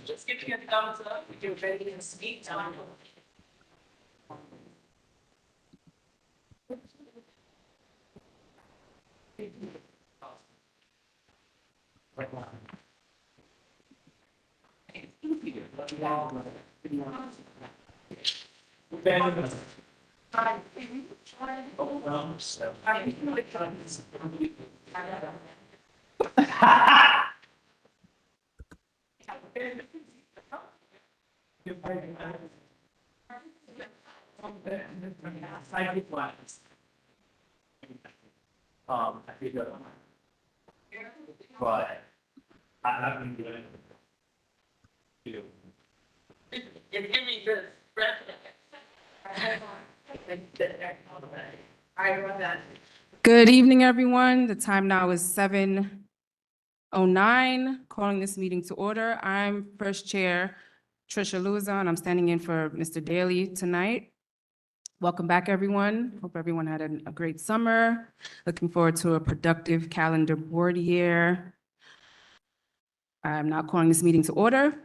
Just give me a thumbs up if you're ready to speak. I feel good. But I've been doing it. Give me the breath. Good evening, everyone. The time now is 7:09. Calling this meeting to order. I'm First Chair Tricia Luzon. I'm standing in for Mr. Daly tonight. Welcome back, everyone. Hope everyone had a great summer. Looking forward to a productive calendar board year. I'm now calling this meeting to order.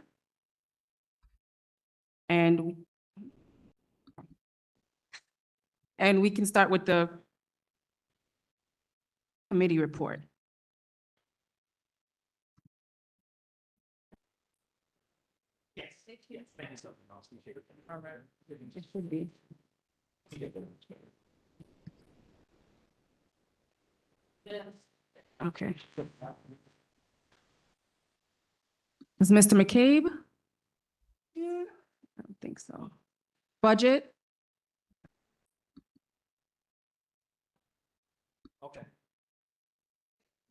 And we can start with the committee report. Yes. Yes. Thank you so much. All right. It should be. Okay. Is Mr. McCabe? Yeah, I don't think so. Budget? Okay.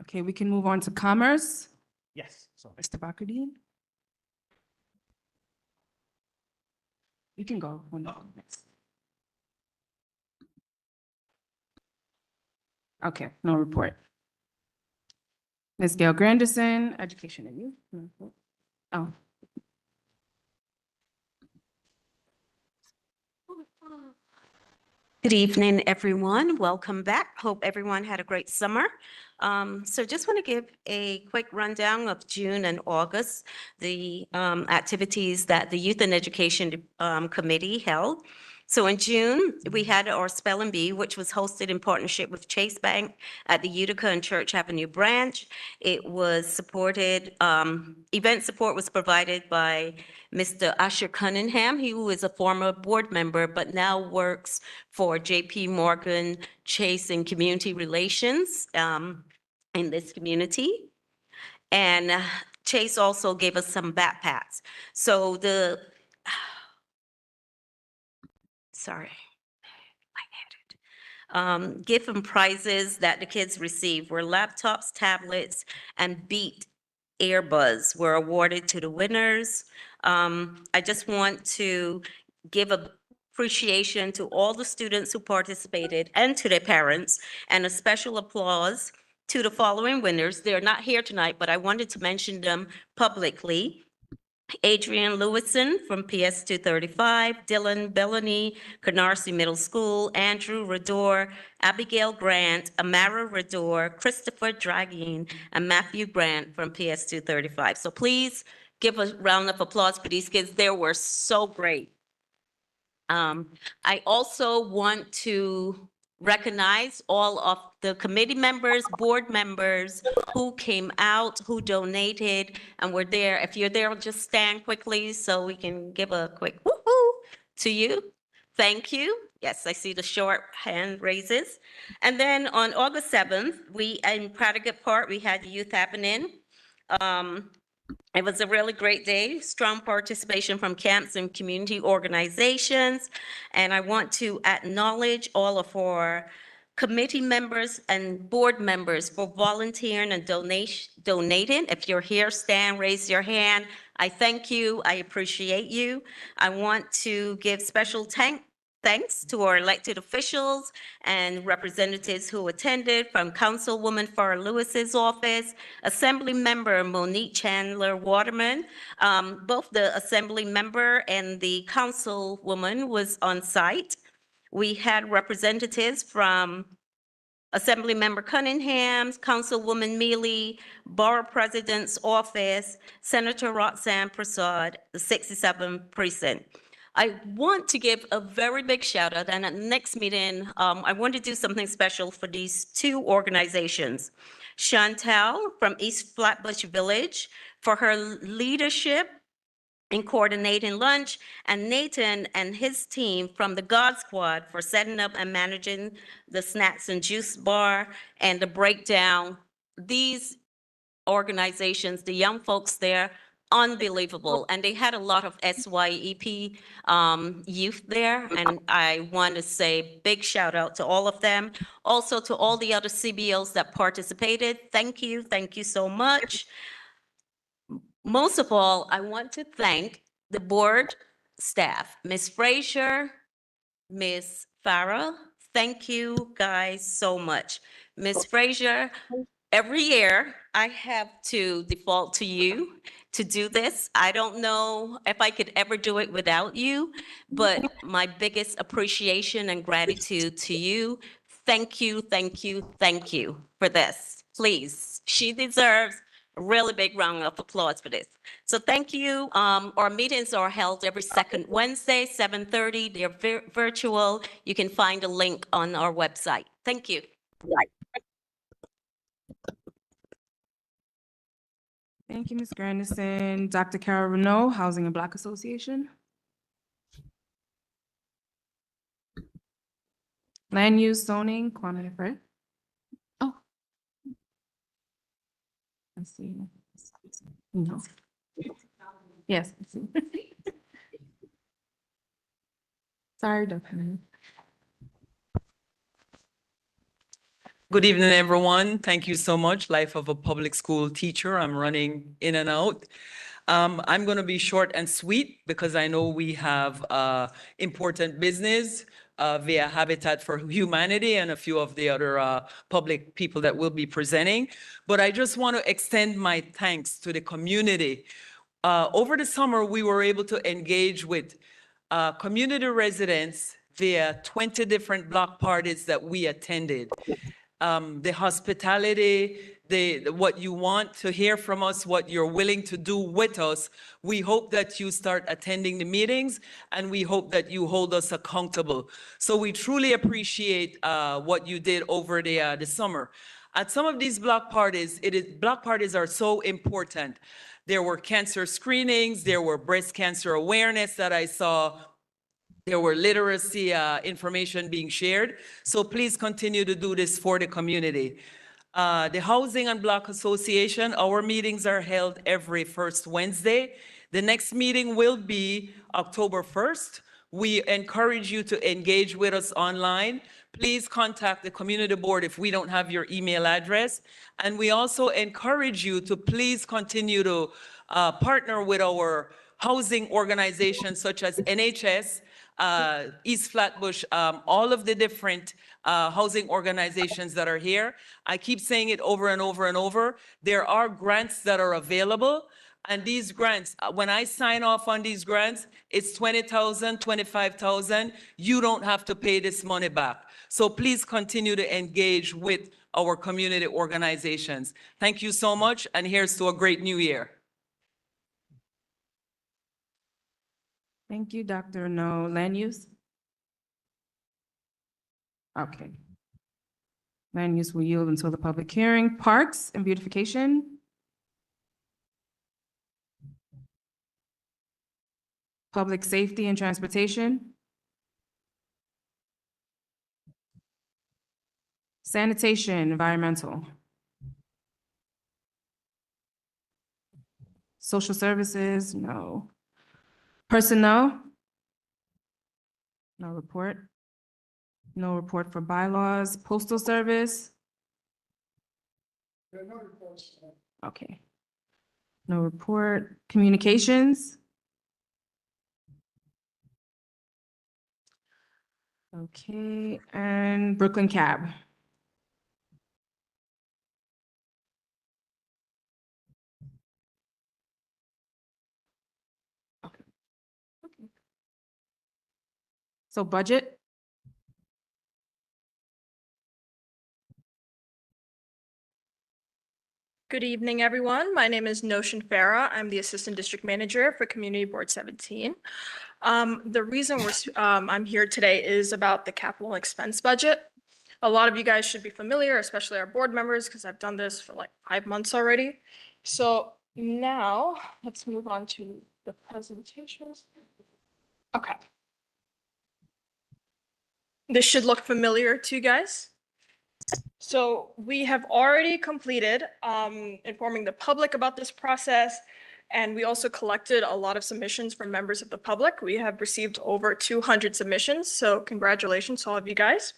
Okay, we can move on to commerce. Yes. So Mr. Bakardine? You can go. Oh, no. Okay, no report. Ms. Gail Granderson, education and youth. Oh, Good evening, everyone. Welcome back. Hope everyone had a great summer. So just want to give a quick rundown of June and August, the activities that the Youth and Education Committee held. So in June, we had our Spelling Bee, which was hosted in partnership with Chase Bank at the Utica and Church Avenue branch. It was supported, event support was provided by Mr. Usher Cunningham, who is a former board member, but now works for JP Morgan Chase and Community Relations in this community. And Chase also gave us some backpacks. So the, sorry. Gift and prizes that the kids received were laptops, tablets, and Beat earbuds were awarded to the winners. I just want to give appreciation to all the students who participated and to their parents, and a special applause to the following winners. They're not here tonight, but I wanted to mention them publicly. Adrian Lewison from PS 235, Dylan Bellany, Canarsie Middle School, Andrew Rador, Abigail Grant, Amara Rador, Christopher Dragin, and Matthew Grant from PS 235. So please give a round of applause for these kids. They were so great. I also want to recognize all of the committee members, board members who came out, who donated, and were there. If you're there, just stand quickly so we can give a quick woo-hoo to you. Thank you. Yes, I see the short hand raises. And then on August 7th, in Pratigate Park, we had youth happening. It was a really great day, strong participation from camps and community organizations. And I want to acknowledge all of our committee members and board members for volunteering and donating. If you're here, stand, raise your hand. I thank you. I appreciate you. I want to give special thanks to our elected officials and representatives who attended, from Councilwoman Farah Lewis's office, Assembly Member Monique Chandler Waterman. Both the Assembly Member and the Councilwoman was on site. We had representatives from Assemblymember Cunningham, Councilwoman Mealy, Borough President's Office, Senator Roxanne Prasad, the 67th Precinct. I want to give a very big shout out, and at the next meeting, I want to do something special for these two organizations. Chantel from East Flatbush Village for her leadership in coordinating lunch, and Nathan and his team from the God Squad for setting up and managing the snacks and juice bar and the breakdown. These organizations, the young folks there, unbelievable. And they had a lot of SYEP youth there. And I want to say big shout out to all of them. Also to all the other CBOs that participated. Thank you. Thank you so much. Most of all, I want to thank the board staff, Ms. Frazier, Ms. Farah. Thank you guys so much. Ms. Frazier, every year I have to default to you to do this. I don't know if I could ever do it without you, but my biggest appreciation and gratitude to you. Thank you, thank you, thank you for this. Please, she deserves a really big round of applause for this. So thank you. Our meetings are held every second Wednesday, 7:30. They're virtual. You can find a link on our website. Thank you. Thank you, Ms. Grandison. Dr. Carol Renaud, Housing and Block Association. Land use zoning, Quantity, right? Oh. I see. No. Yes. I see. Sorry, Dr. Good evening, everyone. Thank you so much. Life of a public school teacher. I'm running in and out. I'm going to be short and sweet because I know we have important business via Habitat for Humanity and a few of the other public people that will be presenting. But I just want to extend my thanks to the community. Over the summer, we were able to engage with community residents via 20 different block parties that we attended. The hospitality, what you want to hear from us, what you're willing to do with us. We hope that you start attending the meetings, and we hope that you hold us accountable. So we truly appreciate what you did over the summer. At some of these block parties, block parties are so important. There were cancer screenings, there were breast cancer awareness that I saw. There were literacy information being shared. So please continue to do this for the community. The Housing and Block Association, our meetings are held every first Wednesday. The next meeting will be October 1st. We encourage you to engage with us online. Please contact the community board if we don't have your email address. And we also encourage you to please continue to partner with our housing organizations such as NHS, East Flatbush, all of the different housing organizations that are here. I keep saying it over and over and over. There are grants that are available. And these grants, when I sign off on these grants, it's 20,000, 25,000. You don't have to pay this money back. So please continue to engage with our community organizations. Thank you so much, and here's to a great new year. Thank you, Dr. Renaud. Land use? Okay. Land use will yield until the public hearing. Parks and beautification? Public safety and transportation? Sanitation, environmental? Social services? No. Personnel? No report. No report for bylaws. Postal Service? Okay. No report. Communications? Okay, and Brooklyn Cab? Okay. Okay. So budget? Good evening, everyone. My name is Notion Farah. I'm the Assistant District Manager for Community Board 17. The reason I'm here today is about the capital expense budget. A lot of you guys should be familiar, especially our board members, because I've done this for like 5 months already. So now let's move on to the presentations. Okay. This should look familiar to you guys. So we have already completed informing the public about this process, and we also collected a lot of submissions from members of the public. We have received over 200 submissions, so congratulations to all of you guys.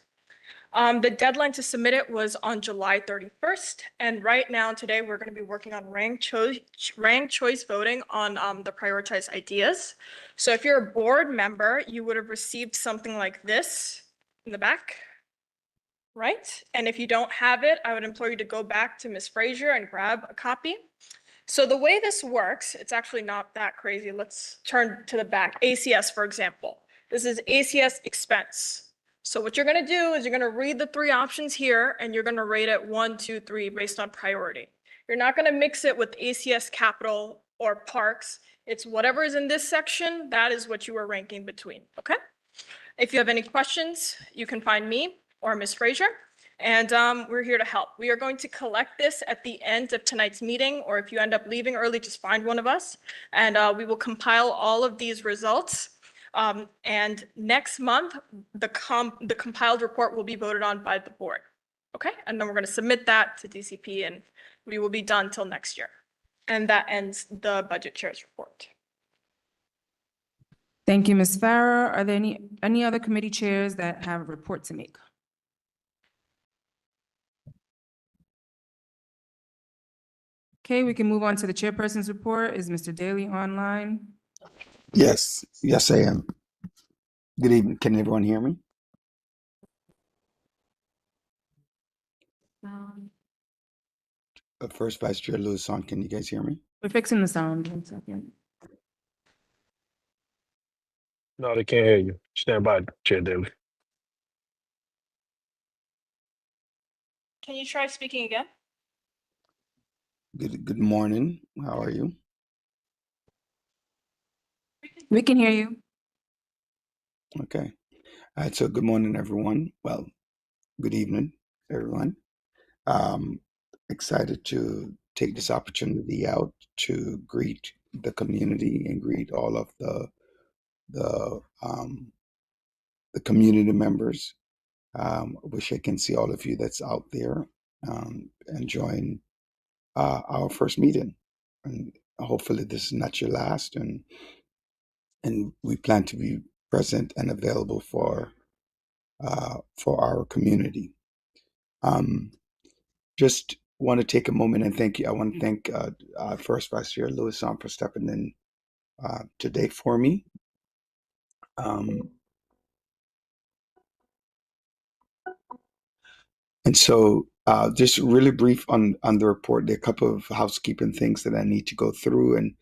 The deadline to submit it was on July 31st, and right now today we're going to be working on ranked choice voting on the prioritized ideas. So if you're a board member, you would have received something like this in the back. Right? And if you don't have it, I would implore you to go back to Ms. Frazier and grab a copy. So the way this works, it's actually not that crazy. Let's turn to the back. ACS, for example. This is ACS expense. So what you're going to do is you're going to read the 3 options here and you're going to rate it 1, 2, 3 based on priority. You're not going to mix it with ACS capital or parks. It's whatever is in this section, that is what you are ranking between. Okay? If you have any questions, you can find me or Ms. Frazier, and we're here to help. We are going to collect this at the end of tonight's meeting, or if you end up leaving early, just find one of us, and we will compile all of these results. And next month, the compiled report will be voted on by the board. Okay, and then we're going to submit that to DCP, and we will be done till next year. And that ends the budget chair's report. Thank you, Ms. Farah. Are there any other committee chairs that have a report to make? Okay, we can move on to the chairperson's report. Is Mr. Daly online? Yes, yes, I am. Good evening. Can everyone hear me? First Vice Chair Lewis-Son, can you guys hear me? We're fixing the sound. 1 second. No, they can't hear you. Stand by, Chair Daly. Can you try speaking again? Good morning. How are you? We can hear you. Okay. All right, so good morning, everyone. Well, good evening, everyone. Excited to take this opportunity out to greet the community and greet all of the community members. Wish I can see all of you that's out there enjoying our first meeting, and hopefully this is not your last. And we plan to be present and available for our community. Just want to take a moment and thank you. I want to thank First Vice Chair Lewis-Son for stepping in today for me. And so just really brief on the report. There are a couple of housekeeping things that I need to go through. And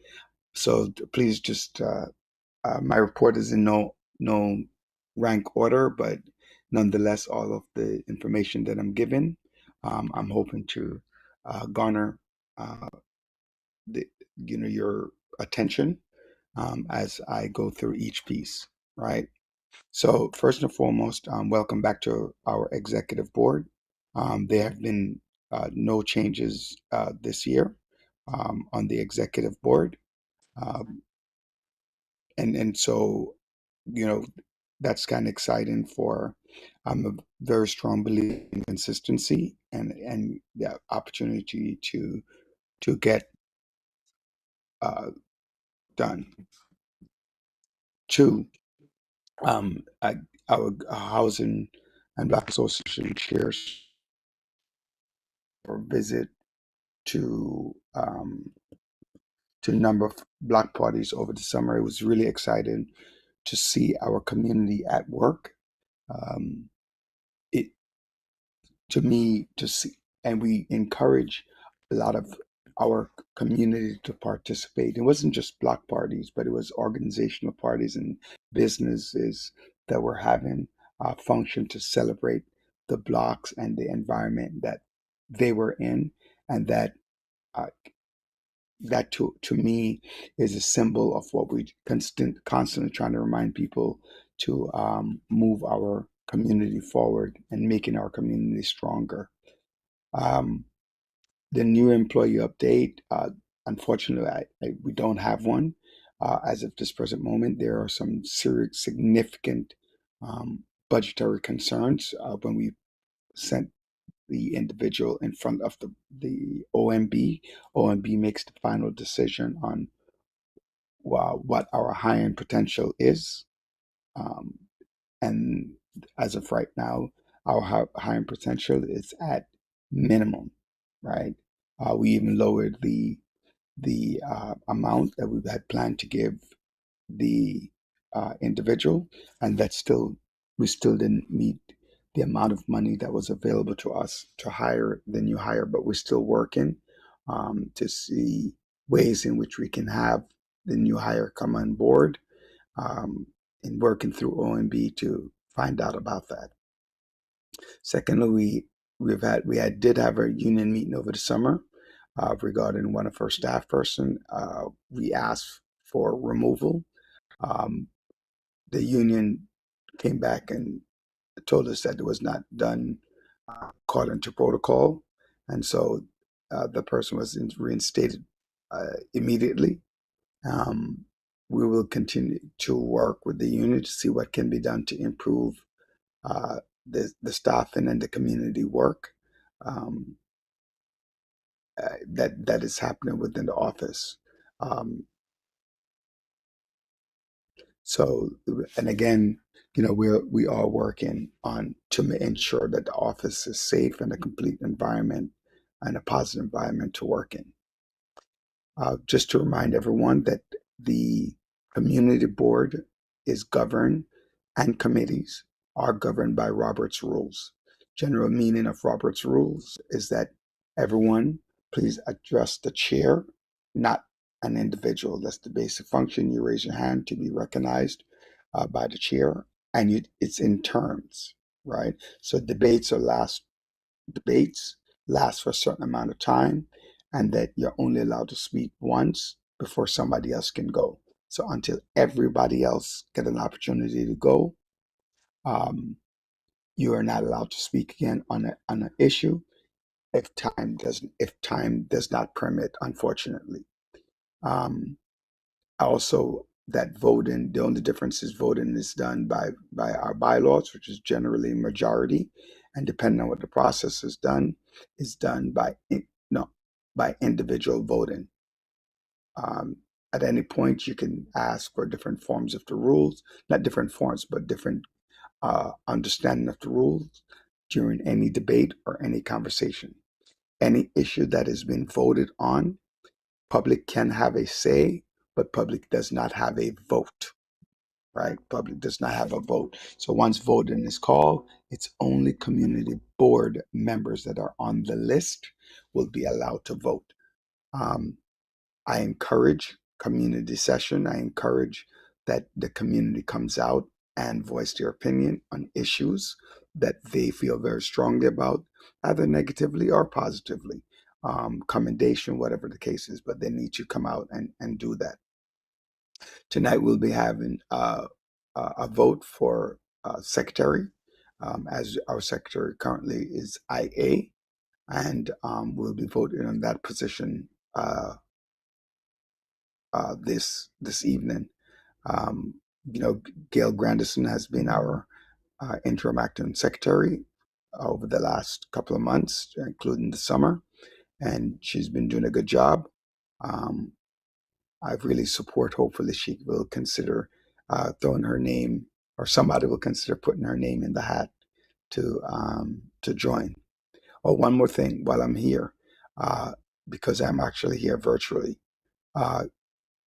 so please just, my report is in no rank order, but nonetheless, all of the information that I'm given, I'm hoping to garner your attention as I go through each piece, right? So first and foremost, welcome back to our executive board. There have been no changes this year on the executive board. And so, that's kind of exciting I'm a very strong believer in consistency and the opportunity to get done. 2, our housing and Black Association chairs for a visit to a number of Black parties over the summer. It was really exciting to see our community at work. It to me to see, and we encourage a lot of our community to participate. It wasn't just block parties, but it was organizational parties and businesses that were having a function to celebrate the blocks and the environment that they were in, and uh, that to me is a symbol of what we constantly trying to remind people to move our community forward and making our community stronger. Um, the new employee update, unfortunately, we don't have one as of this present moment. There are some serious, significant budgetary concerns when we sent the individual in front of the OMB. OMB makes the final decision on what our hiring potential is. Um, and as of right now, our hiring potential is at minimum, right? We even lowered the amount that we had planned to give the individual, and we still didn't meet the amount of money that was available to us to hire the new hire. But we're still working to see ways in which we can have the new hire come on board, um, and working through OMB to find out about that. Secondly, did have a union meeting over the summer regarding one of our staff person. We asked for removal. Um, the union came back and told us that it was not done according to protocol, and so the person was reinstated immediately. Um, we will continue to work with the union to see what can be done to improve the staffing and the community work um, that is happening within the office. Um, so, and again, we are working on to ensure that the office is safe and a complete environment and a positive environment to work in. Just to remind everyone that the community board is governed and committees are governed by Robert's rules. General meaning of Robert's rules is that everyone please address the chair, not an individual. That's the basic function. You raise your hand to be recognized by the chair, and it's in terms, right? So debates last for a certain amount of time, and that you're only allowed to speak once before somebody else can go. So until everybody else get an opportunity to go, you are not allowed to speak again on an issue if time does not permit, unfortunately. Also, that voting, the only difference is voting is done by our bylaws, which is generally majority, and depending on what the process is done by individual voting. At any point, you can ask for different forms of the rules, not different forms, but different understanding of the rules during any debate or any conversation. Any issue that has been voted on, public can have a say, but public does not have a vote, right? Public does not have a vote. So once voting is called, it's only community board members that are on the list will be allowed to vote. I encourage community session. I encourage that the community comes out and voice their opinion on issues that they feel very strongly about, either negatively or positively, commendation, whatever the case is, but they need to come out and do that. Tonight we'll be having a vote for secretary, as our secretary currently is IA, and we'll be voting on that position this evening. Gail Grandison has been our interim acting secretary over the last couple of months, including the summer, and she's been doing a good job. I really support. Hopefully, she will consider throwing her name, or somebody will consider putting her name in the hat to join. Oh, one more thing while I'm here, because I'm actually here virtually.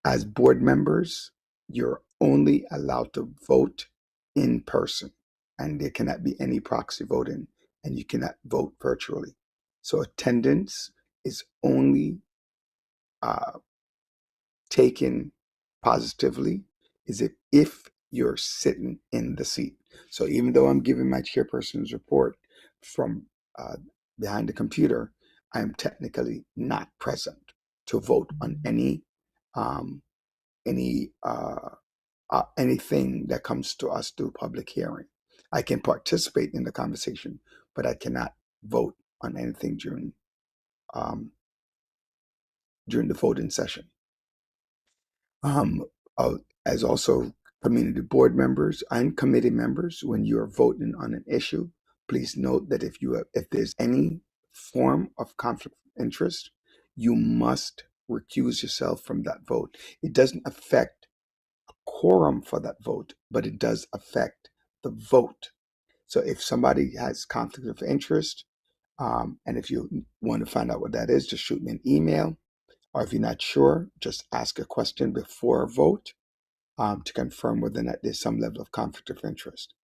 As board members, you're only allowed to vote in person, and there cannot be any proxy voting, and you cannot vote virtually. So attendance is only taken positively is if you're sitting in the seat. So even though I'm giving my chairperson's report from behind the computer, I'm technically not present to vote on any anything that comes to us through public hearing. I can participate in the conversation, but I cannot vote on anything um, during the voting session. Um, as also community board members and committee members, when you are voting on an issue, please note that if there's any form of conflict of interest, you must recuse yourself from that vote. It doesn't affect a quorum for that vote, but it does affect the vote. So if somebody has conflict of interest, and if you want to find out what that is, just shoot me an email. Or if you're not sure, just ask a question before a vote to confirm whether or not there's some level of conflict of interest.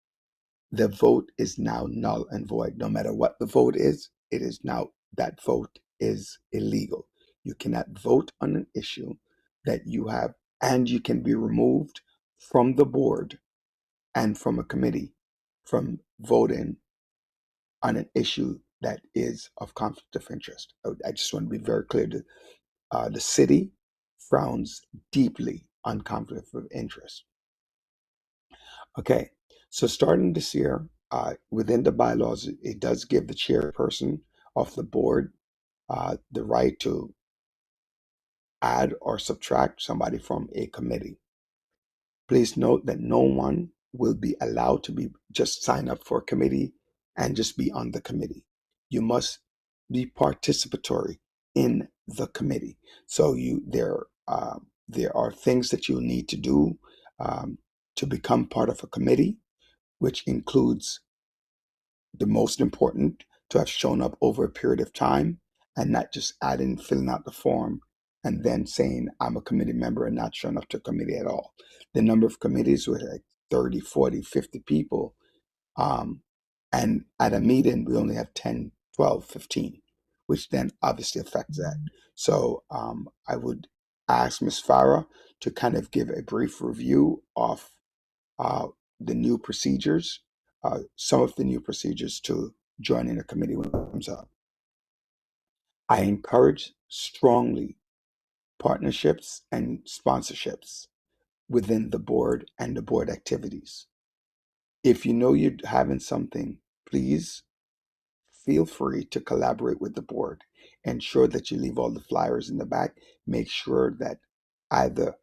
The vote is now null and void. No matter what the vote is, it is now, that vote is illegal. You cannot vote on an issue that you have, and you can be removed from the board and from a committee from voting on an issue that is of conflict of interest. I just want to be very clear. The city frowns deeply on conflict of interest. Okay, so starting this year, within the bylaws, it does give the chairperson of the board the right to add or subtract somebody from a committee. Please note that no one will be allowed to be just sign up for a committee and just be on the committee. You must be participatory in the committee. So there are things that you need to do to become part of a committee, which includes the most important, to have shown up over a period of time and not just filling out the form and then saying I'm a committee member and not showing up to a committee at all. The number of committees was like 30, 40, 50 people. And at a meeting, we only have 10, 12, 15, which then obviously affects that. So I would ask Ms. Farah to kind of give a brief review of the new procedures, some of the new procedures to joining a committee when it comes up. I encourage strongly partnerships and sponsorships within the board and the board activities. If you know you're having something, please feel free to collaborate with the board. Ensure that you leave all the flyers in the back. Make sure that either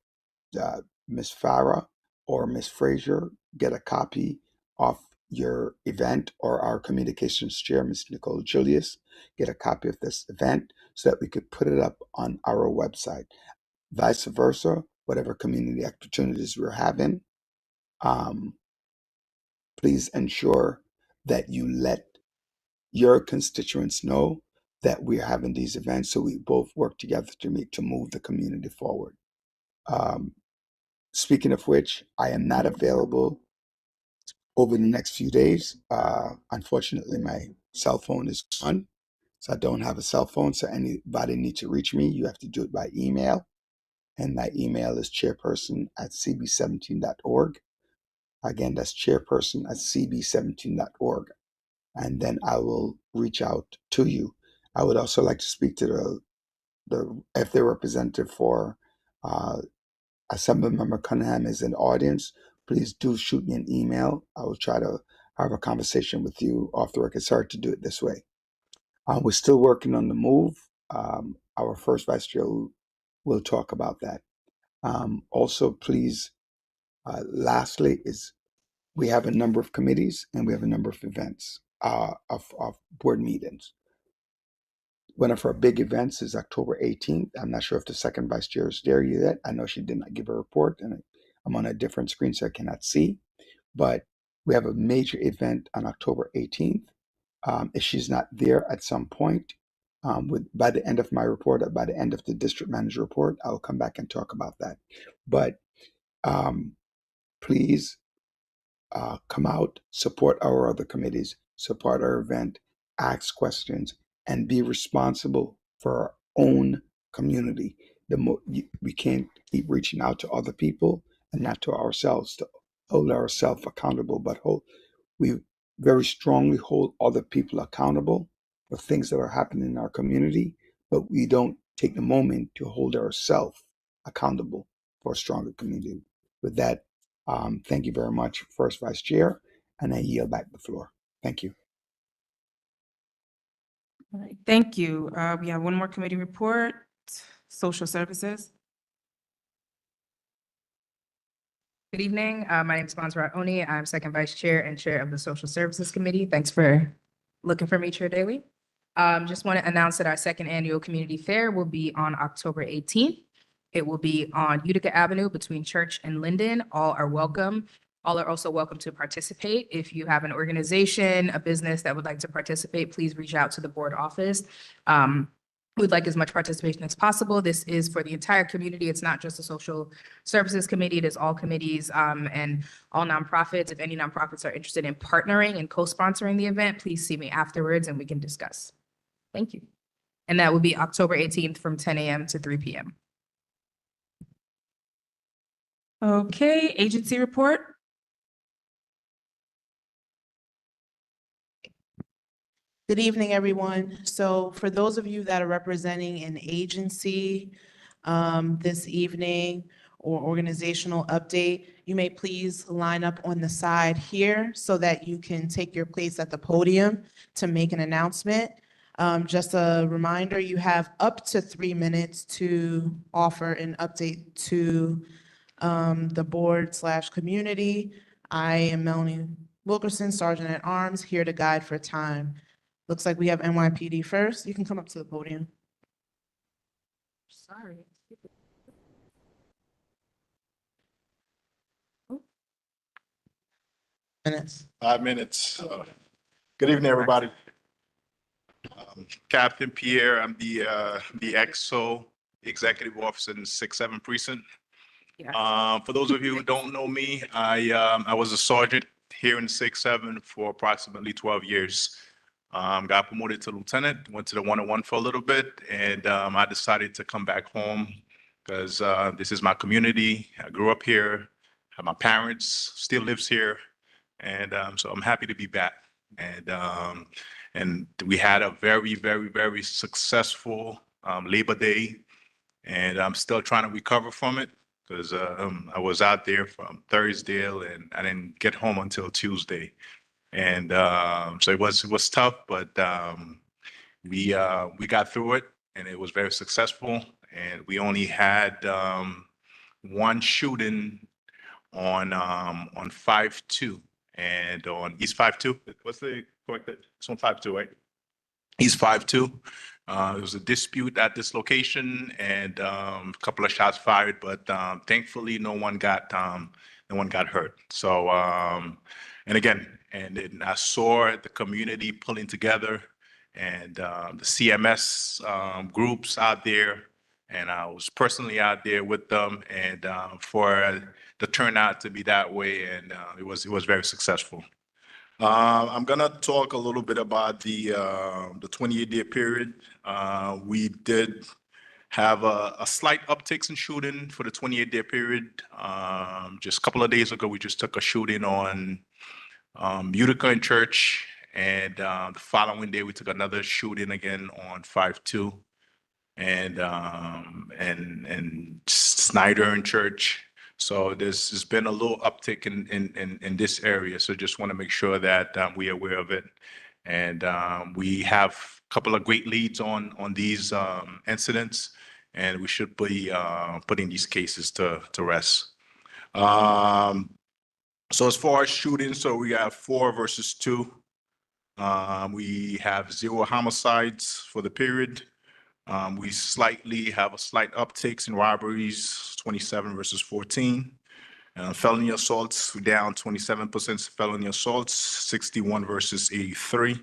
Ms. Farah or Ms. Frazier get a copy of your event, or our communications chair, Ms. Nicole Julius, get a copy of this event so that we could put it up on our website. Vice versa, whatever community opportunities we're having, please ensure that you let your constituents know that we're having these events so we both work together to move the community forward. Speaking of which, I am not available over the next few days. Unfortunately, my cell phone is gone, so I don't have a cell phone. So anybody need to reach me, you have to do it by email. And my email is chairperson@cb17.org. Again, that's chairperson@cb17.org. And then I will reach out to you. I would also like to speak to the if the representative for Assemblymember Cunningham is in the audience. Please do shoot me an email. I will try to have a conversation with you off the record. Sorry to do it this way. We're still working on the move. Our first vice chair will talk about that. Also, please, lastly, is we have a number of committees and we have a number of events, of board meetings. One of our big events is October 18th. I'm not sure if the second vice chair is there yet. I know she did not give a report, and I'm on a different screen, so I cannot see. But We have a major event on October 18th. If she's not there at some point, by the end of my report, by the end of the district manager report, I'll come back and talk about that. But please come out, support our other committees, support our event, ask questions, and be responsible for our own community. We can't keep reaching out to other people and not to ourselves to hold ourselves accountable, but we very strongly hold other people accountable for things that are happening in our community, but we don't take the moment to hold ourselves accountable for a stronger community. With that, thank you very much, First Vice Chair, and I yield back the floor. Thank you. All right, thank you. We have one more committee report, Social Services. Good evening. My name is Montserrat Oni. I'm second vice chair and chair of the Social Services Committee. Thanks for looking for me, Chair Daly. Just want to announce that our second annual community fair will be on October 18th. It will be on Utica Avenue between Church and Linden. All are welcome. All are also welcome to participate. If you have an organization, a business that would like to participate, please reach out to the board office. We'd like as much participation as possible. This is for the entire community. It's not just the Social Services Committee. It is all committees and all nonprofits. If any nonprofits are interested in partnering and co-sponsoring the event, please see me afterwards and we can discuss. Thank you. And that will be October 18th from 10 a.m. to 3 p.m. Okay, agency report. Good evening, everyone. So for those of you that are representing an agency this evening or organizational update, you may please line up on the side here so that you can take your place at the podium to make an announcement. Just a reminder, you have up to 3 minutes to offer an update to the board/community. I am Melanie Wilkerson, Sergeant at Arms, here to guide for time. Looks like we have NYPD first. You can come up to the podium. Sorry. Minutes. 5 minutes. Good evening, everybody. Captain Pierre, I'm the EXO Executive Officer in the 6-7 Precinct. Yeah. For those of you who don't know me, I was a sergeant here in the 6-7 for approximately 12 years. Got promoted to lieutenant, went to the 101 for a little bit, and I decided to come back home because this is my community. I grew up here, have my parents, still lives here, and so I'm happy to be back. And we had a very, very, very successful Labor Day, and I'm still trying to recover from it because I was out there from Thursday and I didn't get home until Tuesday. And so it was tough, but we got through it, and it was very successful. And we only had one shooting on 5-2 and on East 5-2. What's the correct? It's on 5-2, right? East 5-2. There was a dispute at this location, and a couple of shots fired, but thankfully no one got hurt. So and again. And then I saw the community pulling together and the CMS groups out there. And I was personally out there with them, and for the turnout to be that way, and it was very successful. I'm gonna talk a little bit about the 28-day period. We did have a slight uptick in shooting for the 28-day period. Just a couple of days ago, we just took a shooting on Utica and Church, and the following day we took another shooting again on 5-2, and Snyder and Church. So there's been a little uptick in this area. So just want to make sure that we're aware of it, and we have a couple of great leads on these incidents, and we should be putting these cases to rest. So as far as shooting, so we have 4 versus 2. We have 0 homicides for the period. We have a slight uptick in robberies, 27 versus 14. Felony assaults, we're down 27% felony assaults, 61 versus 83.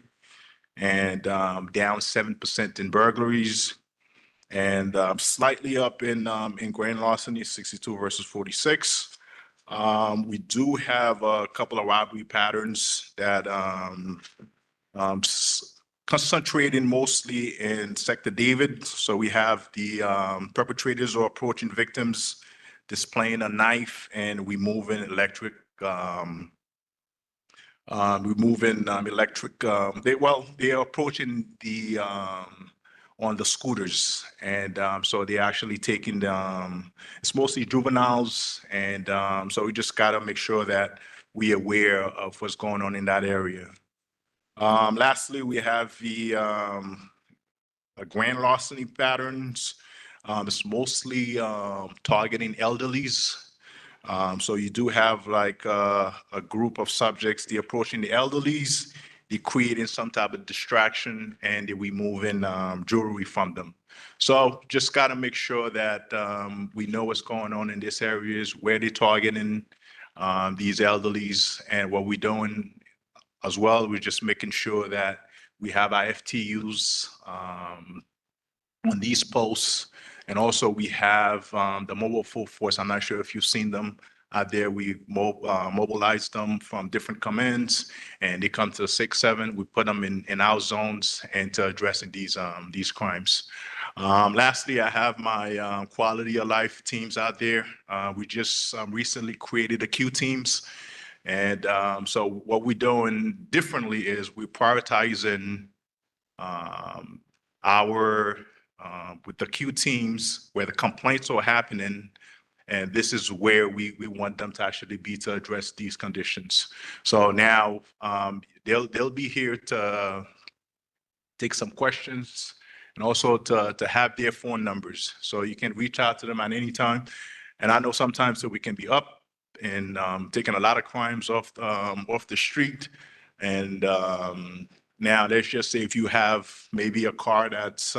And down 7% in burglaries. And slightly up in grand larceny, 62 versus 46. We do have a couple of robbery patterns that concentrating mostly in Sector David. So we have the perpetrators are approaching victims, displaying a knife, and removing electric. They are approaching the on the scooters, and so they're actually taking it's mostly juveniles, and so we just got to make sure that we're aware of what's going on in that area. Lastly, we have the grand larceny patterns. It's mostly targeting elderlies. So you do have like a group of subjects, they're approaching the elderlies, they're creating some type of distraction, and they're removing jewelry from them. So just got to make sure that we know what's going on in these areas, where they're targeting these elderlies, and what we're doing as well. We're just making sure that we have our FTUs on these posts. And also we have the mobile full force. I'm not sure if you've seen them out there. We mobilize them from different commands, and they come to 6-7. We put them in our zones and to addressing these crimes. Lastly, I have my quality of life teams out there. We just recently created the Q teams. And so what we're doing differently is we're prioritizing with the Q teams where the complaints are happening, and this is where we want them to actually be to address these conditions. So now they'll be here to take some questions and also to have their phone numbers, so you can reach out to them at any time. And I know sometimes that we can be up and taking a lot of crimes off the street, and now let's just say if you have maybe a car that's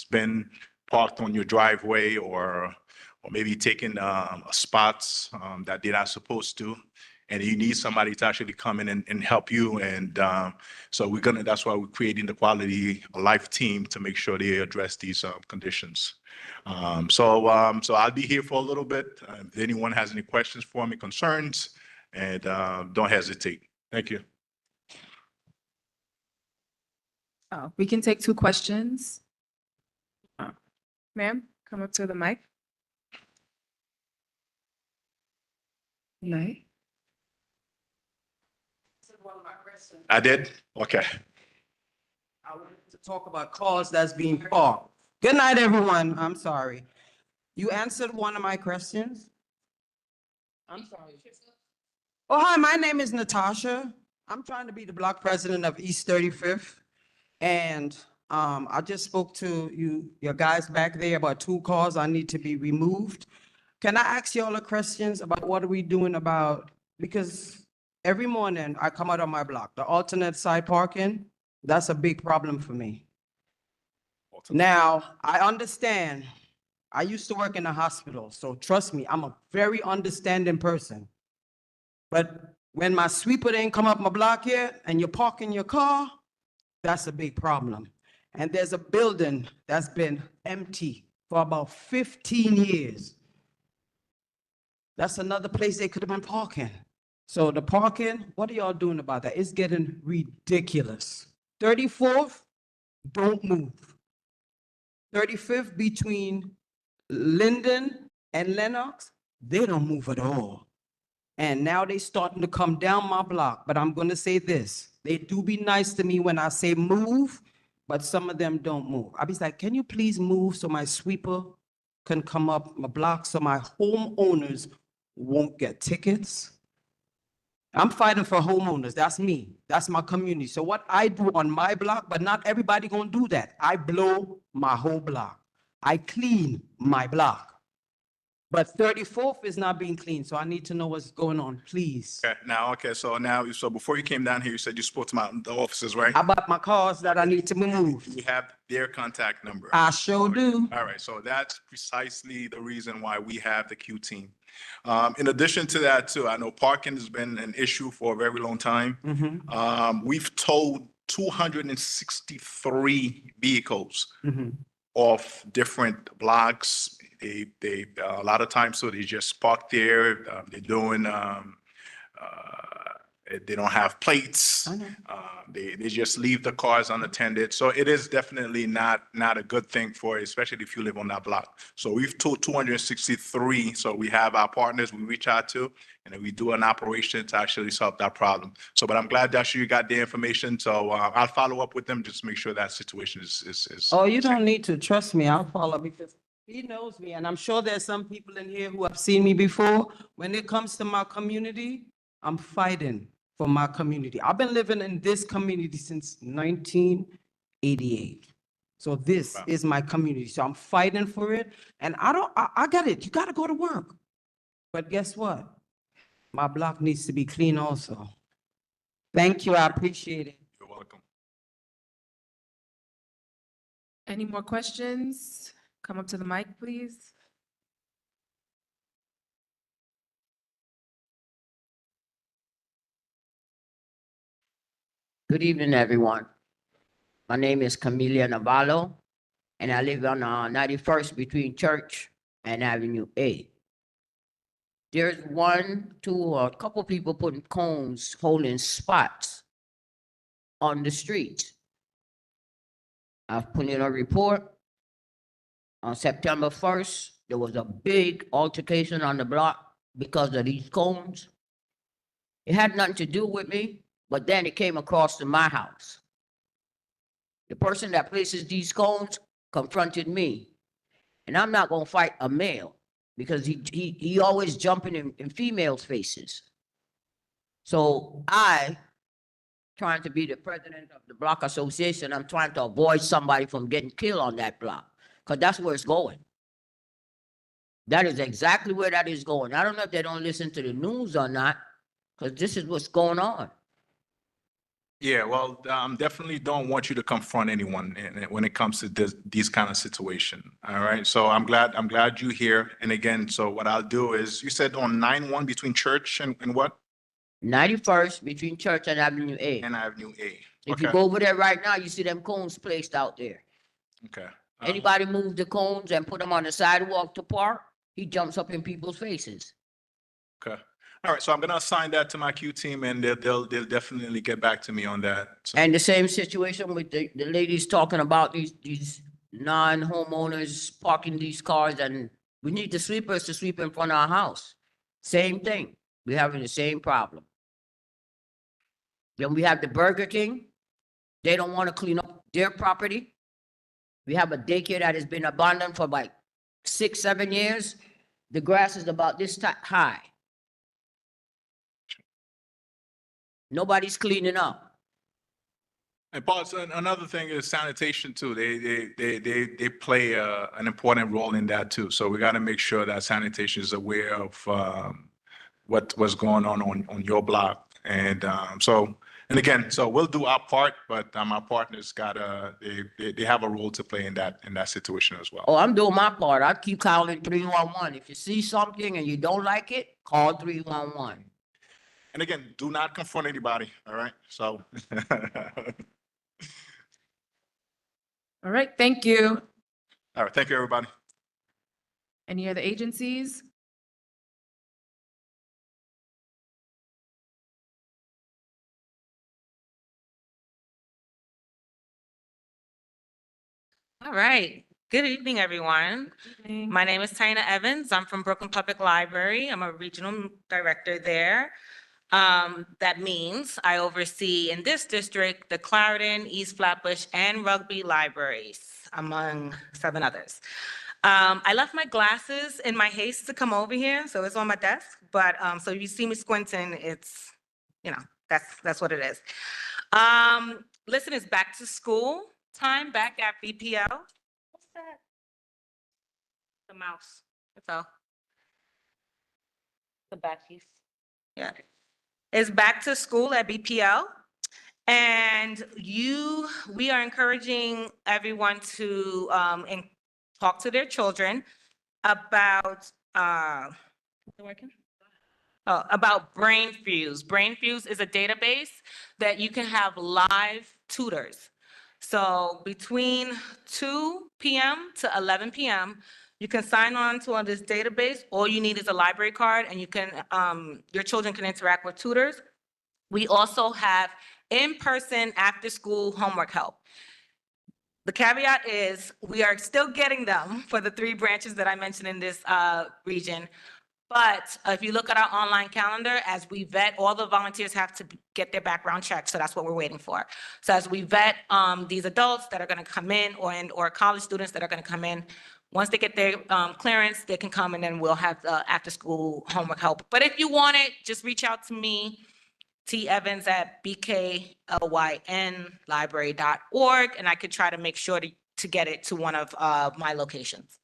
been parked on your driveway, or maybe taking spots that they're not supposed to, and you need somebody to actually come in and help you. And so that's why we're creating the quality of life team to make sure they address these conditions. So I'll be here for a little bit. If anyone has any questions for me, concerns, and don't hesitate. Thank you. We can take 2 questions. Ma'am, come up to the mic. No. I did? Okay. I wanted to talk about cars that's being parked. Good night, everyone. I'm sorry. You answered one of my questions. I'm sorry. Oh, hi, my name is Natasha. I'm trying to be the block president of East 35th. And I just spoke to your guys back there about 2 cars I need to be removed. Can I ask you all the questions about what are we doing about, because every morning I come out on my block, the alternate side parking, that's a big problem for me. Now, I understand, I used to work in a hospital, so trust me, I'm a very understanding person. But when my sweeper didn't come up my block yet and you're parking your car, that's a big problem. And there's a building that's been empty for about 15 years. That's another place they could have been parking. So the parking, what are y'all doing about that? It's getting ridiculous. 34th, don't move. 35th between Linden and Lenox, they don't move at all. And now they starting to come down my block, but I'm gonna say this. They do be nice to me when I say move, but some of them don't move. I'll be like, can you please move so my sweeper can come up my block so my homeowners won't get tickets? I'm fighting for homeowners. That's me. That's my community. So what I do on my block, but not everybody gonna do that. I blow my whole block. I clean my block. But 34th is not being cleaned, so I need to know what's going on, please. Okay, so before you came down here, you said you spoke to the officers, right? About my cars that I need to move. We have their contact number. I sure do. All right, so that's precisely the reason why we have the Q team. In addition to that too, I know parking has been an issue for a very long time. We've towed 263 vehicles off different blocks. They, a lot of times, so they just park there, they're doing, they don't have plates. They just leave the cars unattended. So it is definitely not a good thing for, especially if you live on that block. So we've towed 263. So we have our partners we reach out to, and then we do an operation to actually solve that problem. So, but I'm glad that you got the information. So I'll follow up with them, just to make sure that situation is. Oh, you don't need to trust me. I'll follow because he knows me. And I'm sure there's some people in here who have seen me before. When it comes to my community, I'm fighting for my community. I've been living in this community since 1988. So this is my community. So I'm fighting for it. And I get it. You got to go to work. But guess what? My block needs to be clean also. Thank you. I appreciate it. You're welcome. Any more questions? Come up to the mic, please. Good evening, everyone. My name is Camelia Navarro, and I live on 91st between Church and Avenue A. There's a couple people putting cones holding spots on the street. I've put in a report. On September 1st, there was a big altercation on the block because of these cones. It had nothing to do with me. But then it came across to my house. The person that places these cones confronted me. And I'm not going to fight a male because he always jumping in females' faces. So trying to be the president of the block association, I'm trying to avoid somebody from getting killed on that block because that's where it's going. That is exactly where that is going. I don't know if they don't listen to the news or not because this is what's going on. Yeah, well, definitely don't want you to confront anyone when it comes to these kind of situation. All right. So I'm glad you're here. And again, so what I'll do is, you said on 9-1 between Church and what? 91st between Church and Avenue A. And Avenue A. If you Okay. go over there right now, you see them cones placed out there. Okay. Anybody move the cones and put them on the sidewalk to park, he jumps up in people's faces. Okay. All right. So I'm going to assign that to my Q team, and they'll definitely get back to me on that. So, And the same situation with the ladies talking about these non-homeowners parking these cars, and we need the sweepers to sweep in front of our house. Same thing. We're having the same problem. Then we have the Burger King. They don't want to clean up their property. We have a daycare that has been abandoned for like 6-7 years. The grass is about this high. Nobody's cleaning up. and Paul, so another thing is sanitation too. They play an important role in that too. So we got to make sure that sanitation is aware of what's going on your block. And and again, so we'll do our part, but our partners they have a role to play in that situation as well. Oh, I'm doing my part. I keep calling 311. If you see something and you don't like it, call 311. And again, do not confront anybody. All right. So. All right, thank you. All right. Thank you, everybody. Any other agencies? All right. Good evening, everyone. My name is Tina Evans. I'm from Brooklyn Public Library. I'm a regional director there. That means I oversee in this district, the Clarendon, East Flatbush, and Rugby libraries, among 7 others. I left my glasses in my haste to come over here, so it's on my desk. But so if you see me squinting, it's, that's what it is. Listen, it's back to school time back at BPL. What's that? The mouse. That's all. The back piece. Yeah. It's back to school at BPL. And we are encouraging everyone to talk to their children about Is it working? Oh, about Brain Fuse. Brain Fuse is a database that you can have live tutors. So between 2 p.m. to 11 p.m., you can sign on to this database. All you need is a library card and you can, your children can interact with tutors. We also have in-person after-school homework help. The caveat is we are still getting them for the 3 branches that I mentioned in this region. But if you look at our online calendar, as we vet, all the volunteers have to get their background checked. So that's what we're waiting for. So as we vet these adults that are going to come in or college students that are going to come in, once they get their clearance, they can come and then we'll have the after-school homework help. But if you want it, just reach out to me, T. Evans at bklynlibrary.org, and I could try to make sure to get it to one of my locations.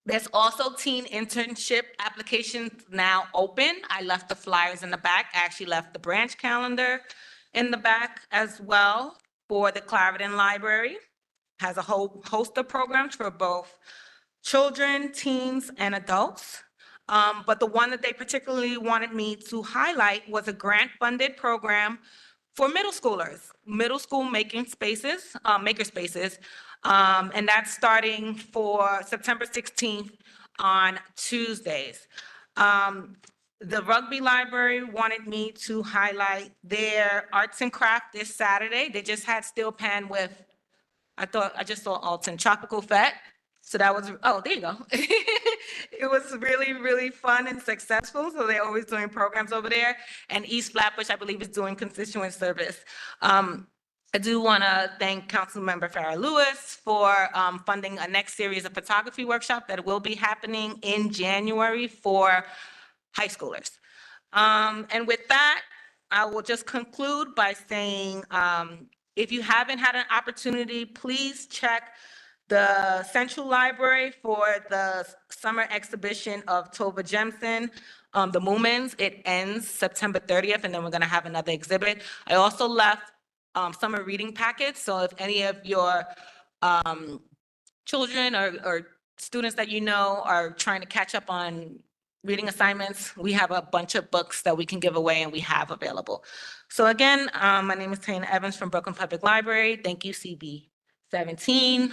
There's also teen internship applications now open. I left the flyers in the back. I actually left the branch calendar in the back as well for the Clarendon Library. Has a whole host of programs for both children, teens, and adults. But the one that they particularly wanted me to highlight was a grant-funded program for middle schoolers, middle school making spaces, maker spaces. And that's starting for September 16th on Tuesdays. The Rugby Library wanted me to highlight their arts and craft this Saturday. They just had steel pan with, I just saw Alton Tropical Fete. So that was, oh, there you go. It was really, really fun and successful. So they're always doing programs over there. And East Flatbush, I believe, is doing constituent service. I do want to thank Councilmember Farah Lewis for funding a next series of photography workshop that will be happening in January for high schoolers. And with that, I will just conclude by saying, if you haven't had an opportunity, please check the Central Library for the summer exhibition of Tova Jemison, The Moomins. It ends September 30th, and then we're going to have another exhibit. I also left summer reading packets. So if any of your children or students that you know are trying to catch up on reading assignments, we have a bunch of books that we can give away and we have available. So again, my name is Tina Evans from Brooklyn Public Library. Thank you, CB17,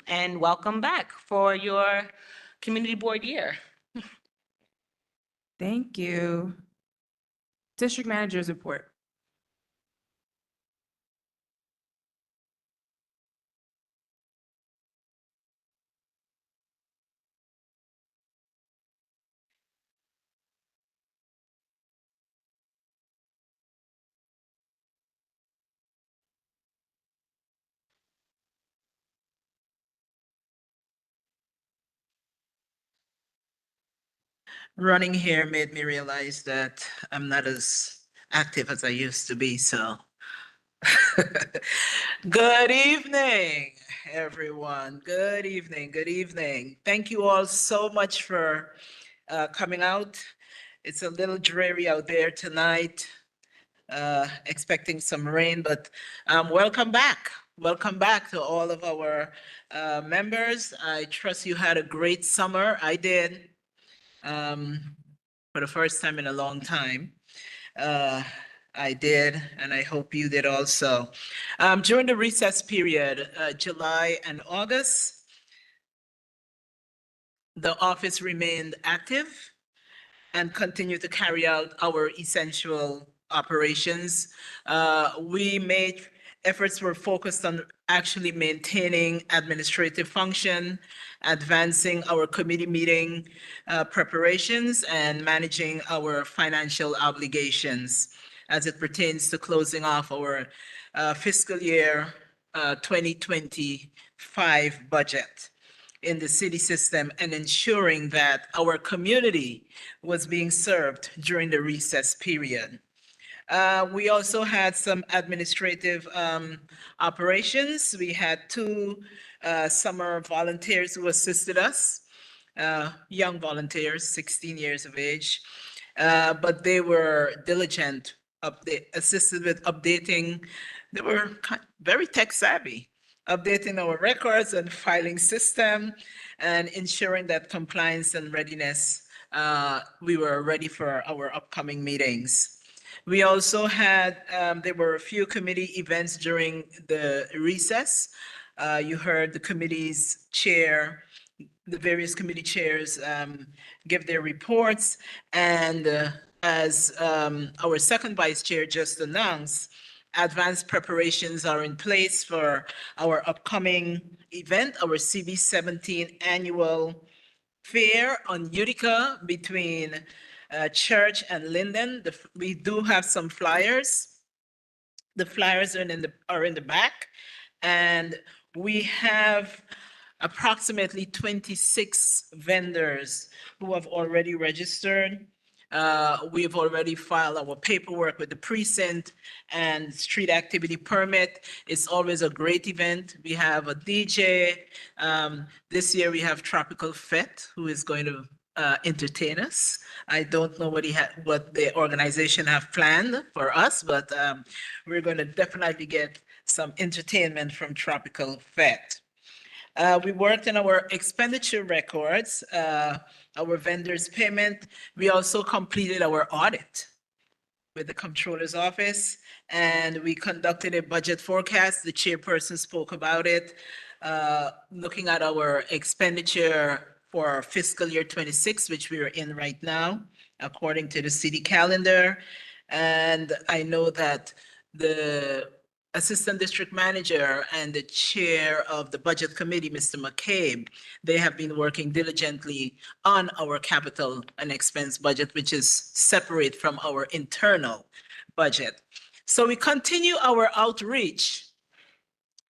and welcome back for your community board year. Thank you. District Manager's report. Running here made me realize that I'm not as active as I used to be, so. Good evening, everyone. Good evening, good evening. Thank you all so much for coming out. It's a little dreary out there tonight, expecting some rain, but welcome back. Welcome back to all of our members. I trust you had a great summer. I did. For the first time in a long time. I did, and I hope you did also. During the recess period, July and August, the office remained active and continued to carry out our essential operations. Efforts were focused on actually maintaining administrative function, advancing our committee meeting preparations, and managing our financial obligations as it pertains to closing off our fiscal year 2025 budget in the city system and ensuring that our community was being served during the recess period. We also had some administrative operations. We had 2 summer volunteers who assisted us, young volunteers, 16 years of age, but they were diligent, assisted with updating. They were very tech savvy updating our records and filing system, and ensuring that compliance and readiness, we were ready for our upcoming meetings. We also had, there were a few committee events during the recess. You heard the committee's chair, the various committee chairs give their reports. And as our second vice chair just announced, advanced preparations are in place for our upcoming event, our CB17 annual fair on Utica between Church and Linden. We do have some flyers. The flyers are in the back, and we have approximately 26 vendors who have already registered. We've already filed our paperwork with the precinct and street activity permit. It's always a great event. We have a DJ. This year we have Tropical Fete, who is going to entertain us. I don't know what the organization have planned for us, but we're going to definitely get some entertainment from Tropical Fete. We worked on our expenditure records, our vendors' payment. We also completed our audit with the Comptroller's Office, and we conducted a budget forecast. The chairperson spoke about it, looking at our expenditure for fiscal year 26, which we are in right now, according to the city calendar. And I know that the Assistant District Manager and the Chair of the Budget Committee, Mr. McCabe, they have been working diligently on our capital and expense budget, which is separate from our internal budget. So we continue our outreach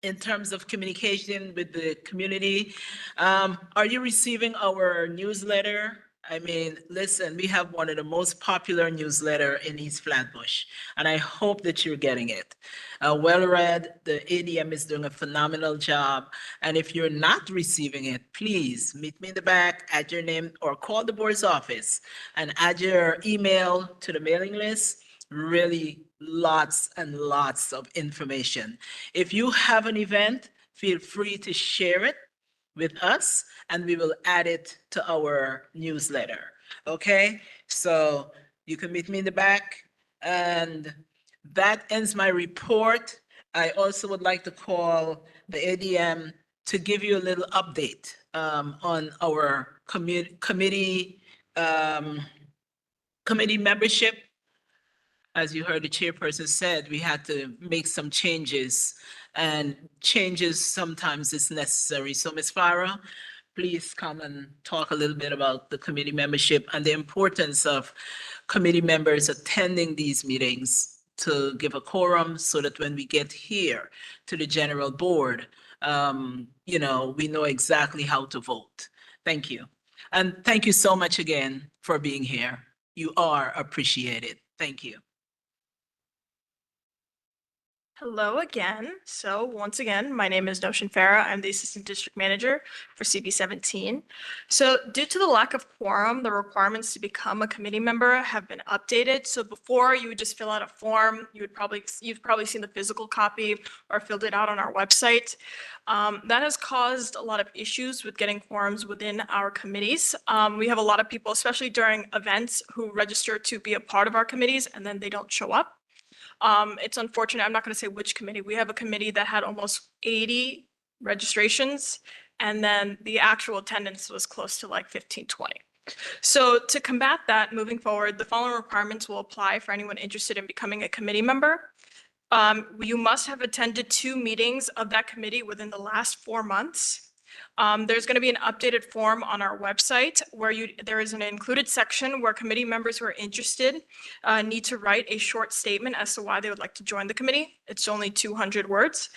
in terms of communication with the community. Are you receiving our newsletter? I mean, listen, we have one of the most popular newsletter in East Flatbush, and I hope that you're getting it. Well read, the ADM is doing a phenomenal job. And if you're not receiving it, please meet me in the back, add your name, or call the board's office and add your email to the mailing list. Really lots and lots of information. If you have an event, feel free to share it with us, and we will add it to our newsletter. Okay, so you can meet me in the back, and that ends my report. I also would like to call the ADM to give you a little update on our committee membership. As you heard the chairperson said, we had to make some changes, and changes sometimes is necessary. So Ms. Farah, please come and talk a little bit about the committee membership and the importance of committee members attending these meetings to give a quorum so that when we get here to the general board, we know exactly how to vote. Thank you. And thank you so much again for being here. You are appreciated. Thank you. Hello again. So once again, my name is Noshin Farah. I'm the Assistant District Manager for CB17. So due to the lack of quorum, the requirements to become a committee member have been updated. So before you would just fill out a form, you've probably seen the physical copy or filled it out on our website. That has caused a lot of issues with getting quorums within our committees. We have a lot of people, especially during events, who register to be a part of our committees and then they don't show up. It's unfortunate. I'm not going to say which committee. We have a committee that had almost 80 registrations, and then the actual attendance was close to like 15, 20. So to combat that, moving forward, the following requirements will apply for anyone interested in becoming a committee member. You must have attended 2 meetings of that committee within the last 4 months. There's going to be an updated form on our website where there is an included section where committee members who are interested need to write a short statement as to why they would like to join the committee. It's only 200 words.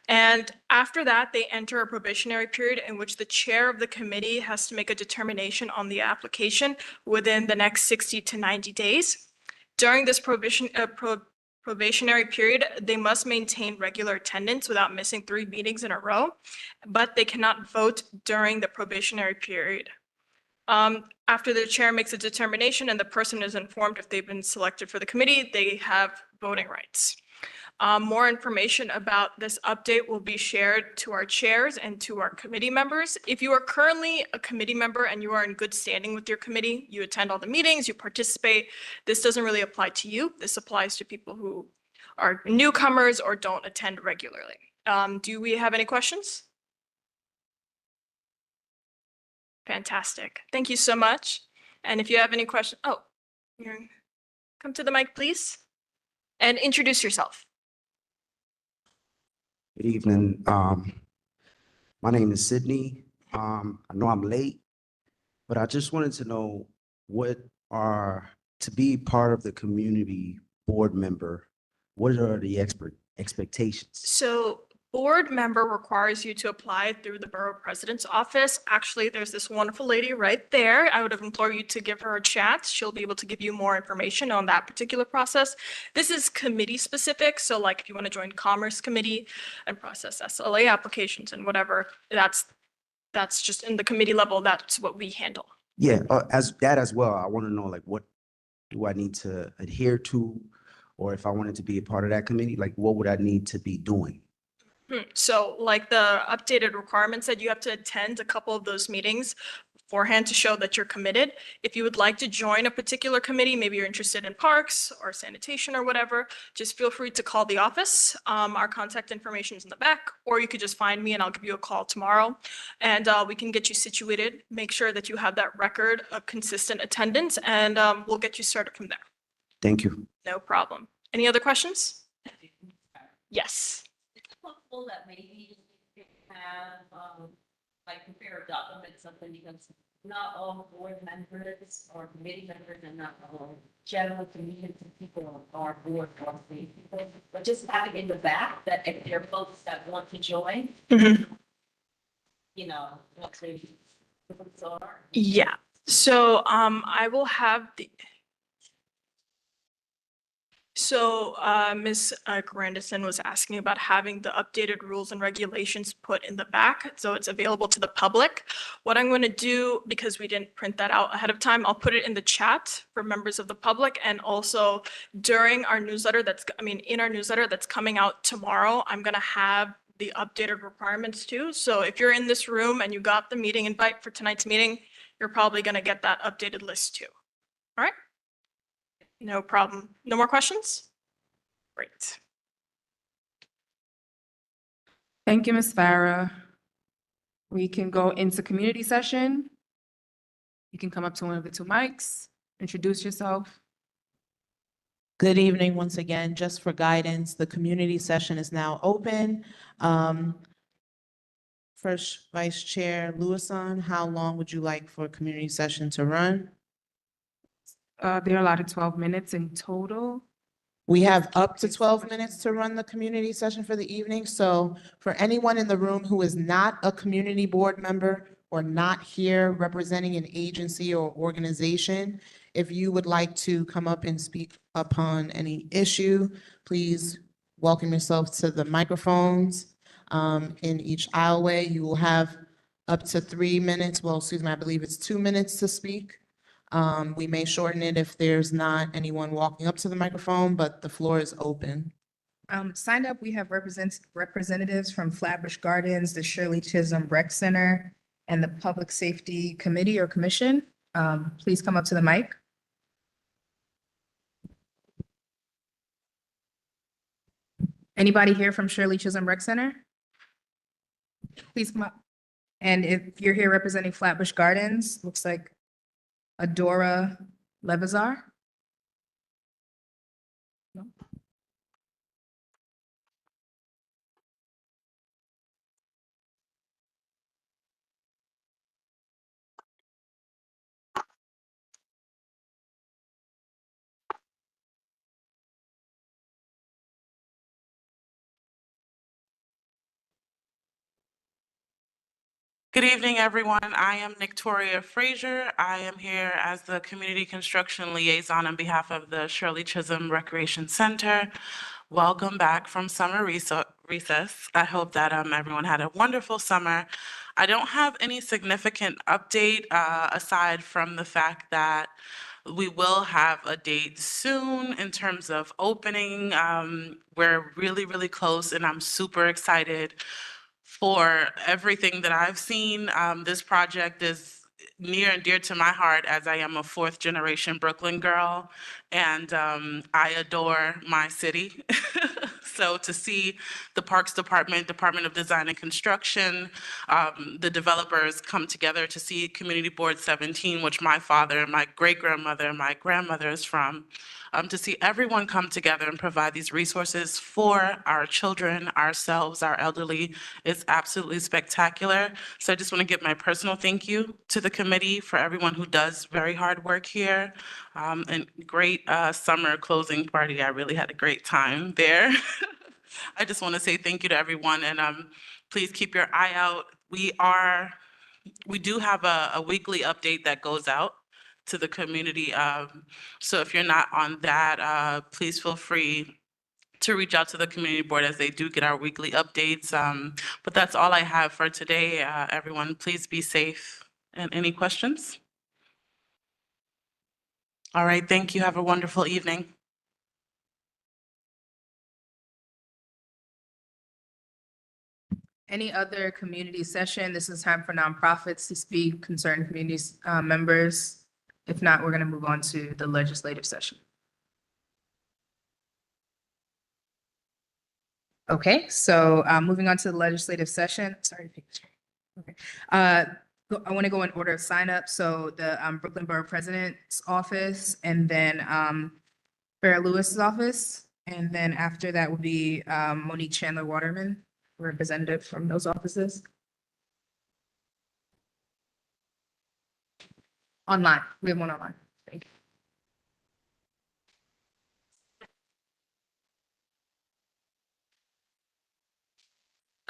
And after that, they enter a probationary period in which the chair of the committee has to make a determination on the application within the next 60 to 90 days. During this probationary period, they must maintain regular attendance without missing 3 meetings in a row, but they cannot vote during the probationary period. After the chair makes a determination and the person is informed if they've been selected for the committee, they have voting rights. More information about this update will be shared to our chairs and to our committee members. If you are currently a committee member and you are in good standing with your committee, you attend all the meetings, you participate, this doesn't really apply to you. This applies to people who are newcomers or don't attend regularly. Do we have any questions? Fantastic. Thank you so much. And if you have any questions, come to the mic, please, and introduce yourself. Good evening. My name is Sydney. I know I'm late, but I just wanted to know to be part of the community board member, what are the expectations? So board member requires you to apply through the borough president's office. Actually, there's this wonderful lady right there. I would implore you to give her a chat. She'll be able to give you more information on that particular process. This is committee specific. So like if you want to join Commerce Committee and process SLA applications and whatever, that's just in the committee level. That's what we handle. Yeah, as well, I want to know like what do I need to adhere to? Or if I wanted to be a part of that committee, like what would I need to be doing? So like the updated requirement said, you have to attend a couple of those meetings beforehand to show that you're committed. If you would like to join a particular committee, maybe you're interested in parks or sanitation or whatever, just feel free to call the office. Our contact information is in the back, or you could just find me and I'll give you a call tomorrow and we can get you situated, make sure that you have that record of consistent attendance, and we'll get you started from there. Thank you. No problem. Any other questions? Yes. Possible that maybe you have, like compare documents, something, because not all board members or committee members and not all general community people are board or committee people, but just having in the back that if there are folks that want to join, you know, what their groups are. Yeah. So I will have the. So Ms. Grandison was asking about having the updated rules and regulations put in the back, so it's available to the public. What I'm going to do, because we didn't print that out ahead of time, I'll put it in the chat for members of the public, and also during our newsletter in our newsletter that's coming out tomorrow, I'm going to have the updated requirements too. So if you're in this room and you got the meeting invite for tonight's meeting, you're probably going to get that updated list too. All right? No problem. No more questions? Great. Thank you, Ms. Farah. We can go into community session. You can come up to one of the two mics, introduce yourself. Good evening once again. Just for guidance, the community session is now open. First Vice Chair Lewison, how long would you like for community session to run? They're allotted 12 minutes in total. We have up to 12 minutes to run the community session for the evening. So for anyone in the room who is not a community board member or not here representing an agency or organization, if you would like to come up and speak upon any issue, please welcome yourself to the microphones. In each aisleway, you will have up to 3 minutes. Well, excuse me, I believe it's 2 minutes to speak. We may shorten it if there's not anyone walking up to the microphone, but the floor is open. Signed up, we have representatives from Flatbush Gardens, the Shirley Chisholm Rec Center, and the Public Safety Committee or Commission. Please come up to the mic. Anybody here from Shirley Chisholm Rec Center? Please come up. And if you're here representing Flatbush Gardens, looks like Adora Levizar. No. Good evening, everyone. I am Victoria Frazier. I am here as the Community Construction Liaison on behalf of the Shirley Chisholm Recreation Center. Welcome back from summer recess. I hope that everyone had a wonderful summer. I don't have any significant update aside from the fact that we will have a date soon in terms of opening. We're really, really close, and I'm super excited for everything that I've seen. This project is near and dear to my heart as I am a fourth generation Brooklyn girl, and I adore my city. So to see the Parks Department, Department of Design and Construction, the developers come together to see Community Board 17, which my father, my great-grandmother, my grandmother is from, to see everyone come together and provide these resources for our children, ourselves, our elderly is absolutely spectacular. So I just want to give my personal thank you to the committee for everyone who does very hard work here. And great summer closing party. I really had a great time there. I just want to say thank you to everyone, and please keep your eye out. We do have a weekly update that goes out to the community. So if you're not on that, please feel free to reach out to the community board as they do get our weekly updates. But that's all I have for today. Everyone, please be safe. And any questions? All right, thank you. Have a wonderful evening. Any other community session? This is time for nonprofits to speak, concerned communities, members. If not, we're going to move on to the legislative session. Okay, so moving on to the legislative session. Sorry. Okay. I want to go in order of sign up. So the Brooklyn Borough President's office, and then Farrah Lewis's office. And then after that will be Monique Chandler Waterman, representative from those offices. Online, we have one online. Thank you.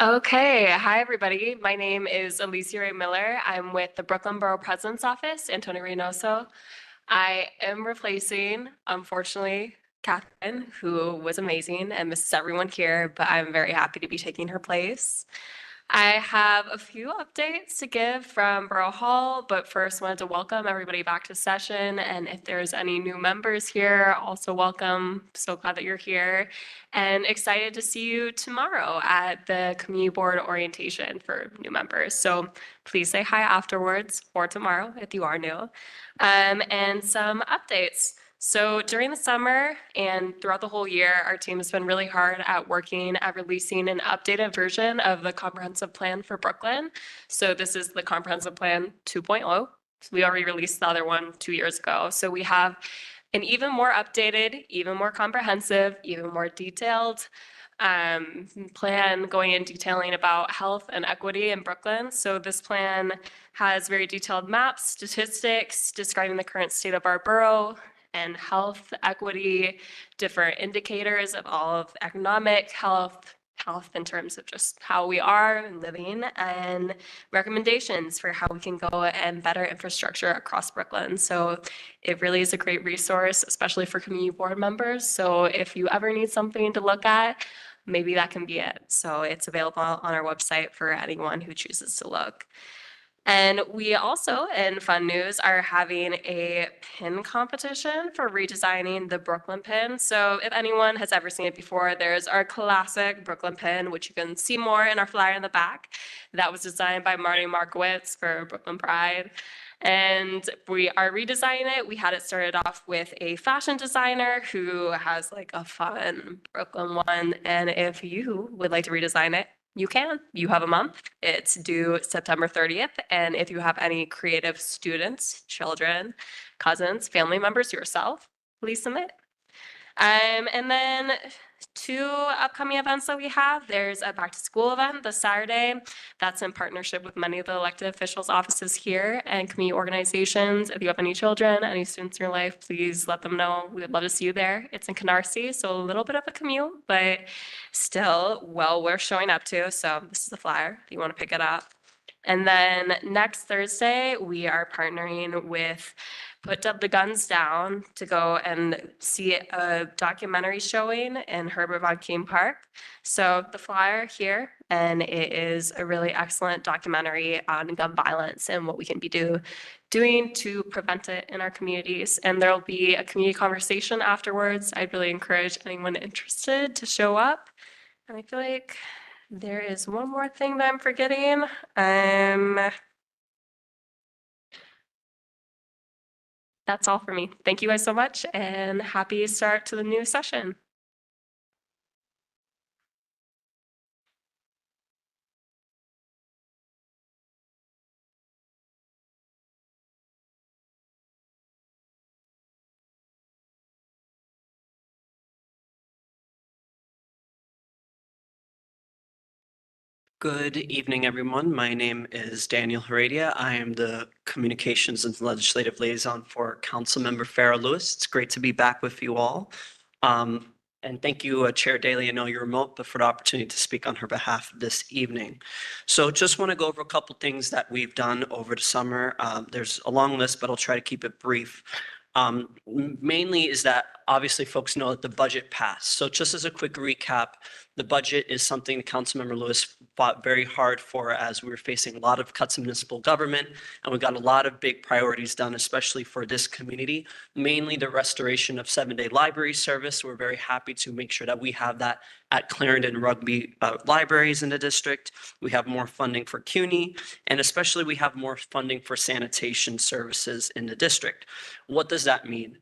Okay, hi everybody. My name is Alicia Ray Miller. I'm with the Brooklyn Borough President's Office, Antonio Reynoso. I am replacing, unfortunately, Catherine, who was amazing and misses everyone here, but I'm very happy to be taking her place. I have a few updates to give from Borough Hall, but first wanted to welcome everybody back to session. And if there's any new members here, also welcome. So glad that you're here and excited to see you tomorrow at the community board orientation for new members. So please say hi afterwards or tomorrow if you are new. And some updates. So during the summer and throughout the whole year, our team has been really hard at working at releasing an updated version of the comprehensive plan for Brooklyn. So this is the comprehensive plan 2.0. So we already released the other one 2 years ago. So we have an even more updated, even more comprehensive, even more detailed plan going in detailing about health and equity in Brooklyn. So this plan has very detailed maps, statistics describing the current state of our borough, and health, equity, different indicators of all of economic health in terms of just how we are and living, and recommendations for how we can go and better infrastructure across Brooklyn. So it really is a great resource, especially for community board members. So if you ever need something to look at, maybe that can be it. So it's available on our website for anyone who chooses to look. And we also, in fun news, are having a pin competition for redesigning the Brooklyn pin. So if anyone has ever seen it before, there's our classic Brooklyn pin, which you can see more in our flyer in the back. That was designed by Marty Markowitz for Brooklyn Pride. And we are redesigning it. We had it started off with a fashion designer who has like a fun Brooklyn one. And if you would like to redesign it, you can. You have a month. It's due September 30th. And if you have any creative students, children, cousins, family members, yourself, please submit. And then 2 upcoming events that we have. There's a back to school event this Saturday. That's in partnership with many of the elected officials' offices here and community organizations. If you have any children, any students in your life, please let them know. We would love to see you there. It's in Canarsie, so a little bit of a commute, but still well worth showing up to. So this is the flyer if you want to pick it up. And then next Thursday, we are partnering with put the guns down to go and see a documentary showing in Herbert von Kuehn Park. So the flyer here, and it is a really excellent documentary on gun violence and what we can be doing to prevent it in our communities. And there'll be a community conversation afterwards. I'd really encourage anyone interested to show up. And I feel like there is one more thing that I'm forgetting. That's all for me. Thank you guys so much and happy start to the new session. Good evening, everyone. My name is Daniel Heredia. I am the Communications and Legislative Liaison for Councilmember Farah Lewis. It's great to be back with you all. And thank you, Chair Daly. I know you're remote, but for the opportunity to speak on her behalf this evening. So just want to go over a couple things that we've done over the summer. There's a long list, but I'll try to keep it brief. Mainly is that obviously folks know that the budget passed. So just as a quick recap, the budget is something Councilmember Lewis fought very hard for as we were facing a lot of cuts in municipal government, and we got a lot of big priorities done, especially for this community, mainly the restoration of 7-day library service. We're very happy to make sure that we have that at Clarendon Rugby libraries in the district. We have more funding for CUNY, and especially we have more funding for sanitation services in the district. What does that mean?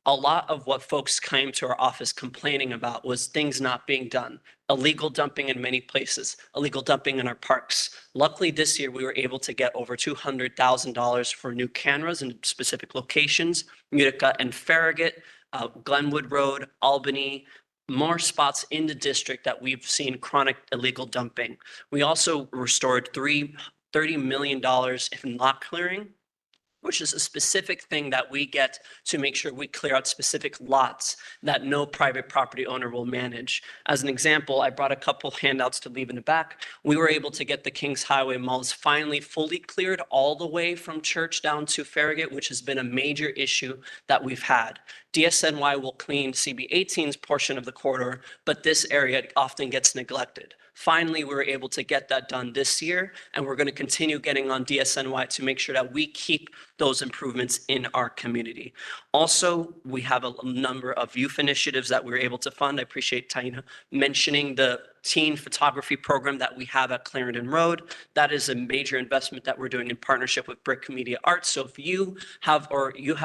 A lot of what folks came to our office complaining about was things not being done. Illegal dumping in many places, illegal dumping in our parks. Luckily this year we were able to get over $200,000 for new cameras in specific locations, Utica and Farragut, Glenwood Road, Albany, more spots in the district that we've seen chronic illegal dumping. We also restored $30 million in lot clearing, which is a specific thing that we get to make sure we clear out specific lots that no private property owner will manage. As an example, I brought a couple handouts to leave in the back. We were able to get the Kings Highway malls finally fully cleared all the way from Church down to Farragut, which has been a major issue that we've had. DSNY will clean CB 18's portion of the corridor, but this area often gets neglected. Finally, we were able to get that done this year, and we're going to continue getting on DSNY to make sure that we keep those improvements in our community. Also, we have a number of youth initiatives that we were able to fund. I appreciate Taina mentioning the teen photography program that we have at Clarendon Road. That is a major investment that we're doing in partnership with Brick Media Arts. So if you have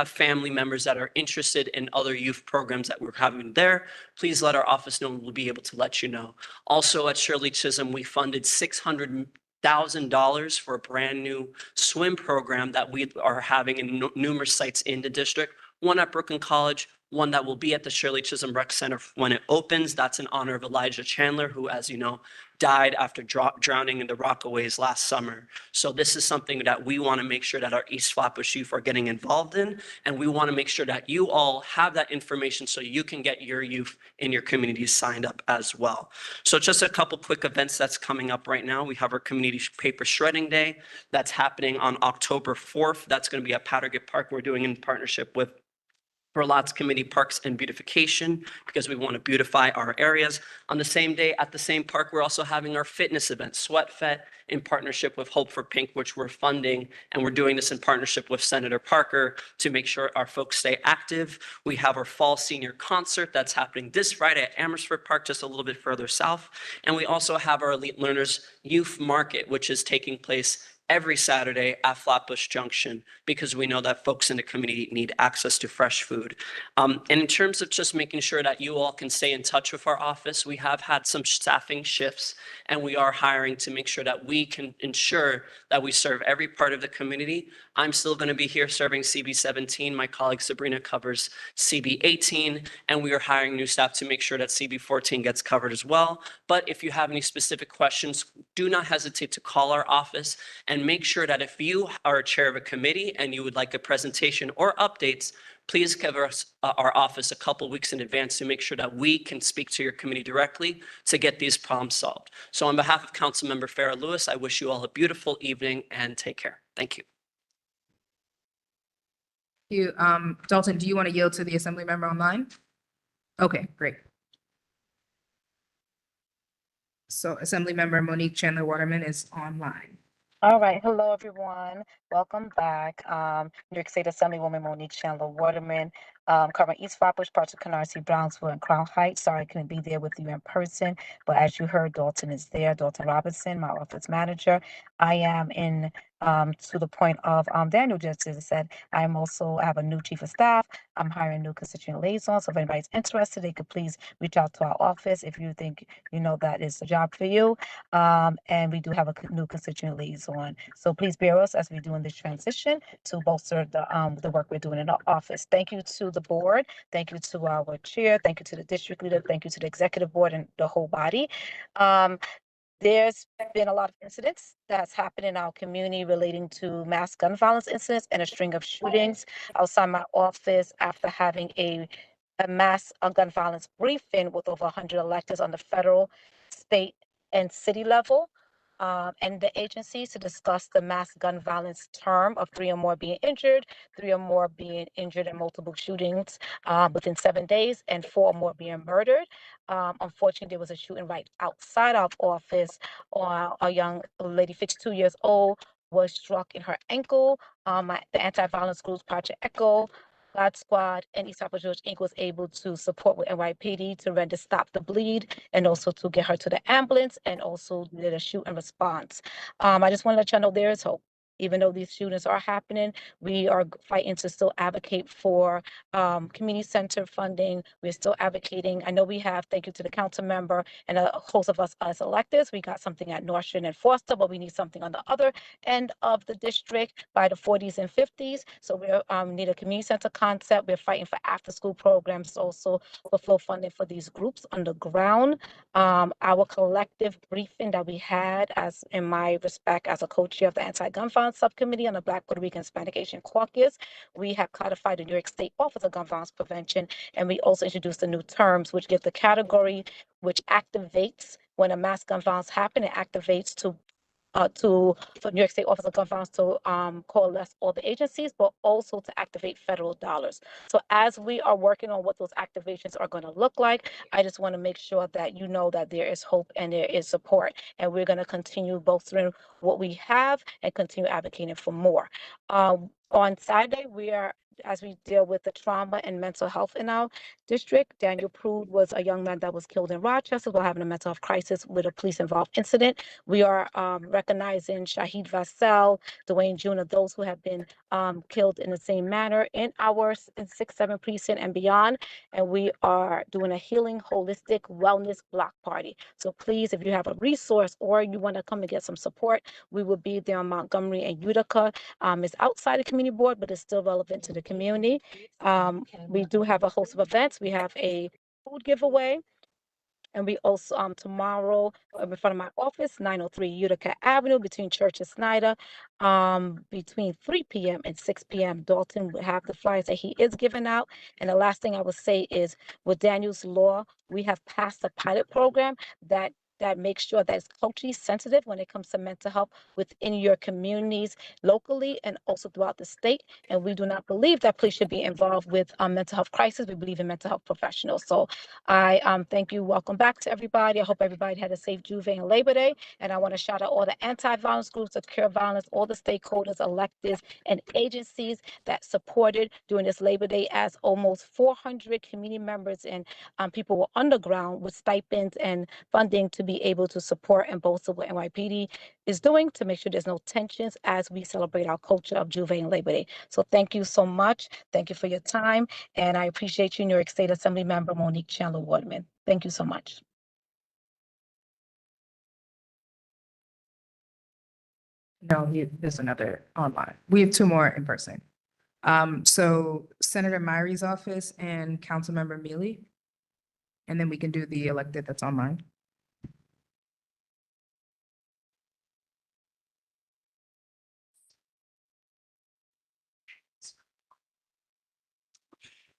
family members that are interested in other youth programs that we're having there, please let our office know and we'll be able to let you know. Also at Shirley Chisholm, we funded $600,000 for a brand new swim program that we are having in numerous sites in the district. One at Brooklyn College, one that will be at the Shirley Chisholm Rec Center when it opens. That's in honor of Elijah Chandler, who, as you know, died after drowning in the Rockaways last summer. So this is something that we want to make sure that our East Flatbush youth are getting involved in, and we want to make sure that you all have that information so you can get your youth in your communities signed up as well. So just a couple quick events that's coming up right now. We have our Community Paper Shredding Day that's happening on October 4th. That's going to be at Powdergate Park. We're doing in partnership with Verlots Committee Parks and Beautification because we want to beautify our areas. On the same day at the same park, we're also having our fitness event, Sweat Fet, in partnership with Hope for Pink, which we're funding. And we're doing this in partnership with Senator Parker to make sure our folks stay active. We have our fall senior concert that's happening this Friday at Amersfoort Park, just a little bit further south. And we also have our Elite Learners Youth Market, which is taking place every Saturday at Flatbush Junction because we know that folks in the community need access to fresh food. And in terms of just making sure that you all can stay in touch with our office, we have had some staffing shifts and we are hiring to make sure that we can ensure that we serve every part of the community. I'm still going to be here serving CB 17. My colleague Sabrina covers CB 18, and we are hiring new staff to make sure that CB 14 gets covered as well. But if you have any specific questions, do not hesitate to call our office and make sure that if you are a chair of a committee and you would like a presentation or updates, please give us our office a couple weeks in advance to make sure that we can speak to your committee directly to get these problems solved. So on behalf of Councilmember Farah Lewis, I wish you all a beautiful evening and take care. Thank you. You, Dalton, do you want to yield to the Assembly member online? Okay, great. So Assembly Member Monique Chandler Waterman is online. All right, hello everyone. Welcome back. New York State Assemblywoman Monique Chandler Waterman, covering East Flatbush, parts of Canarsie, Brownsville, and Crown Heights. Sorry I couldn't be there with you in person, but as you heard, Dalton is there. Dalton Robinson, my office manager. I am in to the point of Daniel just said, I have a new chief of staff. I'm hiring a new constituent liaison. So if anybody's interested, they could please reach out to our office if you think you know that is the job for you. And we do have a new constituent liaison. So please bear with us as we're doing this transition to bolster the work we're doing in our office. Thank you to the board. Thank you to our chair. Thank you to the district leader. Thank you to the executive board and the whole body. There's been a lot of incidents that's happened in our community relating to mass gun violence incidents and a string of shootings outside my office after having a mass gun violence briefing with over 100 electeds on the federal, state, and city level. And the agencies to discuss the mass gun violence term of 3 or more being injured, 3 or more being injured in multiple shootings within 7 days, and 4 or more being murdered. Unfortunately, there was a shooting right outside our office. A young lady, 52 years old, was struck in her ankle. The anti-violence groups, Project Echo, God Squad, and East Papa George Inc. was able to support with NYPD to render stop the bleed and also to get her to the ambulance and also did a shoot and response. I just want to let y'all know there is hope. Even though these shootings are happening, we are fighting to still advocate for community center funding. We're still advocating. I know we have, thank you to the council member and a host of us as electeds. We got something at Nostrand and Foster, but we need something on the other end of the district by the 40s and 50s. So we need a community center concept. We're fighting for after school programs also for full funding for these groups on the ground. Our collective briefing that we had as in my respect as a co-chair of the anti-gun violence subcommittee on the Black, Puerto Rican, Hispanic, Asian caucus, we have codified the New York State Office of Gun Violence Prevention, and we also introduced the new terms which give the category which activates when a mass gun violence happens. It activates for New York State Office of Gun Violence to coalesce all the agencies, but also to activate federal dollars. So as we are working on what those activations are going to look like, I just want to make sure that you know that there is hope and there is support, and we're going to continue bolstering what we have and continue advocating for more. On Saturday, as we deal with the trauma and mental health in our district, Daniel Prude was a young man that was killed in Rochester while having a mental health crisis with a police-involved incident. We are recognizing Shahid Vassell, Dwayne Jr., those who have been killed in the same manner in our 6-7 precinct and beyond. And we are doing a healing, holistic wellness block party. So please, if you have a resource or you want to come and get some support, we will be there on Montgomery and Utica. It's outside the community board, but it's still relevant to the community. We do have a host of events. We have a food giveaway. And we also, tomorrow, in front of my office, 903 Utica Avenue, between Church and Snyder, between 3 p.m. and 6 p.m. Dalton will have the flyers that he is giving out. And the last thing I would say is, with Daniel's Law, we have passed a pilot program that makes sure that it's culturally sensitive when it comes to mental health within your communities locally and also throughout the state. And we do not believe that police should be involved with mental health crisis. We believe in mental health professionals. So I thank you. Welcome back to everybody. I hope everybody had a safe Juve and Labor Day. And I want to shout out all the anti-violence groups, the Cure Violence, all the stakeholders, electeds, and agencies that supported during this Labor Day, as almost 400 community members and people were underground with stipends and funding to be able to support and bolster what NYPD is doing to make sure there's no tensions as we celebrate our culture of Juve and Labor Day. So thank you so much. Thank you for your time. And I appreciate you, New York State Assembly Member Monique Chandler Waterman. Thank you so much. No, there's another online. We have 2 more in person. So Senator Myrie's office and Councilmember Mealy. And then we can do the elected that's online.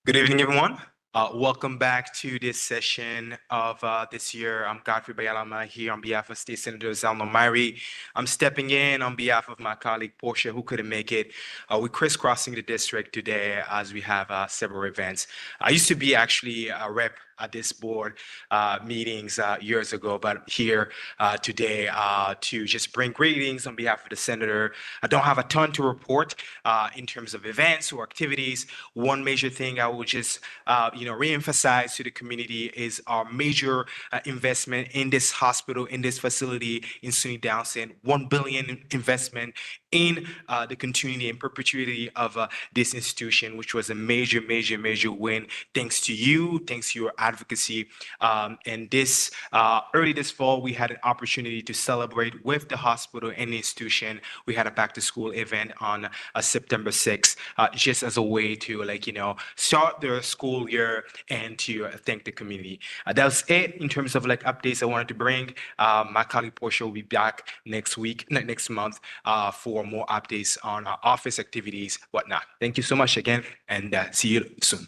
Good evening, everyone. Welcome back to this session of this year. I'm Godfrey Bayalama here on behalf of State Senator Zalno Myrie. I'm stepping in on behalf of my colleague Portia, who couldn't make it. We're crisscrossing the district today as we have several events. I used to be actually a rep at this board meetings years ago, but here today to just bring greetings on behalf of the senator. I don't have a ton to report in terms of events or activities. One major thing I will just reemphasize to the community is our major investment in this hospital, in this facility in SUNY Downston, $1 billion investment in the continuity and perpetuity of this institution, which was a major win. Thanks to you, thanks to your advocacy. And this early this fall, we had an opportunity to celebrate with the hospital and the institution. We had a back to school event on September 6th, just as a way to start the school year and to thank the community. That was it in terms of updates I wanted to bring. My colleague Portia will be back next month for more updates on our office activities, whatnot. Thank you so much again, and see you soon.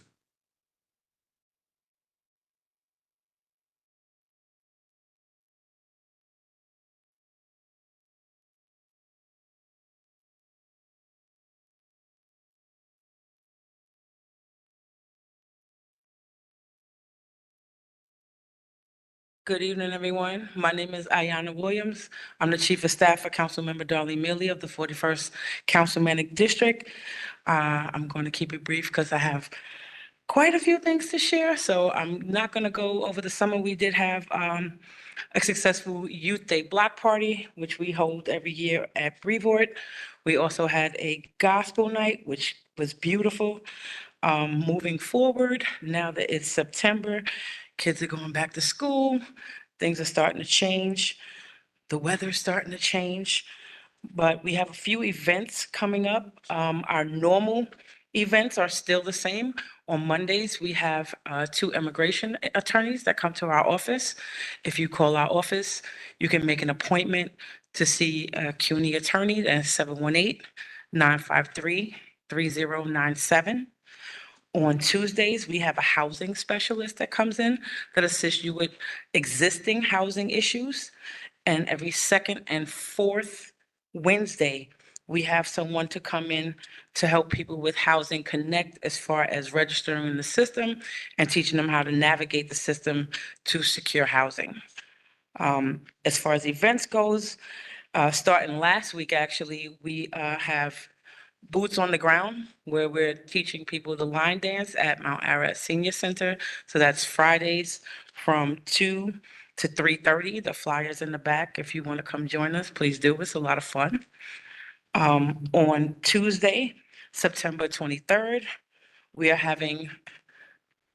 Good evening, everyone. My name is Ayana Williams. I'm the Chief of Staff for Councilmember Darlene Mealy of the 41st Councilmanic District. I'm going to keep it brief because I have quite a few things to share, so I'm not going to go over the summer. We did have a successful Youth Day block party, which we hold every year at Brevoort. We also had a gospel night, which was beautiful. Moving forward, now that it's September, kids are going back to school. Things are starting to change. The weather's starting to change. But we have a few events coming up. Our normal events are still the same. On Mondays, we have 2 immigration attorneys that come to our office. If you call our office, you can make an appointment to see a CUNY attorney. That's 718-953-3097. On Tuesdays, we have a housing specialist that comes in that assists you with existing housing issues. And every second and fourth Wednesday, we have someone to come in to help people with Housing Connect as far as registering in the system and teaching them how to navigate the system to secure housing. As far as events goes, starting last week, actually, we have Boots on the Ground, where we're teaching people the line dance at Mount Ararat Senior Center. So that's Fridays from 2 to 3:30. The flyer's in the back. If you want to come join us, please do. It's a lot of fun. On Tuesday, September 23rd, we are having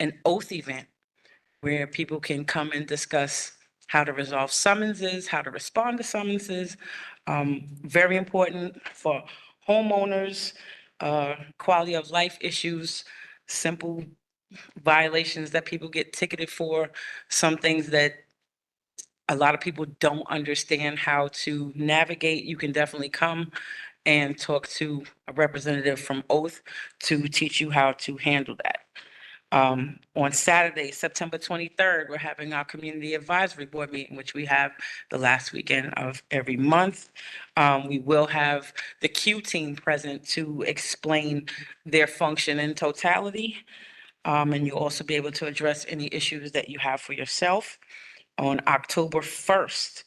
an oath event where people can come and discuss how to resolve summonses, how to respond to summonses. Very important for homeowners, quality of life issues, simple violations that people get ticketed for, some things that a lot of people don't understand how to navigate. You can definitely come and talk to a representative from Oath to teach you how to handle that. On Saturday, September 23rd, we're having our Community Advisory Board meeting, which we have the last weekend of every month. We will have the Q team present to explain their function in totality. And you'll also be able to address any issues that you have for yourself. On October 1st,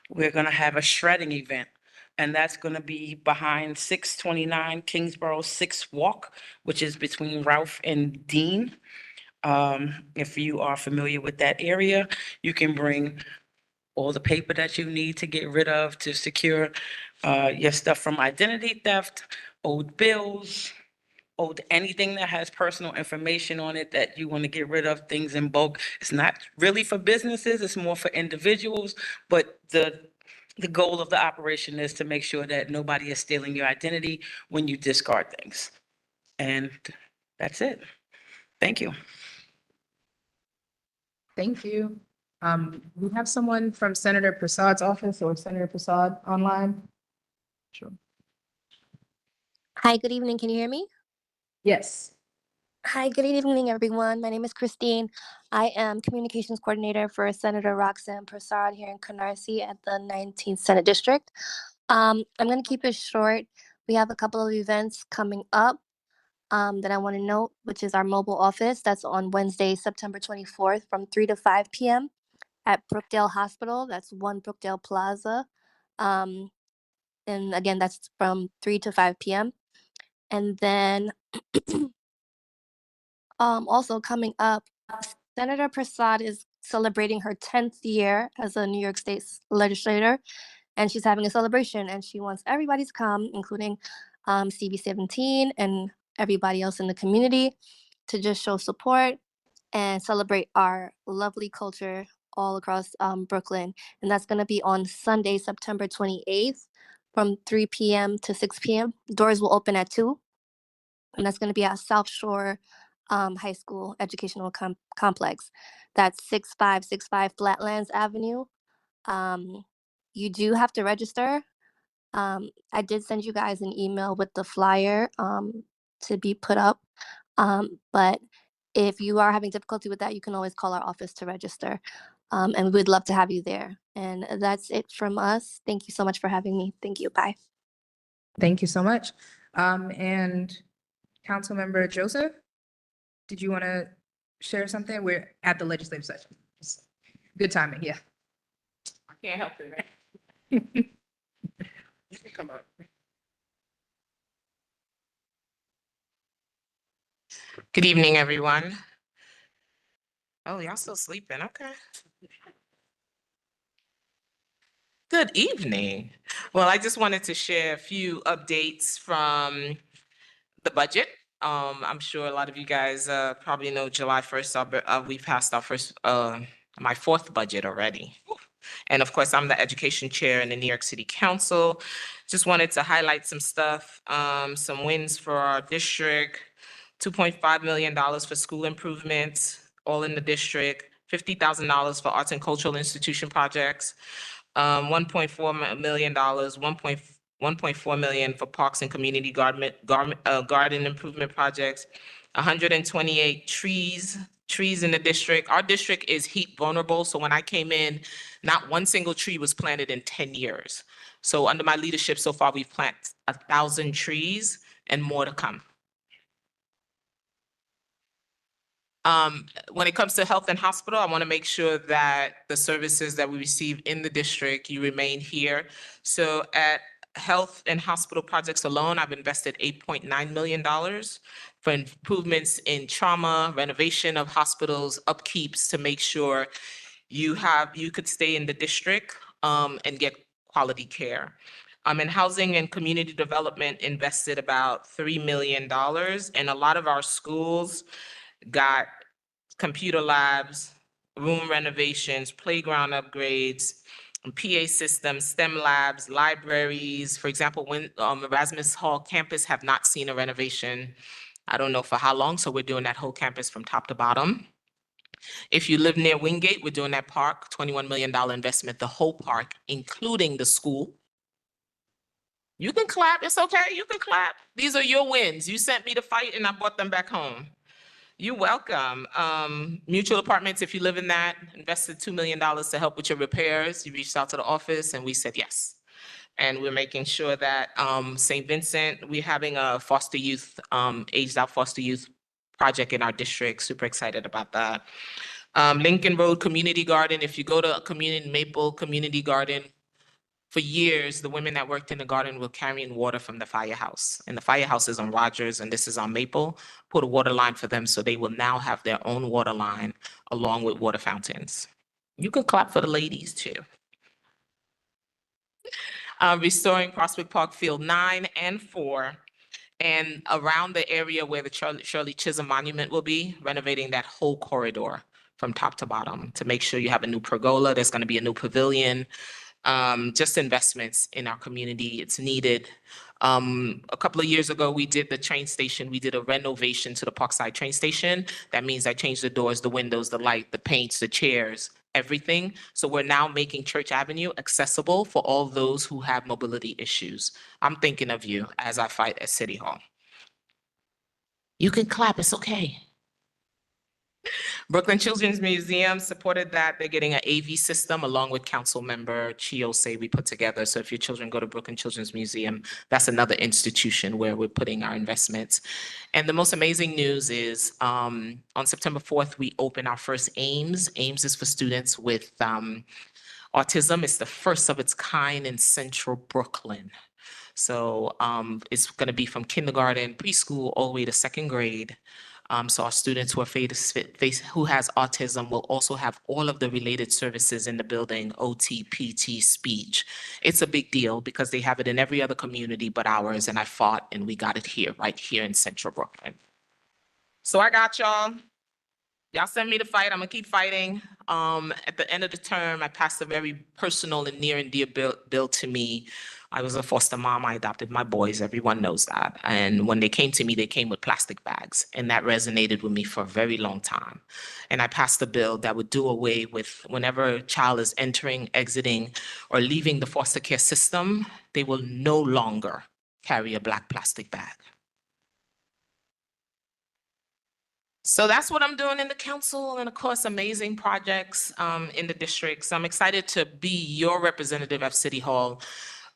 we're going to have a shredding event. And that's going to be behind 629 Kingsborough 6 Walk, which is between Ralph and Dean. If you are familiar with that area, you can bring all the paper that you need to get rid of to secure your stuff from identity theft, old bills, old anything that has personal information on it that you want to get rid of, things in bulk. It's not really for businesses, it's more for individuals, but the goal of the operation is to make sure that nobody is stealing your identity when you discard things. And that's it. Thank you. Thank you. We have someone from Senator Prasad's office or Senator Prasad online. Sure. Hi, good evening. Can you hear me? Yes. Hi, good evening, everyone. My name is Christine. I am Communications Coordinator for Senator Roxanne Prasad here in Canarsie at the 19th Senate District. I'm going to keep it short. We have a couple of events coming up that I want to note, which is our mobile office. That's on Wednesday, September 24th from 3 to 5 p.m. at Brookdale Hospital. That's 1 Brookdale Plaza. And again, that's from 3 to 5 p.m. And then also coming up, Senator Prasad is celebrating her 10th year as a New York State legislator, and she's having a celebration, and she wants everybody to come, including CB17 and everybody else in the community, to just show support and celebrate our lovely culture all across Brooklyn. And that's going to be on Sunday, September 28th from 3 p.m. to 6 p.m. Doors will open at 2, and that's going to be at South Shore High School Educational Complex. That's 6565 Flatlands Avenue. You do have to register. I did send you guys an email with the flyer to be put up. But if you are having difficulty with that, you can always call our office to register. And we'd love to have you there. And that's it from us. Thank you so much for having me. Thank you. Bye. Thank you so much. And Councilmember Joseph, did you want to share something? We're at the legislative session. Good timing, yeah. I can't help it, right? You can come up. Good evening, everyone. Oh, y'all still sleeping, okay. Good evening. Well, I just wanted to share a few updates from the budget. I'm sure a lot of you guys probably know July 1st, we passed our first, my 4th budget already. And of course, I'm the education chair in the New York City Council. Just wanted to highlight some stuff, some wins for our district, $2.5 million for school improvements, all in the district, $50,000 for arts and cultural institution projects, $1.4 million, 1.4 million for parks and community garden improvement projects, 128 trees in the district. Our district is heat vulnerable, so when I came in, not one single tree was planted in 10 years. So under my leadership so far, we've planted 1,000 trees and more to come. When it comes to health and hospital, I want to make sure that the services that we receive in the district, you remain here. So at health and hospital projects alone, I've invested $8.9 million for improvements in trauma, renovation of hospitals, upkeeps to make sure you could stay in the district and get quality care. In housing and community development, invested about $3 million, and a lot of our schools got computer labs, room renovations, playground upgrades, PA systems, STEM labs, libraries. For example, when Erasmus Hall campus have not seen a renovation, I don't know for how long, so we're doing that whole campus from top to bottom. If you live near Wingate, we're doing that park, $21 million investment, the whole park, including the school. You can clap, it's okay, you can clap. These are your wins. You sent me to fight and I brought them back home. You're welcome. Mutual Apartments, if you live in that, invested $2 million to help with your repairs. You reached out to the office and we said yes. And we're making sure that St. Vincent, we're having a foster youth, aged out foster youth project in our district. Super excited about that. Lincoln Road Community Garden, if you go to Maple Community Garden, for years, the women that worked in the garden were carrying water from the firehouse. And the firehouse is on Rogers and this is on Maple. Put a water line for them so they will now have their own water line along with water fountains. You could clap for the ladies too. Restoring Prospect Park Field 9 and 4 and around the area where the Shirley Chisholm Monument will be, renovating that whole corridor from top to bottom to make sure you have a new pergola. There's going to be a new pavilion. Just investments in our community. It's needed. A couple of years ago, we did the train station. We did a renovation to the Parkside train station. That means I changed the doors, the windows, the light, the paints, the chairs, everything. So we're now making Church Avenue accessible for all those who have mobility issues. I'm thinking of you as I fight at City Hall. You can clap, it's okay. Brooklyn Children's Museum supported that. They're getting an AV system along with council member Chiose we put together. So if your children go to Brooklyn Children's Museum, that's another institution where we're putting our investments. And the most amazing news is on September 4th, we open our first AIMS. AIMS is for students with autism. It's the first of its kind in Central Brooklyn. So it's going to be from kindergarten, preschool, all the way to second grade. So our students who are who has autism will also have all of the related services in the building, OT, PT, speech. It's a big deal because they have it in every other community but ours, and I fought and we got it here, right here in Central Brooklyn. So I got y'all. Y'all send me to fight, I'm gonna keep fighting. At the end of the term, I passed a very personal and near and dear bill to me. I was a foster mom, I adopted my boys, everyone knows that. And when they came to me, they came with plastic bags, and that resonated with me for a very long time. And I passed a bill that would do away with whenever a child is entering, exiting, or leaving the foster care system, they will no longer carry a black plastic bag. So that's what I'm doing in the council, and of course, amazing projects in the districts. I'm excited to be your representative at City Hall.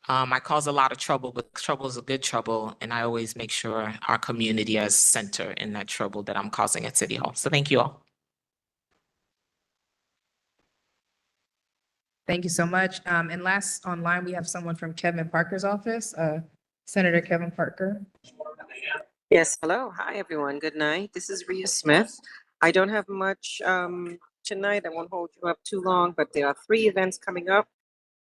I cause a lot of trouble, but trouble is a good trouble, and I always make sure our community is center in that trouble that I'm causing at City Hall. So thank you all. Thank you so much. And last online, we have someone from Kevin Parker's office, Senator Kevin Parker. Yes, hello. Hi, everyone. Good night. This is Rhea Smith. I don't have much tonight. I won't hold you up too long, but there are 3 events coming up.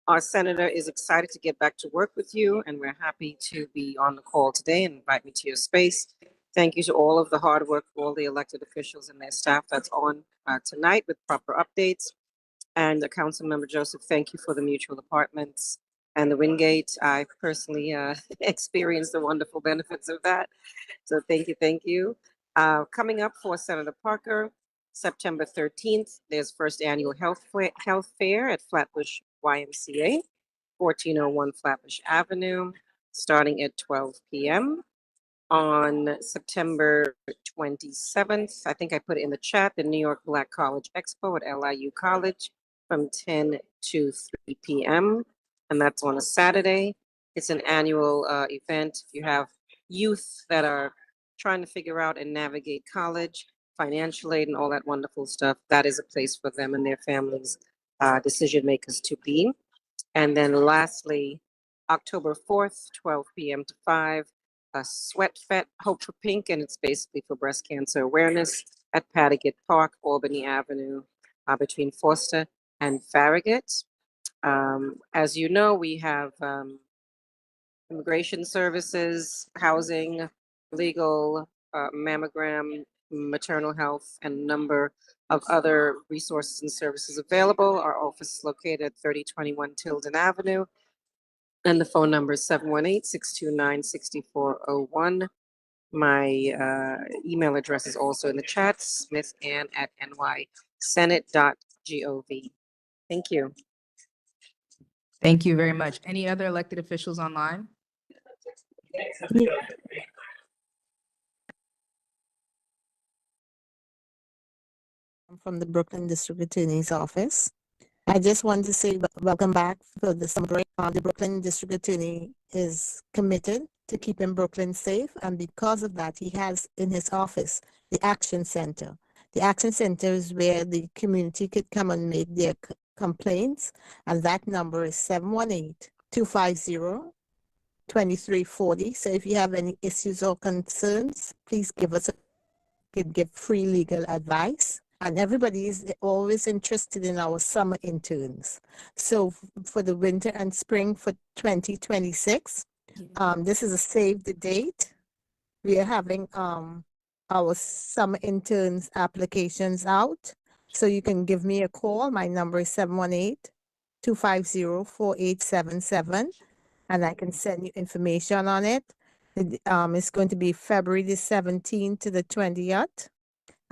Our senator is excited to get back to work with you, and we're happy to be on the call today and invite me to your space. Thank you to all of the hard work of all the elected officials and their staff that's on tonight with proper updates. And Council Member Joseph, thank you for the mutual apartments and the Wingate. I personally experienced the wonderful benefits of that. So thank you, thank you. Coming up for Senator Parker, September 13th, there's first annual health fair at Flatbush YMCA, 1401 Flatbush Avenue, starting at 12 p.m. On September 27th, I think I put it in the chat, the New York Black College Expo at LIU College from 10 to 3 p.m. And that's on a Saturday. It's an annual event. If you have youth that are trying to figure out and navigate college, financial aid, and all that wonderful stuff, that is a place for them and their families, decision makers to be. And then lastly, October 4th, 12 p.m. to 5, a Sweat Fet Hope for Pink, and it's basically for breast cancer awareness at Pattaget Park, Albany Avenue, between Foster and Farragut. As you know, we have immigration services, housing, legal, mammogram, maternal health, and a number of other resources and services available. Our office is located at 3021 Tilden Avenue, and the phone number is 718-629-6401. My email address is also in the chat, smithann@nysenate.gov. Thank you. Thank you very much. Any other elected officials online? I'm from the Brooklyn District Attorney's Office. I just wanted to say welcome back for the summer break. The Brooklyn District Attorney is committed to keeping Brooklyn safe, and because of that, he has in his office the Action Center. The Action Center is where the community could come and make their complaints, and that number is 718-250-2340. So if you have any issues or concerns, please give free legal advice. And everybody is always interested in our summer interns. So for the winter and spring for 2026, this is a save the date. We are having our summer interns applications out. So you can give me a call. My number is 718-250-4877, and I can send you information on it. It's going to be February the 17th to the 20th.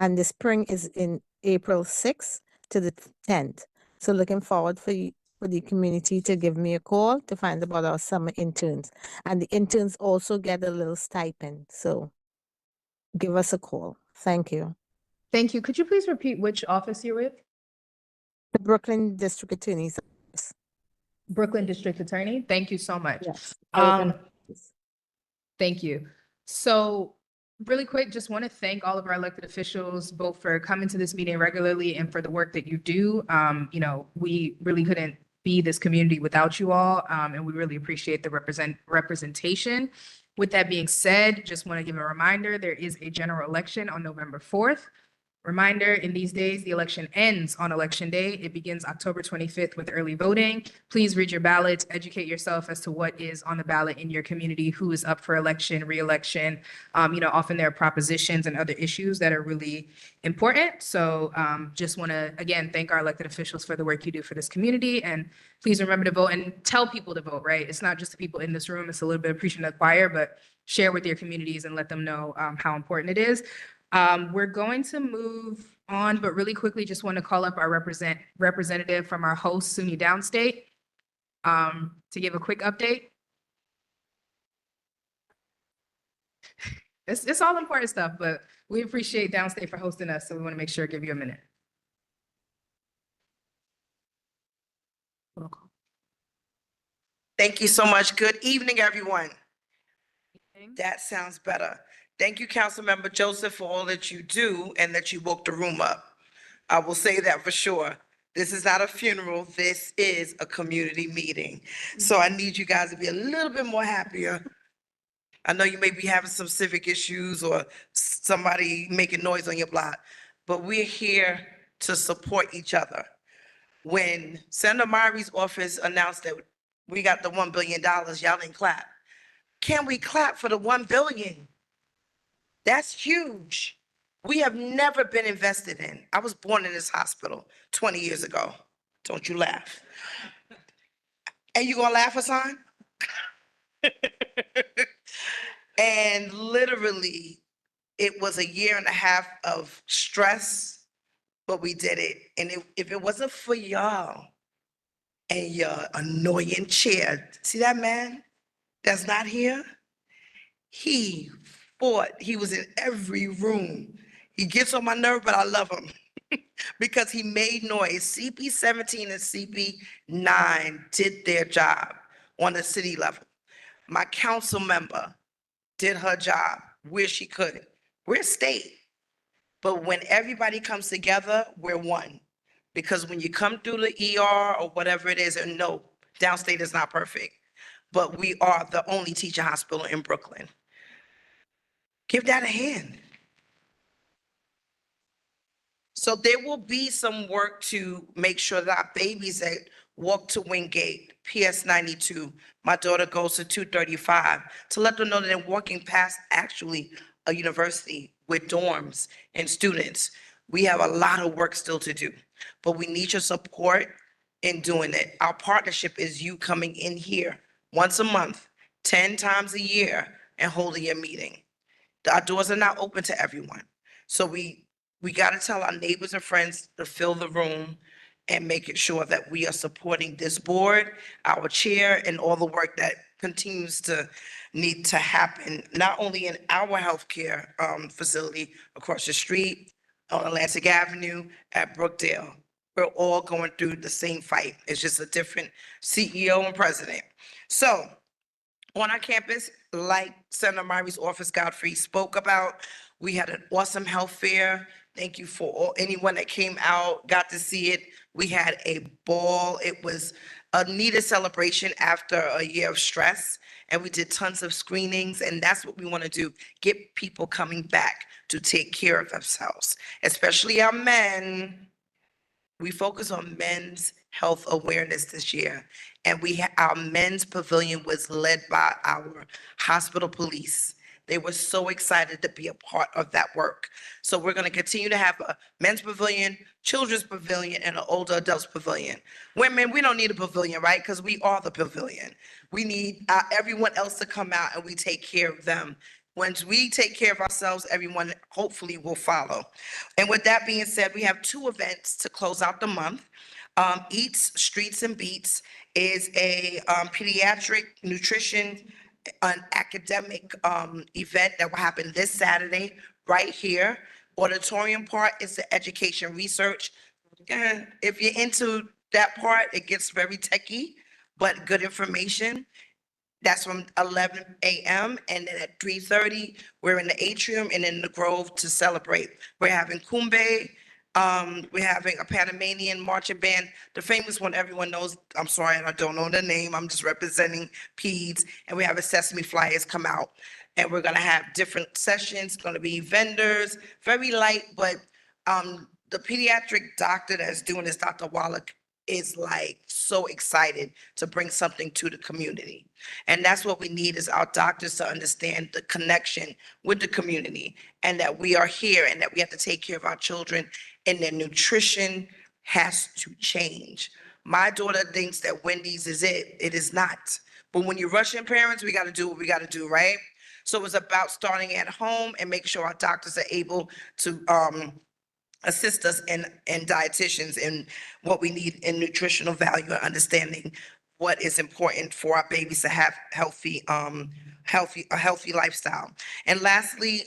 And the spring is in April 6th to the 10th. So looking forward for the community to give me a call to find about our summer interns. And the interns also get a little stipend. So give us a call. Thank you. Thank you. Could you please repeat which office you're with? The Brooklyn District Attorney's Office. Brooklyn District Attorney. Thank you so much. Yes. Thank you. So really quick, just want to thank all of our elected officials, both for coming to this meeting regularly and for the work that you do. You know, we really couldn't be this community without you all, and we really appreciate the representation. With that being said, just want to give a reminder, there is a general election on November 4th. Reminder, in these days, the election ends on election day. It begins October 25th with early voting. Please read your ballots, educate yourself as to what is on the ballot in your community, who is up for election, re-election. You know, often there are propositions and other issues that are really important. So just want to, again, thank our elected officials for the work you do for this community. And please remember to vote and tell people to vote, right? It's not just the people in this room. It's a little bit of preaching to the choir, but share with your communities and let them know how important it is. We're going to move on, but really quickly, just want to call up our representative from our host, SUNY Downstate, to give a quick update. It's all important stuff, but we appreciate Downstate for hosting us, so we want to make sure to give you a minute. Thank you so much. Good evening, everyone. That sounds better. Thank you, Councilmember Joseph, for all that you do and that you woke the room up. I will say that for sure. This is not a funeral. This is a community meeting. So I need you guys to be a little bit more happier. I know you may be having some civic issues or somebody making noise on your block, but we're here to support each other. When Senator Myri's office announced that we got the $1 billion, y'all didn't clap. Can we clap for the $1 billion? That's huge. We have never been invested in. I was born in this hospital 20 years ago. Don't you laugh. And you gonna laugh, Hassan? And literally, it was a year and a half of stress, but we did it. And if it wasn't for y'all and your annoying chair, see that man that's not here? He fought. He was in every room. He gets on my nerve, but I love him because he made noise. CP 17 and CP 9 did their job on the city level. My council member did her job where she could. We're state, but when everybody comes together, we're one. Because when you come through the ER or whatever it is, and no, Downstate is not perfect, but we are the only teaching hospital in Brooklyn. Give that a hand. So there will be some work to make sure that our babies that walk to Wingate, PS 92, my daughter goes to 235, to let them know that they're walking past actually a university with dorms and students. We have a lot of work still to do, but we need your support in doing it. Our partnership is you coming in here once a month, 10 times a year, and holding your meeting. Our doors are not open to everyone. So we got to tell our neighbors and friends to fill the room and making sure that we are supporting this board, our chair, and all the work that continues to need to happen, not only in our healthcare facility across the street, on Atlantic Avenue, at Brookdale. We're all going through the same fight. It's just a different CEO and president. So on our campus, like Senator Myri's office, Godfrey spoke about, we had an awesome health fair. Thank you for anyone that came out, got to see it. We had a ball. It was a needed celebration after a year of stress. And we did tons of screenings, and that's what we want to do, get people coming back to take care of themselves, especially our men. We focus on men's health awareness this year, and our men's pavilion was led by our hospital police. They were so excited to be a part of that work. So we're going to continue to have a men's pavilion, children's pavilion, and an older adults pavilion. Women, we don't need a pavilion, right? Because we are the pavilion. We need everyone else to come out and we take care of them. Once we take care of ourselves, everyone hopefully will follow. And with that being said, we have 2 events to close out the month. Eats, Streets, and Beats is a pediatric nutrition, an academic event that will happen this Saturday, right here. Auditorium part is the education research. If you're into that part, it gets very techy, but good information. That's from 11 a.m. and then at 3:30, we're in the atrium and in the Grove to celebrate. We're having Kumbe. We're having a Panamanian marching band, the famous one everyone knows. I'm sorry, I don't know the name. I'm just representing PEDS. And we have a Sesame Flyers come out. And we're gonna have different sessions, gonna be vendors, very light, but the pediatric doctor that's doing this, Dr. Wallach, is like so excited to bring something to the community. And that's what we need is our doctors to understand the connection with the community and that we are here and that we have to take care of our children and their nutrition has to change. My daughter thinks that Wendy's is it. It is not. But when you're Russian parents, we got to do what we got to do, right? So it's about starting at home and making sure our doctors are able to assist us in dietitians and what we need in nutritional value and understanding what is important for our babies to have a healthy lifestyle. And lastly,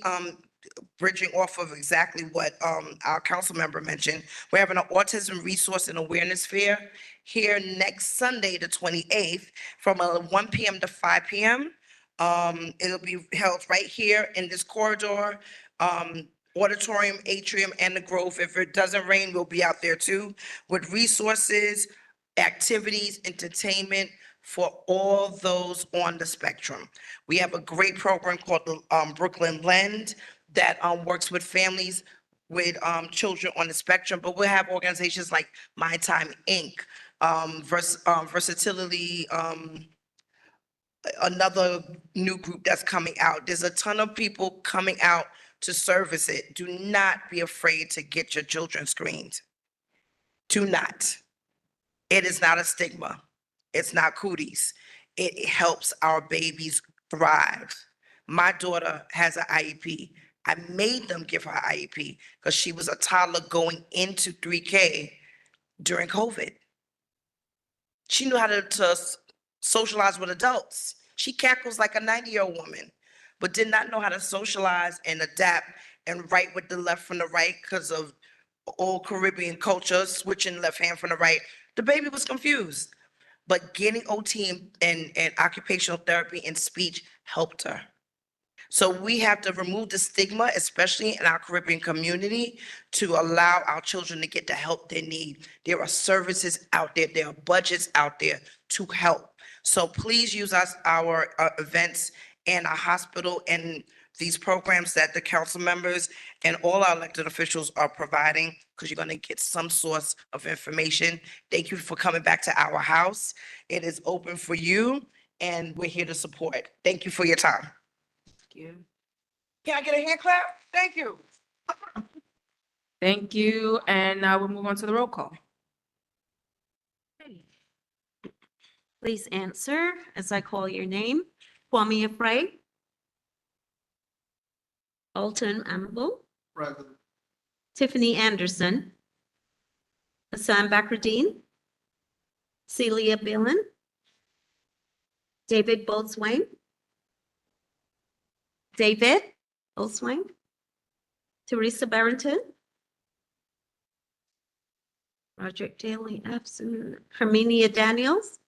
bridging off of exactly what our council member mentioned, we're having an autism resource and awareness fair here next Sunday, the 28th, from 1 p.m. to 5 p.m. It'll be held right here in this corridor, auditorium, atrium, and the Grove. If it doesn't rain, we'll be out there too with resources, activities, entertainment for all those on the spectrum. We have a great program called the Brooklyn Lend that works with families with children on the spectrum, but we'll have organizations like My Time Inc., Versatility, another new group that's coming out. There's a ton of people coming out to service it. Do not be afraid to get your children screened. Do not. It is not a stigma. It's not cooties. It helps our babies thrive. My daughter has an IEP. I made them give her IEP because she was a toddler going into 3K during COVID. She knew how to socialize with adults. She cackles like a 90-year-old woman, but did not know how to socialize and adapt and write with the left from the right because of old Caribbean culture, switching left hand from the right. The baby was confused, but getting OT and occupational therapy and speech helped her. So we have to remove the stigma, especially in our Caribbean community, to allow our children to get the help they need. There are services out there, there are budgets out there to help. So please use our events and our hospital and these programs that the council members and all our elected officials are providing, because you're going to get some source of information. Thank you for coming back to our house. It is open for you, and we're here to support. Thank you for your time. Can I get a hand clap? Thank you. Thank you. And now we'll move on to the roll call. Please answer as I call your name. Kwame Afraid. Alton Amable. Present. Tiffany Anderson. Hassan Bakruddin. Celia Billen. David Boltzwein. David Boltzwein. Teresa Barrington. Roderick Daly, absent. Herminia Daniels.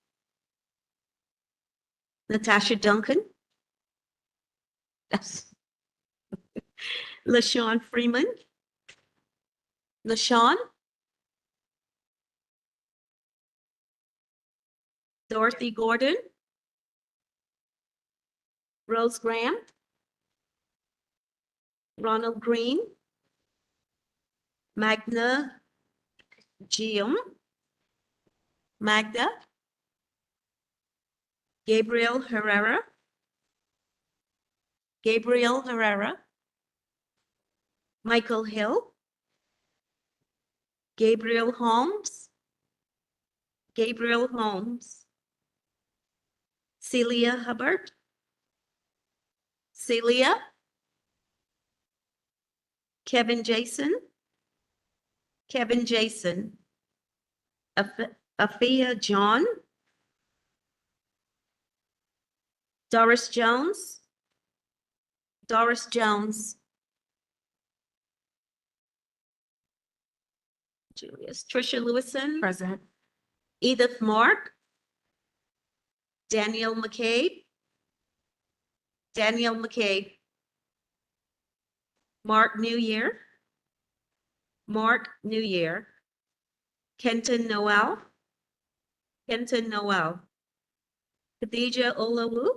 Natasha Duncan. Yes. LaShawn Freeman. LaShawn. Dorothy Gordon. Rose Graham. Ronald Green. Magna Gium. Magda. Gabriel Herrera. Gabriel Herrera. Michael Hill. Gabriel Holmes. Gabriel Holmes. Celia Hubbard. Celia. Kevin Jason. Kevin Jason. Afia John. Doris Jones. Doris Jones. Julius. Trisha Lewison. Present. Edith Mark. Danielle McCabe. Danielle McCabe. Mark New Year. Mark New Year. Kenton Noel. Kenton Noel. Khadija Olawu.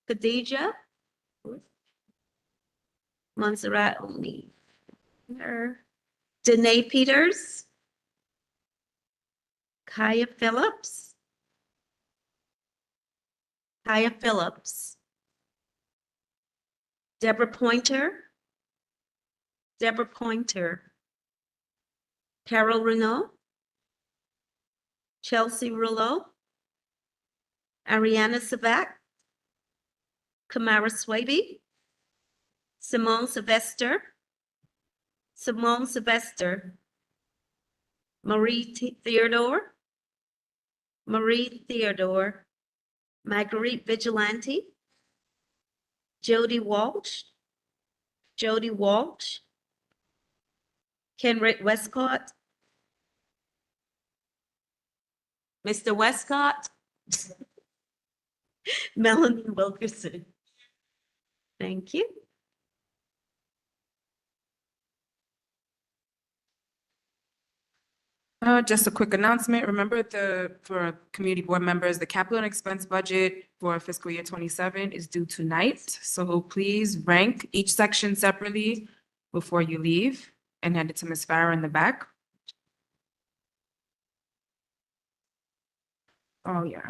Khadija. Montserrat Oni. Danae Peters. Kaya Phillips. Kaya Phillips. Deborah Pointer. Deborah Pointer. Carol Renault. Chelsea Rouleau. Ariana Savak. Kamara Swaby. Simone Sylvester. Simone Sylvester. Marie Theodore. Marie Theodore. Marguerite Vigilante. Jody Walsh. Jody Walsh. Kenrick Westcott. Mr. Westcott. Melanie Wilkerson. Thank you. Just a quick announcement. Remember for community board members, the capital and expense budget for fiscal year 27 is due tonight. So please rank each section separately before you leave and hand it to Ms. Farah in the back. Oh, yeah.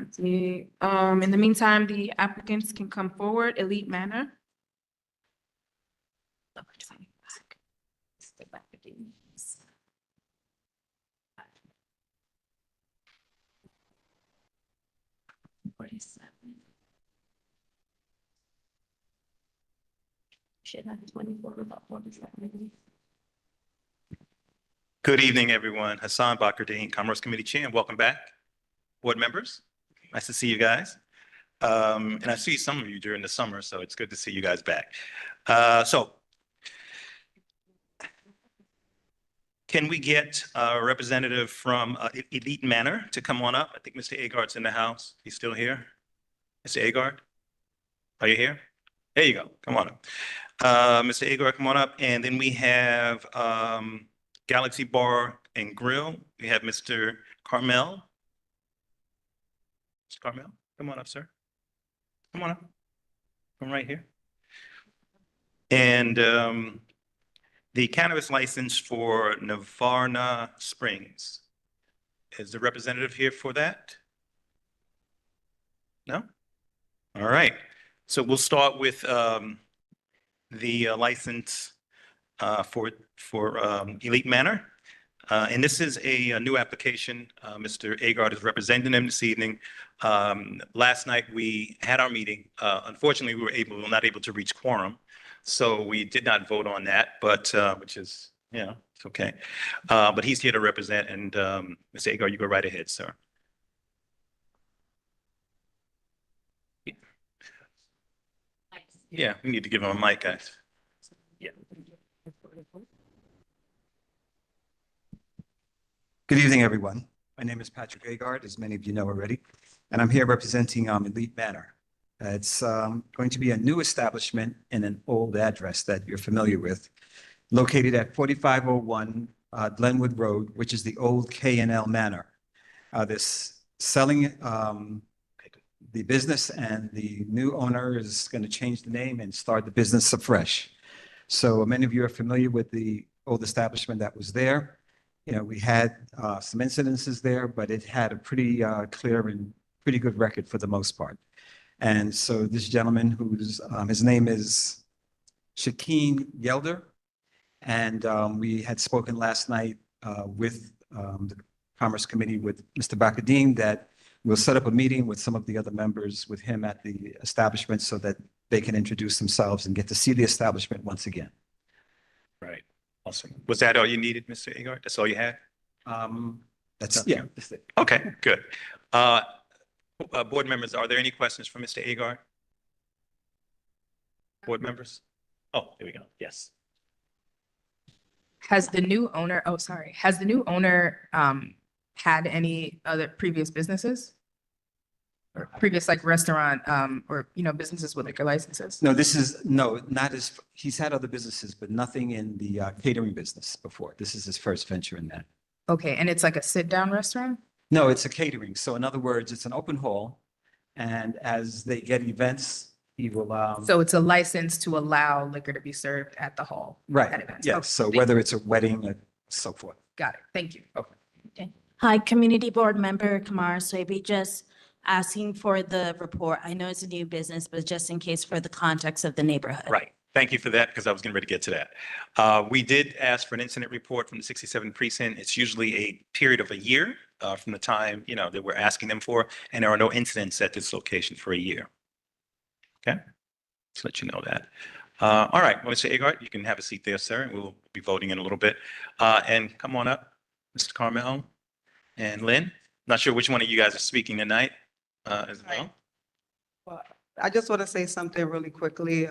In the meantime, the applicants can come forward, Elite Manor. Should have 24 about 47. Good evening, everyone. Hassan Bakardine, Commerce Committee Chair, and welcome back. Board members, nice to see you guys. And I see some of you during the summer, so it's good to see you guys back. So can we get a representative from Elite Manor to come on up? I think Mr. Agard's in the house. He's still here. Mr. Agard, are you here? There you go. Come on up. Mr. Agard, come on up. And then we have Galaxy Bar and Grill. We have Mr. Carmel. Mr. Carmel, come on up, sir. Come on up. Come right here. And the cannabis license for Navarna Springs. Is the representative here for that? No? All right. So we'll start with the license for Elite Manor. And this is a new application. Mr. Agard is representing them this evening. Last night we had our meeting. Unfortunately, we were not able to reach quorum. So we did not vote on that, but which is, it's okay. But he's here to represent, and Mr. Agard, you go right ahead, sir. Yeah, we need to give him a mic, guys. Yeah. Good evening, everyone. My name is Patrick Agard, as many of you know already, and I'm here representing Elite Manor. It's going to be a new establishment in an old address that you're familiar with, located at 4501 Glenwood Road, which is the old K&L Manor. This selling the business, and the new owner is going to change the name and start the business afresh. So many of you are familiar with the old establishment that was there. We had some incidences there, but it had a pretty clear and pretty good record for the most part. And so this gentleman, who's his name is Shakeen Yelder, and we had spoken last night with the Commerce Committee with Mr. Bakardine that we'll set up a meeting with some of the other members with him at the establishment so that they can introduce themselves and get to see the establishment once again. Right. Awesome. Was that all you needed, Mr. Agard? That's all you had? That's it. Okay, good. Board members, are there any questions for Mr. Agard? Board members? Oh, there we go. Yes. Has the new owner, oh, sorry, has the new owner had any other previous businesses? Or previous like restaurant or, you know, businesses with liquor licenses? No, not his, he's had other businesses, but nothing in the catering business before. This is his first venture in that. Okay, and it's like a sit-down restaurant? No, it's a catering. So in other words, it's an open hall. And as they get events, he will, So it's a license to allow liquor to be served at the hall? right, at events. yes. Okay, So thank whether it's a wedding and so forth. Got it. Thank you. Okay. Hi, Community Board Member Kamara Swaby, just asking for the report. I know it's a new business, but just in case for the context of the neighborhood. Right. Thank you for that, because I was getting ready to get to that. We did ask for an incident report from the 67 precinct. It's usually a period of a year from the time, you know, that we're asking them for, and there are no incidents at this location for a year. Okay? Just let you know that. All right, Mr. Agard, you can have a seat there, sir, and we'll be voting in a little bit. And come on up, Mr. Carmel and Lynn. Not sure which one of you guys are speaking tonight as well. Well, I just want to say something really quickly.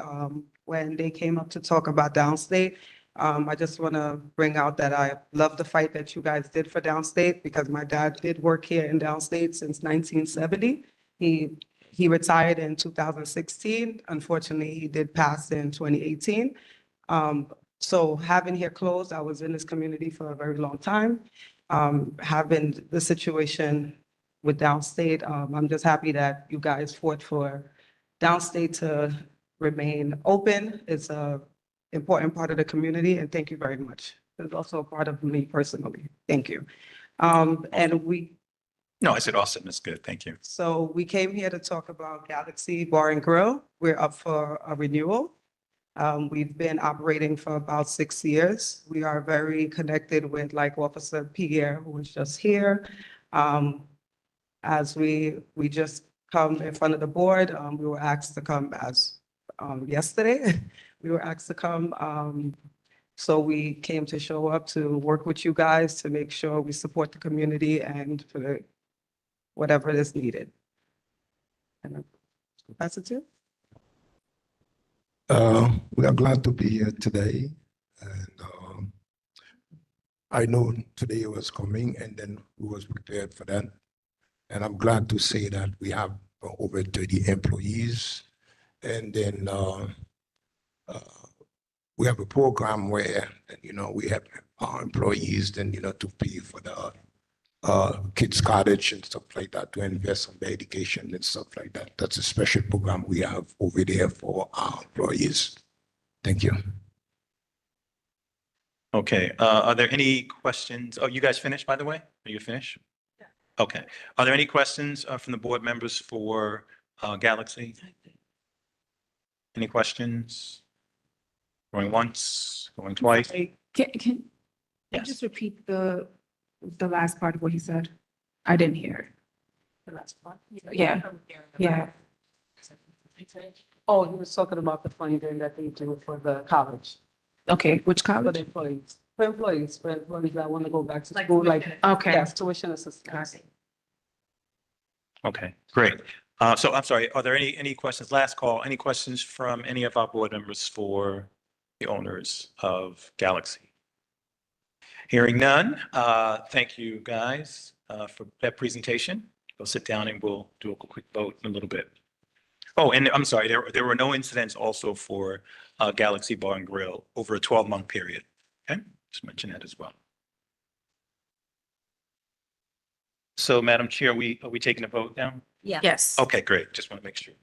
When they came up to talk about downstate, I just want to bring out that I love the fight that you guys did for downstate, because my dad did work here in downstate since 1970. He retired in 2016. Unfortunately, he did pass in 2018. So having here closed, I was in this community for a very long time. Having the situation with downstate, I'm just happy that you guys fought for downstate to remain open. It's a important part of the community, and thank you very much. It's also a part of me personally. Thank you. And No, I said awesome. That's good. Thank you. so we came here to talk about Galaxy Bar and Grill. We're up for a renewal. We've been operating for about 6 years. We are very connected with, like, Officer Pierre, who was just here. As we just come in front of the board, we were asked to come as yesterday. We were asked to come. So we came to show up to work with you guys to make sure we support the community and for the whatever is needed. And that's it too. We are glad to be here today. And I know today was coming, and then we was prepared for that. And I'm glad to say that we have over 30 employees. And then we have a program where, you know, we have our employees then, you know, to pay for the kids' cottage and stuff like that, to invest in their education and stuff like that. That's a special program we have over there for our employees. Thank you. Okay, are there any questions? Oh, you guys finished, by the way? Are you finished? Yeah. Okay. Are there any questions from the board members for Galaxy? Any questions? Going once, going twice? Can you just repeat the last part of what he said? I didn't hear. The last part? Yeah, yeah. Oh, he was talking about the funding that they do for the college. Okay, which For the college? employees, for employees that want to go back to school, like, Okay. yes, tuition assistance. Okay, great. So I'm sorry, are there any questions? Last call, any questions from any of our board members for the owners of Galaxy? Hearing none, thank you guys for that presentation. We'll sit down and we'll do a quick vote in a little bit. Oh, and I'm sorry, there were no incidents also for Galaxy Bar and Grill over a 12-month period. Okay, just mention that as well. So Madam Chair, are we taking a vote now? Yeah. Yes. Okay, great. Just want to make sure.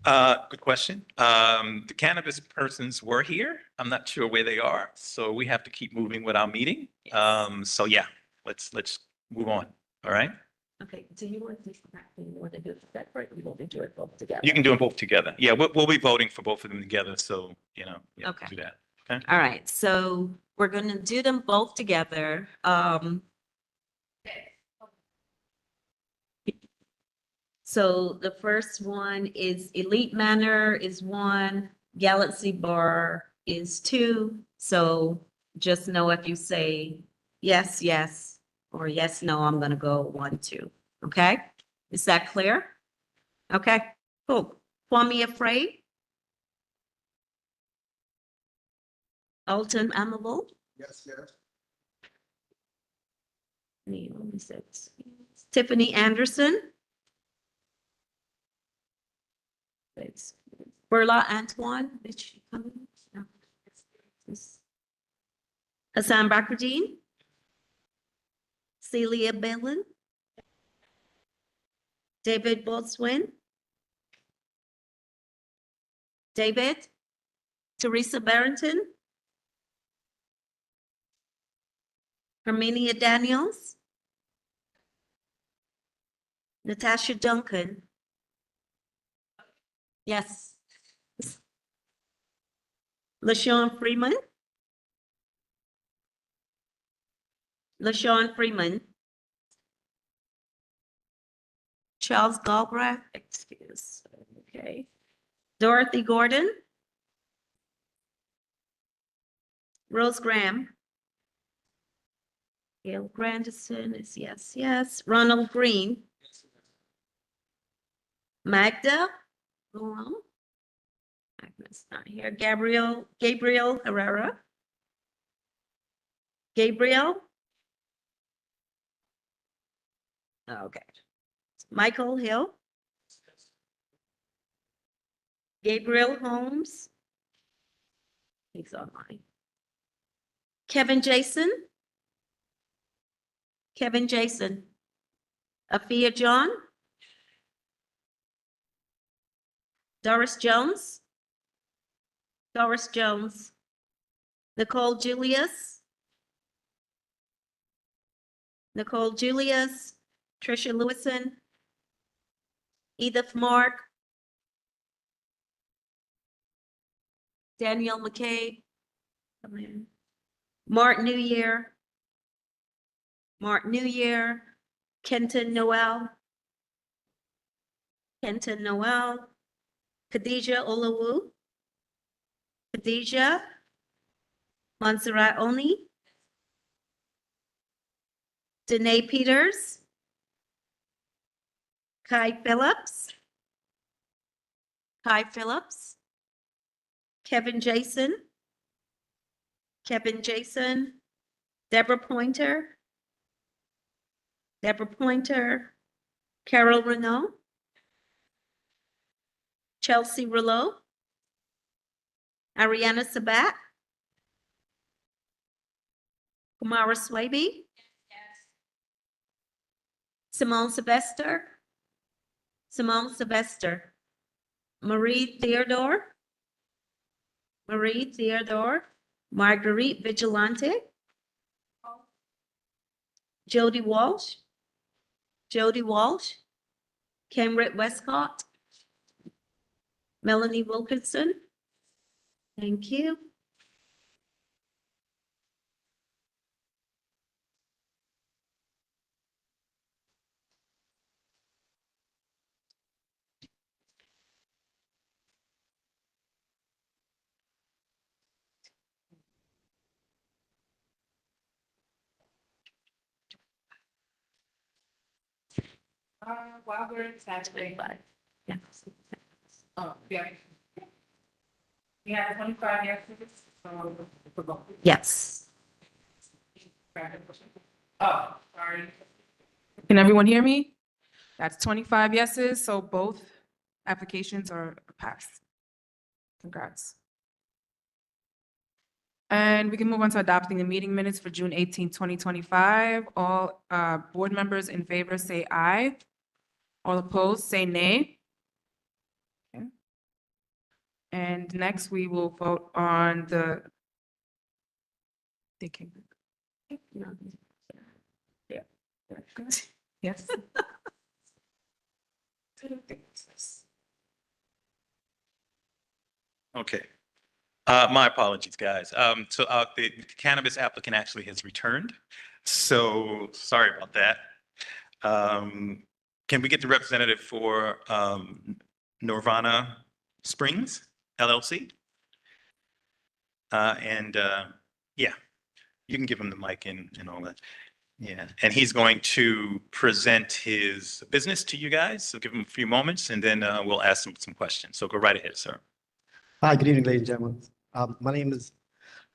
Good question. The cannabis persons were here. I'm not sure where they are, so we have to keep moving with our meeting. So yeah, let's move on. All right. Okay, do you want to do it separate? You want to do it both together? You can do them both together. Yeah, we'll be voting for both of them together. So, you know, yeah, Okay. do that. Okay. All right, so we're going to do them both together. So the first one is Elite Manor is 1, Galaxy Bar is 2. So just know if you say yes, yes, or yes, no, I'm going to go 1, 2. Okay? Is that clear? Okay, cool. Kwame Afraid. Alton Amable. Yes, yes. Tiffany Anderson. Berla Antoine. Did she come in? No. Hassan Bakrdine. Celia Bellin. David Boltzwin. David. Teresa Barrington. Herminia Daniels. Natasha Duncan. Yes. LaShawn Freeman. LaShawn Freeman. Charles Galbraith, excuse, okay. Dorothy Gordon. Rose Graham. Gail Grandison is yes, yes. Ronald Green. Magda. Laurent. Magda's not here. Gabriel Herrera. Gabriel. Okay. Michael Hill. Gabriel Holmes. He's online. Kevin Jason. Kevin Jason. Afia John. Doris Jones. Doris Jones. Nicole Julius. Nicole Julius. Tricia Lewison. Edith Mark. Danielle McKay. Mark New Year. Mark New Year. Kenton Noel. Kenton Noel. Khadijah Olawu. Khadijah. Montserrat Oni. Danae Peters. Kai Phillips. Kai Phillips. Kevin Jason. Kevin Jason. Deborah Pointer. Deborah Pointer. Carol Renault. Chelsea Rouleau. Ariana Sabat. Kumara Swaby. Simone Sylvester. Simone Sylvester. Marie Theodore. Marie Theodore. Marguerite Vigilante. Jody Walsh. Jody Walsh. Camryn Westcott. Melanie Wilkinson. Thank you. While we're in Saturday. Yeah. Oh, yeah. We have 25 years. Yes. Oh, sorry. Can everyone hear me? That's 25 yeses, so both applications are passed. Congrats. And we can move on to adopting the meeting minutes for June 18, 2025. All board members in favor say aye. All opposed say nay. Okay. And next, we will vote on the. They came. Yeah. Yes. Okay. My apologies, guys. The cannabis applicant actually has returned. So sorry about that. Can we get the representative for Nirvana Springs LLC? Yeah, you can give him the mic and all that. Yeah, and he's going to present his business to you guys. So give him a few moments and then we'll ask him some questions. So go right ahead, sir. Hi, good evening, ladies and gentlemen. My name is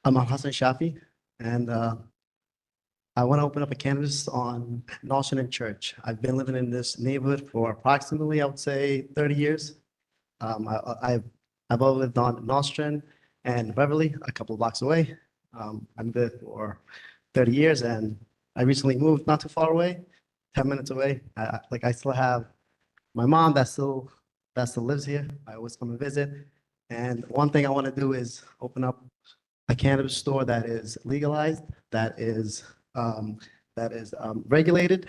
Amal Hassan Shafi, and I want to open up a cannabis on Nostrand and Church. I've been living in this neighborhood for approximately, I would say, 30 years. I've always lived on Nostrand and Beverly, a couple of blocks away. I've been there for 30 years, and I recently moved not too far away, 10 minutes away. I still have my mom that still lives here. I always come and visit. And one thing I want to do is open up a cannabis store that is legalized, that is regulated,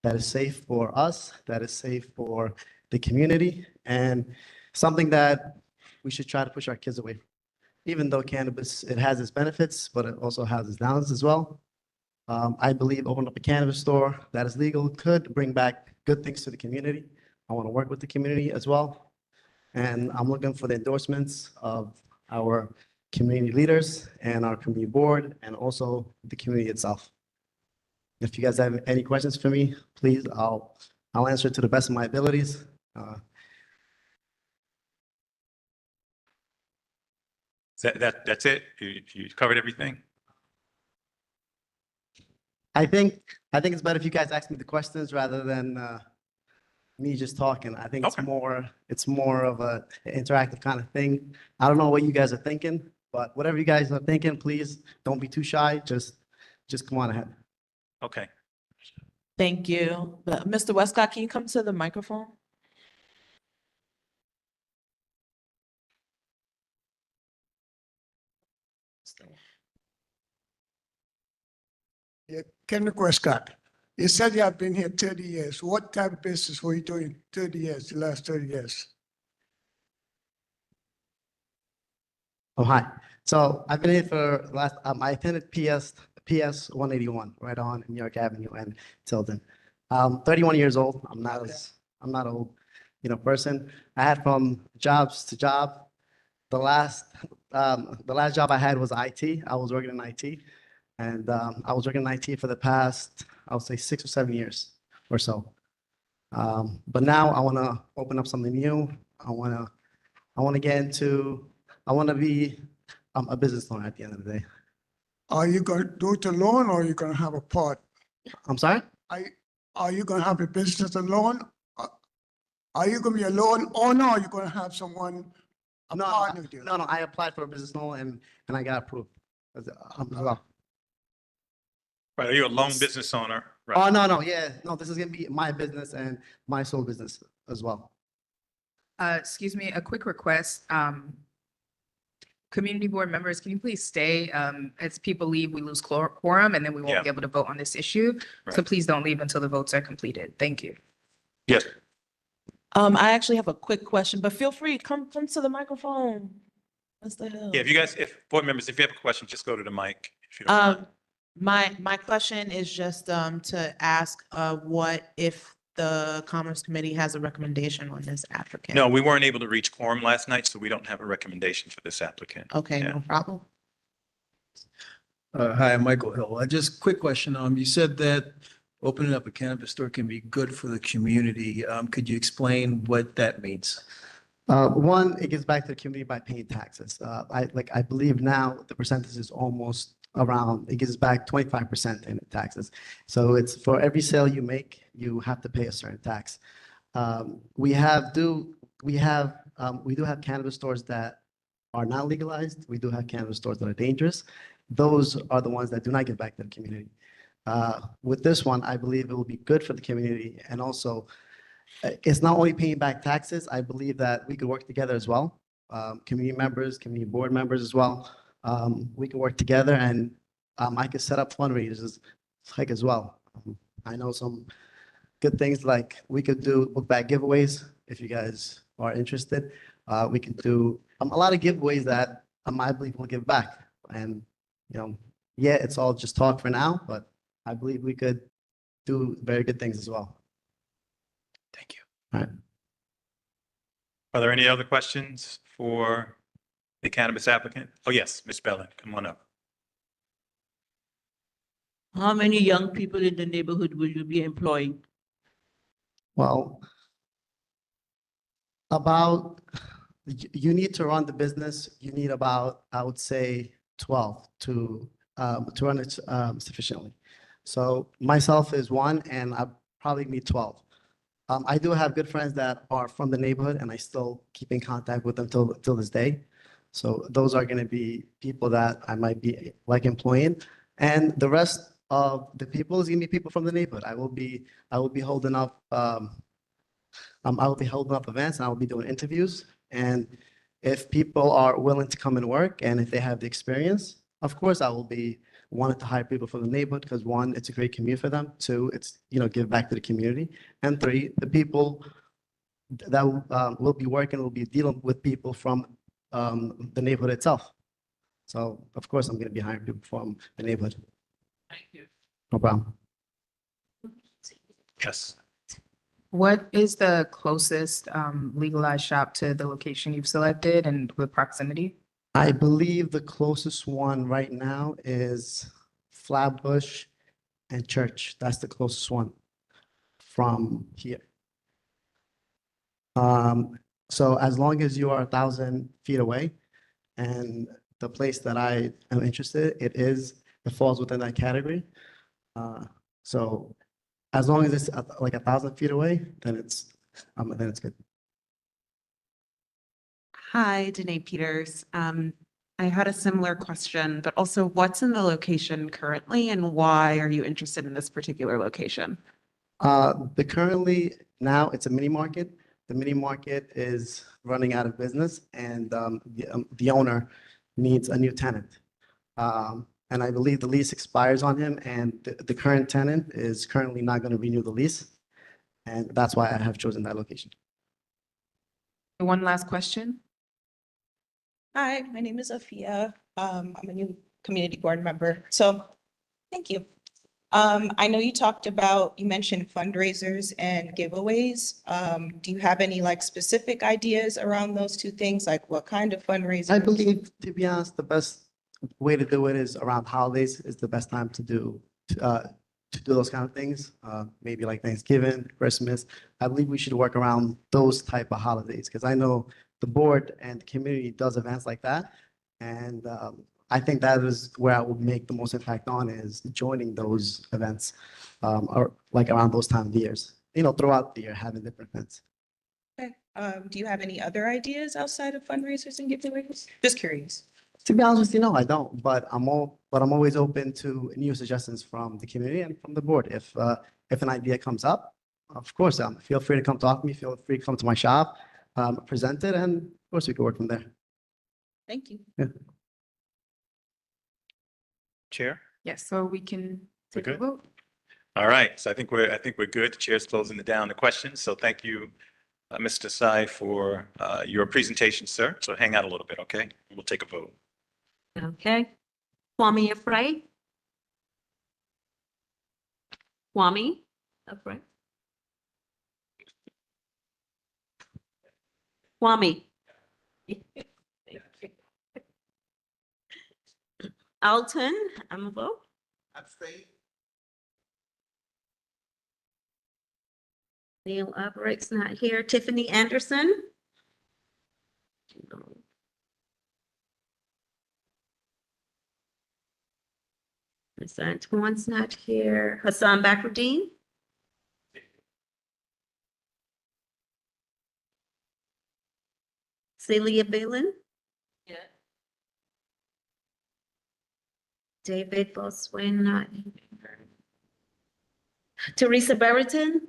that is safe for us, that is safe for the community, and something that we should try to push our kids away from. Even though cannabis, it has its benefits, but it also has its downs as well. I believe opening up a cannabis store that is legal could bring back good things to the community. I want to work with the community as well. And I'm looking for the endorsements of our community leaders and our community board and also the community itself. If you guys have any questions for me, please, I'll answer to the best of my abilities. That's it? You covered everything? I think it's better if you guys ask me the questions rather than me just talking. I think it's more of a interactive kind of thing. I don't know what you guys are thinking, but whatever you guys are thinking, please don't be too shy. Just come on ahead. Okay. Thank you. Mr. Westcott, can you come to the microphone? Yeah, Kenneth Westcott, you said you have been here 30 years. What type of business were you doing 30 years, the last 30 years? Oh, hi. So I've been here for the last, I attended PS 181 right on New York Avenue and Tilden. 31 years old. I'm not old, person. I had from jobs to job. The last job I had was IT. I was working in IT, and I was working in IT for the past, I would say 6 or 7 years or so. But now I want to open up something new. I want to be a business owner at the end of the day. Are you going to do it alone or are you going to have a part? I'm sorry? Are you going to have a business alone? Are you going to be a lone owner or are you going to have someone, a partner with you? No, I applied for a business loan and I got approved as well. Right, are you a lone business owner? Right. Oh, no, this is gonna be my business and my sole business as well. Excuse me, a quick request. Community board members, can you please stay? As people leave, we lose quorum and then we won't be able to vote on this issue. So Right. please don't leave until the votes are completed. Thank you. Yes. I actually have a quick question, but feel free, come to the microphone. What's the hell? Yeah, if board members, if you have a question, just go to the mic. If you don't mind. My question is just to ask what if the Commerce Committee has a recommendation on this applicant? No, we weren't able to reach quorum last night, so we don't have a recommendation for this applicant. Okay, Yeah. no problem. Hi, I'm Michael Hill. Just quick question. You said that opening up a cannabis store can be good for the community. Could you explain what that means? One, it gives back to the community by paying taxes. I believe now the percentage is almost around, it gives back 25% in taxes. So it's for every sale you make, you have to pay a certain tax. We do have cannabis stores that are not legalized. We do have cannabis stores that are dangerous. Those are the ones that do not give back to the community. With this one, I believe it will be good for the community. And also, it's not only paying back taxes. I believe that we could work together as well. Community members, community board members as well. We can work together and I could set up fundraisers like as well. I know some good things like we could do book bag giveaways if you guys are interested. We could do a lot of giveaways that I believe will give back. And, yeah, it's all just talk for now, but I believe we could do very good things as well. Thank you. All right. Are there any other questions for the cannabis applicant? Oh, yes, Ms. Bellin, come on up. How many young people in the neighborhood will you be employing? Well, about, you need to run the business, you need about, I would say, 12 to run it sufficiently. So myself is one, and I probably need 12. I do have good friends that are from the neighborhood, and I still keep in contact with them till this day. So those are gonna be people that I might be like employing. And the rest of the people is gonna be people from the neighborhood. I will be holding up, I will be holding up events, and I will be doing interviews. And if people are willing to come and work, and if they have the experience, of course, I will be wanting to hire people from the neighborhood, because one, it's a great commute for them. Two, it's, give back to the community. And three, the people that will be working will be dealing with people from the neighborhood itself. So of course, I'm going to be hiring people from the neighborhood. Thank you. No problem. Yes. What is the closest legalized shop to the location you've selected and with proximity? I believe the closest one right now is Flatbush and Church. That's the closest one from here. So as long as you are 1,000 feet away, and the place that I am interested, it falls within that category. So as long as it's like 1,000 feet away, then it's good. Hi, Danae Peters. I had a similar question, but also what's in the location currently and why are you interested in this particular location? Currently now it's a mini market. The mini market is running out of business, and the owner needs a new tenant. And I believe the lease expires on him, and the current tenant is currently not going to renew the lease. And that's why I have chosen that location. One last question. Hi, my name is Afia. I'm a new community board member. So, thank you. I know you mentioned fundraisers and giveaways. Do you have any specific ideas around those two things? Like what kind of fundraisers? I believe, to be honest, the best way to do it is around holidays is the best time to do those kind of things. Maybe like Thanksgiving, Christmas. I believe we should work around those type of holidays, because I know the board and the community does events like that. And I think that is where I will make the most impact on, is joining those events, or like around those time of the years, throughout the year, having different events. Okay. Do you have any other ideas outside of fundraisers and giveaways? Just curious. To be honest with you, no, I don't, but I'm always open to new suggestions from the community and from the board. If an idea comes up, of course, feel free to come talk to me, feel free to come to my shop, present it, and of course we can work from there. Thank you. Yeah. Chair? Yes, so we can take a good? vote. All right, so I think we're good. The chair's closing it down to questions. So thank you, Mr. Sai, for your presentation, sir. So hang out a little bit, okay? We'll take a vote. Okay. Kwame Afraid? Kwame Afraid? Kwame? Alton, I'm a vote. Abstain. Neil Albrecht's not here. Tiffany Anderson? No. Hassan Antoine's not here. Hassan Bakruddin? Celia Balin? Yeah. David Boswin, not here. Teresa Brereton?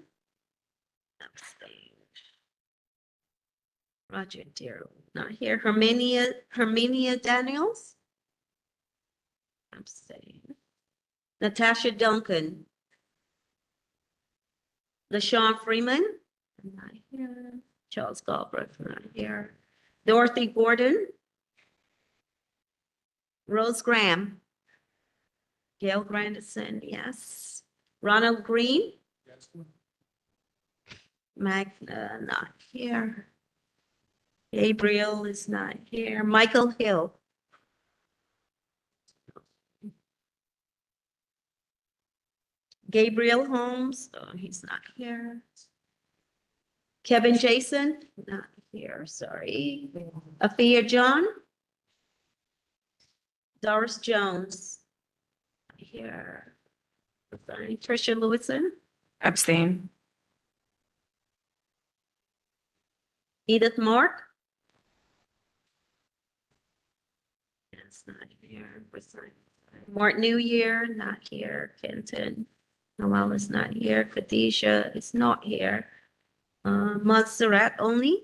Abstained. Roger Darrow, not here. Herminia Daniels? Abstained. Natasha Duncan? LaShawn Freeman? Not here. Charles Galbraith, not here. Dorothy Gordon? Rose Graham? Gail Grandison, yes. Ronald Green? Yes. Magna, not here. Gabriel is not here. Michael Hill? Gabriel Holmes, oh, he's not here. Kevin Jason, not here, sorry. Afia John. Doris Jones. Not here. Sorry. Tricia Lewison, Abstain. Edith Mark. That's not here. Mark New Year, not here. Kenton. Noel is not here. Khadijah is not here. Montserrat only.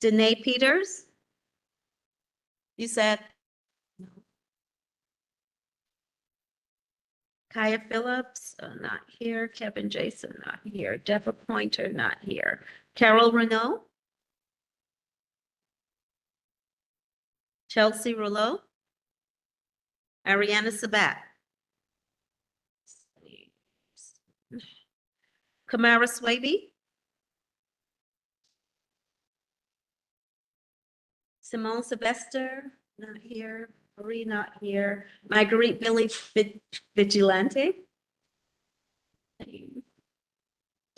Danae Peters. You said? No. Kaya Phillips, not here. Kevin Jason, not here. Deborah Pointer, not here. Carol Renault. Chelsea Rouleau. Ariana Sabat. Kamara Swaby. Simone Sylvester, not here. Marie, not here. Marguerite Billy Vigilante.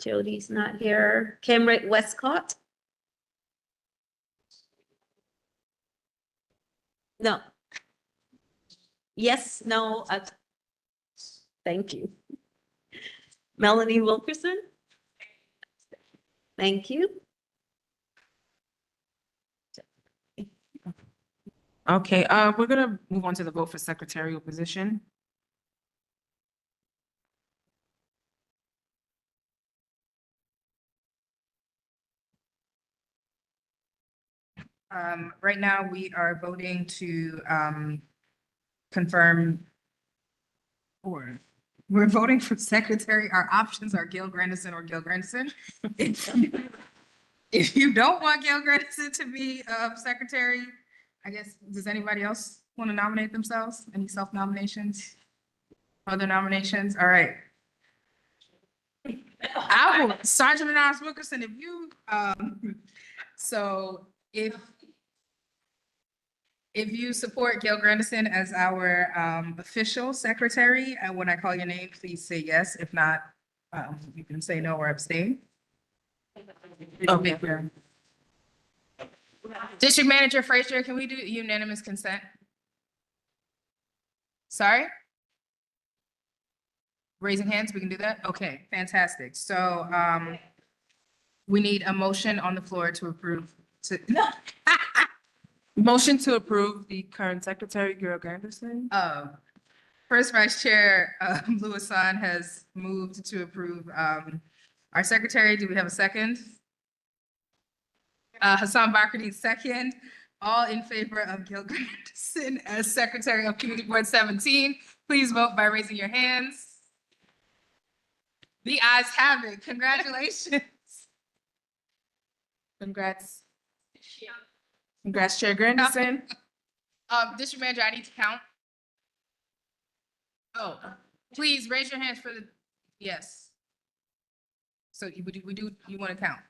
Jody's not here. Camrick Westcott. No. Yes, no, thank you. Melanie Wilkerson. Thank you. Okay, we're gonna move on to the vote for secretarial position. Right now, we are voting to confirm, or we're voting for secretary. Our options are Gil Grandison or Gil Grandison. If you don't want Gil Grandison to be secretary, I guess, does anybody else want to nominate themselves? Any self-nominations? Other nominations? All right. I will, Sergeant Anonymous Wilkerson, if you, so if you support Gail Grandison as our official secretary, and when I call your name, please say yes. If not, you can say no or abstain. Okay. District Manager Frazier, can we do unanimous consent? Sorry? Raising hands, we can do that? Okay, fantastic. So we need a motion on the floor to approve, Motion to approve the current secretary, Gil Grandison. First Vice Chair Louis San has moved to approve our secretary. Do we have a second? Hassan Bakri, second. All in favor of Gil Grandison as Secretary of Community Board 17, please vote by raising your hands. The ayes have it. Congratulations. Congrats. Congrats, Chair Grandison. District Manager, I need to count. Oh, please raise your hands for the, yes. So you want to count?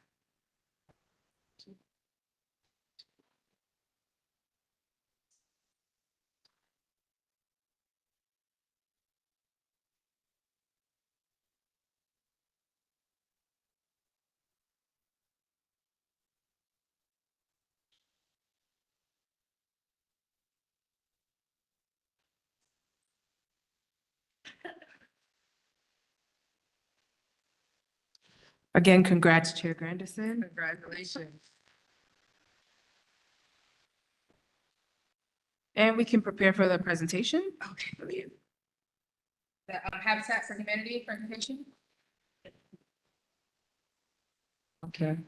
Again, congrats, Chair Grandison. Congratulations. And we can prepare for the presentation. Okay, brilliant. The Habitat for Humanity presentation? Okay.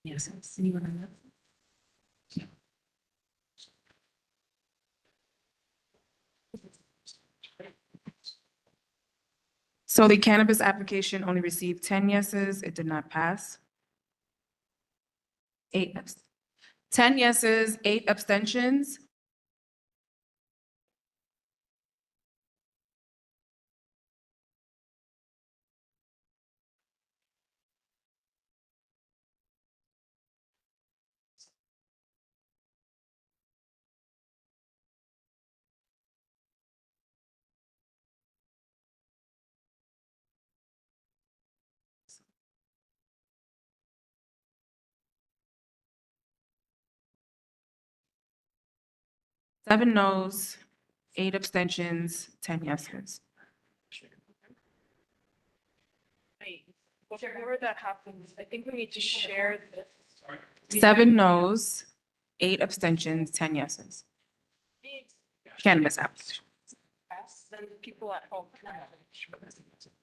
Yes, anyone on that? So the cannabis application only received 10 yeses. It did not pass. 10 yeses, 8 abstentions. 7 noes, 8 abstentions, 10 yeses. Before that happens, I think we need to share this. 7 noes, 8 abstentions, 10 yeses. Cannabis application. Then people at home.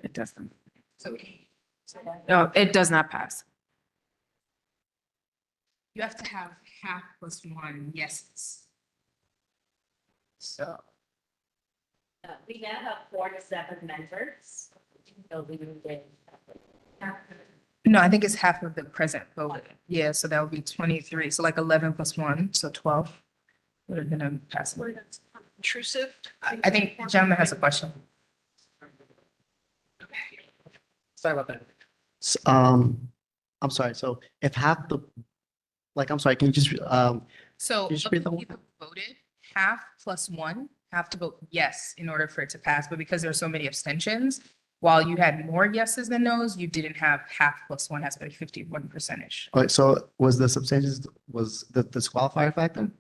It doesn't. So No, it does not pass. you have to have half plus one yeses. So. We now have 4 to 7 members. So we will get. No, I think it's half of the present vote. Yeah, so that would be 23. So like 11 plus 1, so 12. Would have been a pass. Intrusive? I think the gentleman has a question. Sorry about that. I'm sorry, so if half the, like, I'm sorry, can you just, So Can you just of read the that one? people who voted, half plus 1 have to vote yes in order for it to pass. But because there are so many abstentions, while you had more yeses than nos, you didn't have half plus 1 has to be 51%. all right, so was the substantial, was the disqualifier factor?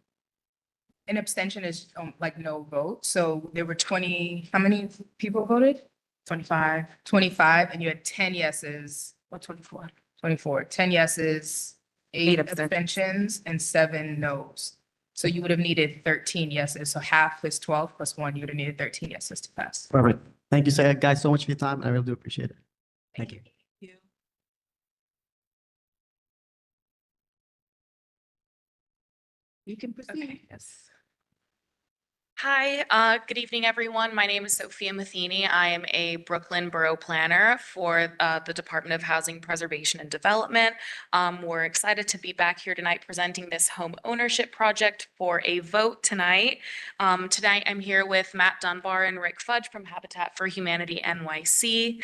An abstention is like no vote. So there were 20, how many people voted? 25. 25, and you had 10 yeses. What, 24? 24, 10 yeses, 8 abstentions, and 7 nos. So you would have needed 13 yeses. So half is 12 plus 1, you would have needed 13 yeses to pass. Perfect. Thank you, sir, guys, so much for your time. I really do appreciate it. Thank you. You can proceed. Yes. Hi, good evening, everyone. My name is Sophia Matheny. I am a Brooklyn Borough Planner for the Department of Housing Preservation and Development. We're excited to be back here tonight presenting this home ownership project for a vote tonight. Tonight, I'm here with Matt Dunbar and Rick Fudge from Habitat for Humanity NYC.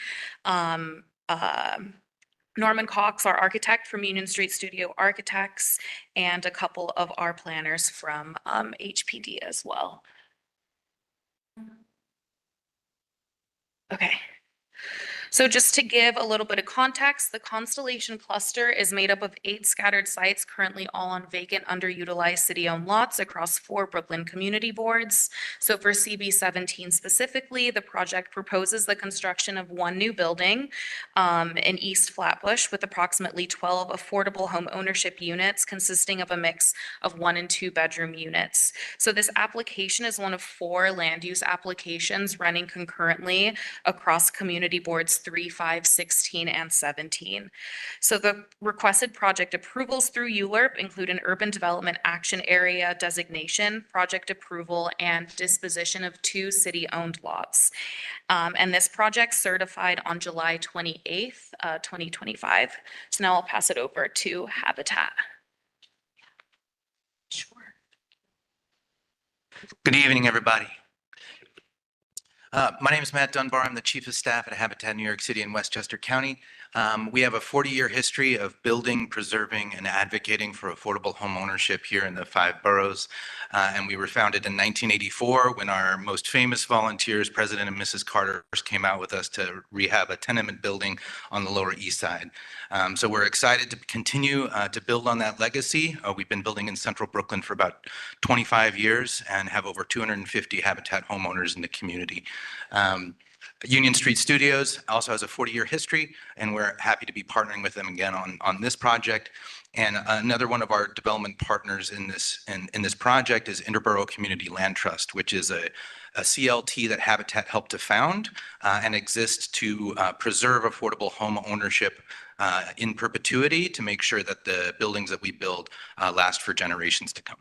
Norman Cox, our architect from Union Street Studio Architects, and a couple of our planners from HPD as well. Okay. So just to give a little bit of context, the Constellation Cluster is made up of 8 scattered sites currently all on vacant, underutilized city-owned lots across 4 Brooklyn community boards. So for CB 17 specifically, the project proposes the construction of 1 new building in East Flatbush with approximately 12 affordable home ownership units consisting of a mix of 1 and 2 bedroom units. So this application is one of 4 land use applications running concurrently across community boards 3, 5, 16, and 17. So the requested project approvals through ULURP include an urban development action area designation, project approval, and disposition of 2 city-owned lots. And this project certified on July 28th, 2025. So now I'll pass it over to Habitat. Sure. Good evening, everybody. My name is Matt Dunbar. I'm the Chief of Staff at Habitat New York City in Westchester County. We have a 40-year history of building, preserving, and advocating for affordable home ownership here in the 5 boroughs. And we were founded in 1984 when our most famous volunteers, President and Mrs. Carter, first came out with us to rehab a tenement building on the Lower East Side. So we're excited to continue to build on that legacy. We've been building in Central Brooklyn for about 25 years and have over 250 Habitat homeowners in the community. Union Street Studios also has a 40-year history, and we're happy to be partnering with them again on this project. And another one of our development partners in this project is Interborough Community Land Trust, which is a CLT that Habitat helped to found and exists to preserve affordable home ownership in perpetuity to make sure that the buildings that we build last for generations to come.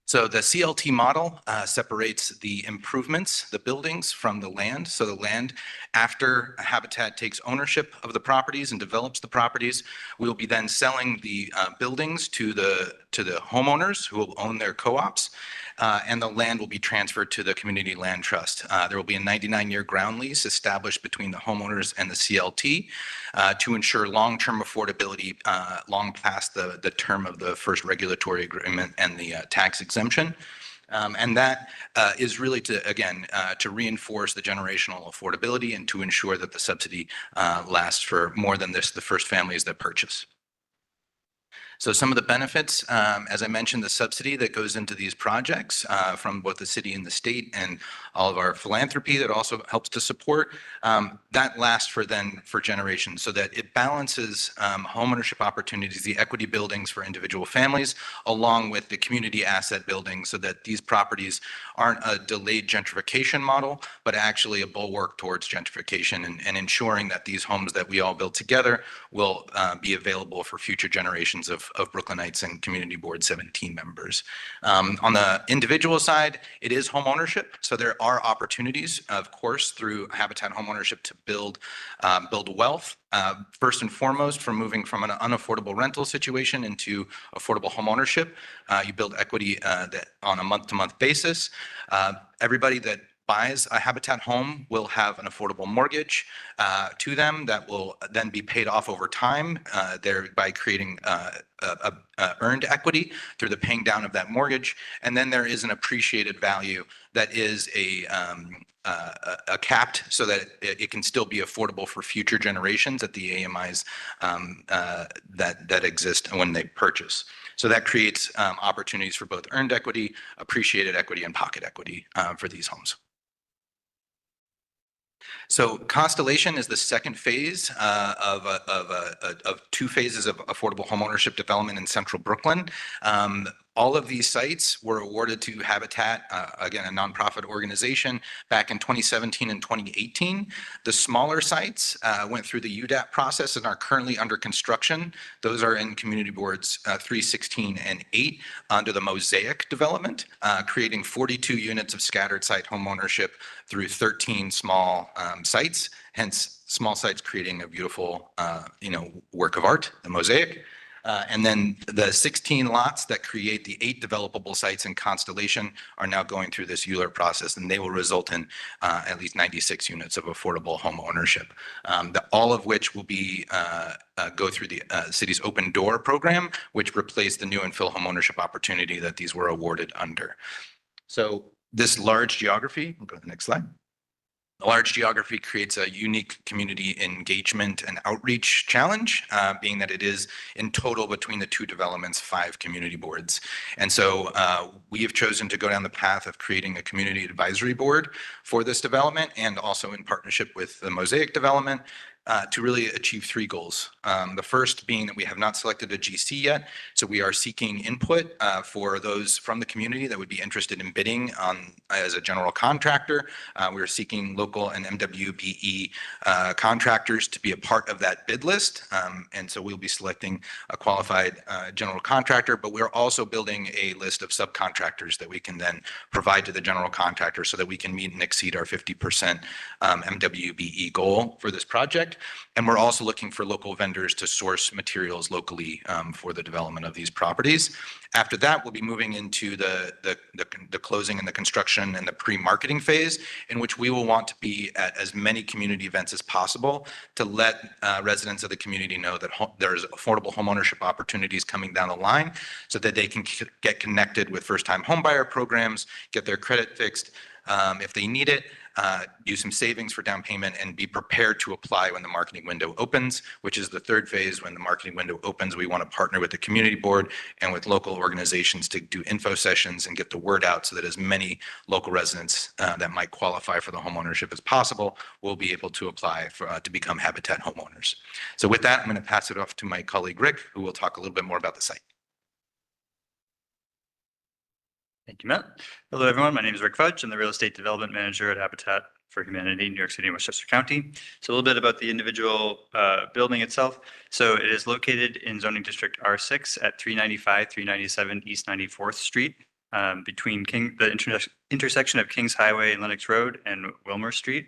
So the CLT model separates the improvements, the buildings, from the land. So the land, after Habitat takes ownership of the properties and develops the properties, we will be then selling the buildings to the homeowners who will own their co-ops, and the land will be transferred to the Community Land Trust. There will be a 99-year ground lease established between the homeowners and the CLT to ensure long-term affordability long past the term of the first regulatory agreement and the tax exemption. And that is really to, again, to reinforce the generational affordability and to ensure that the subsidy lasts for more than the first families that purchase. So some of the benefits, as I mentioned, the subsidy that goes into these projects from both the city and the state and all of our philanthropy that also helps to support, that lasts for generations so that it balances homeownership opportunities, the equity buildings for individual families, along with the community asset buildings so that these properties aren't a delayed gentrification model, but actually a bulwark towards gentrification and ensuring that these homes that we all build together will be available for future generations of Brooklynites and Community Board 17 members. On the individual side, it is home ownership. So there are opportunities, of course, through Habitat Homeownership to build wealth. First and foremost, from moving from an unaffordable rental situation into affordable homeownership, you build equity that on a month-to-month basis. Everybody that buys a Habitat home will have an affordable mortgage to them that will then be paid off over time, thereby creating earned equity through the paying down of that mortgage. And then there is an appreciated value that is a capped so that it can still be affordable for future generations at the AMIs that exist when they purchase. So that creates opportunities for both earned equity, appreciated equity, and pocket equity for these homes. So Constellation is the second phase of two phases of affordable homeownership development in central Brooklyn. All of these sites were awarded to Habitat, again, a nonprofit organization, back in 2017 and 2018. The smaller sites went through the UDAP process and are currently under construction. Those are in Community Boards 3, 16, and 8 under the Mosaic development, creating 42 units of scattered site homeownership through 13 small sites, hence small sites creating a beautiful work of art, the Mosaic. And then the 16 lots that create the 8 developable sites in Constellation are now going through this ULURP process, and they will result in at least 96 units of affordable home ownership, all of which will be go through the city's Open Door program, which replaced the new infill home ownership opportunity that these were awarded under. So this large geography, we'll go to the next slide. The large geography creates a unique community engagement and outreach challenge, being that it is in total between the two developments, 5 community boards. And so we have chosen to go down the path of creating a community advisory board for this development and also in partnership with the Mosaic development to really achieve 3 goals. The first being that we have not selected a GC yet, so we are seeking input for those from the community that would be interested in bidding on as a general contractor. We are seeking local and MWBE contractors to be a part of that bid list, and so we'll be selecting a qualified general contractor, but we're also building a list of subcontractors that we can then provide to the general contractor so that we can meet and exceed our 50% MWBE goal for this project. And we're also looking for local vendors to source materials locally for the development of these properties. After that, we'll be moving into the closing and the construction and the pre-marketing phase, in which we will want to be at as many community events as possible to let residents of the community know that there's affordable homeownership opportunities coming down the line so that they can get connected with first-time homebuyer programs, get their credit fixed if they need it, use some savings for down payment, and be prepared to apply when the marketing window opens, which is the third phase. When the marketing window opens, we want to partner with the community board and with local organizations to do info sessions and get the word out so that as many local residents that might qualify for the homeownership as possible will be able to apply to become Habitat homeowners. So with that, I'm going to pass it off to my colleague Rick, who will talk a little bit more about the site. Thank you, Matt. Hello, everyone. My name is Rick Fudge. I'm the Real Estate Development Manager at Habitat for Humanity, New York City and Westchester County. So a little bit about the individual building itself. So it is located in zoning district R6 at 395, 397 East 94th Street, between the intersection of Kings Highway and Lenox Road and Wilmer Street.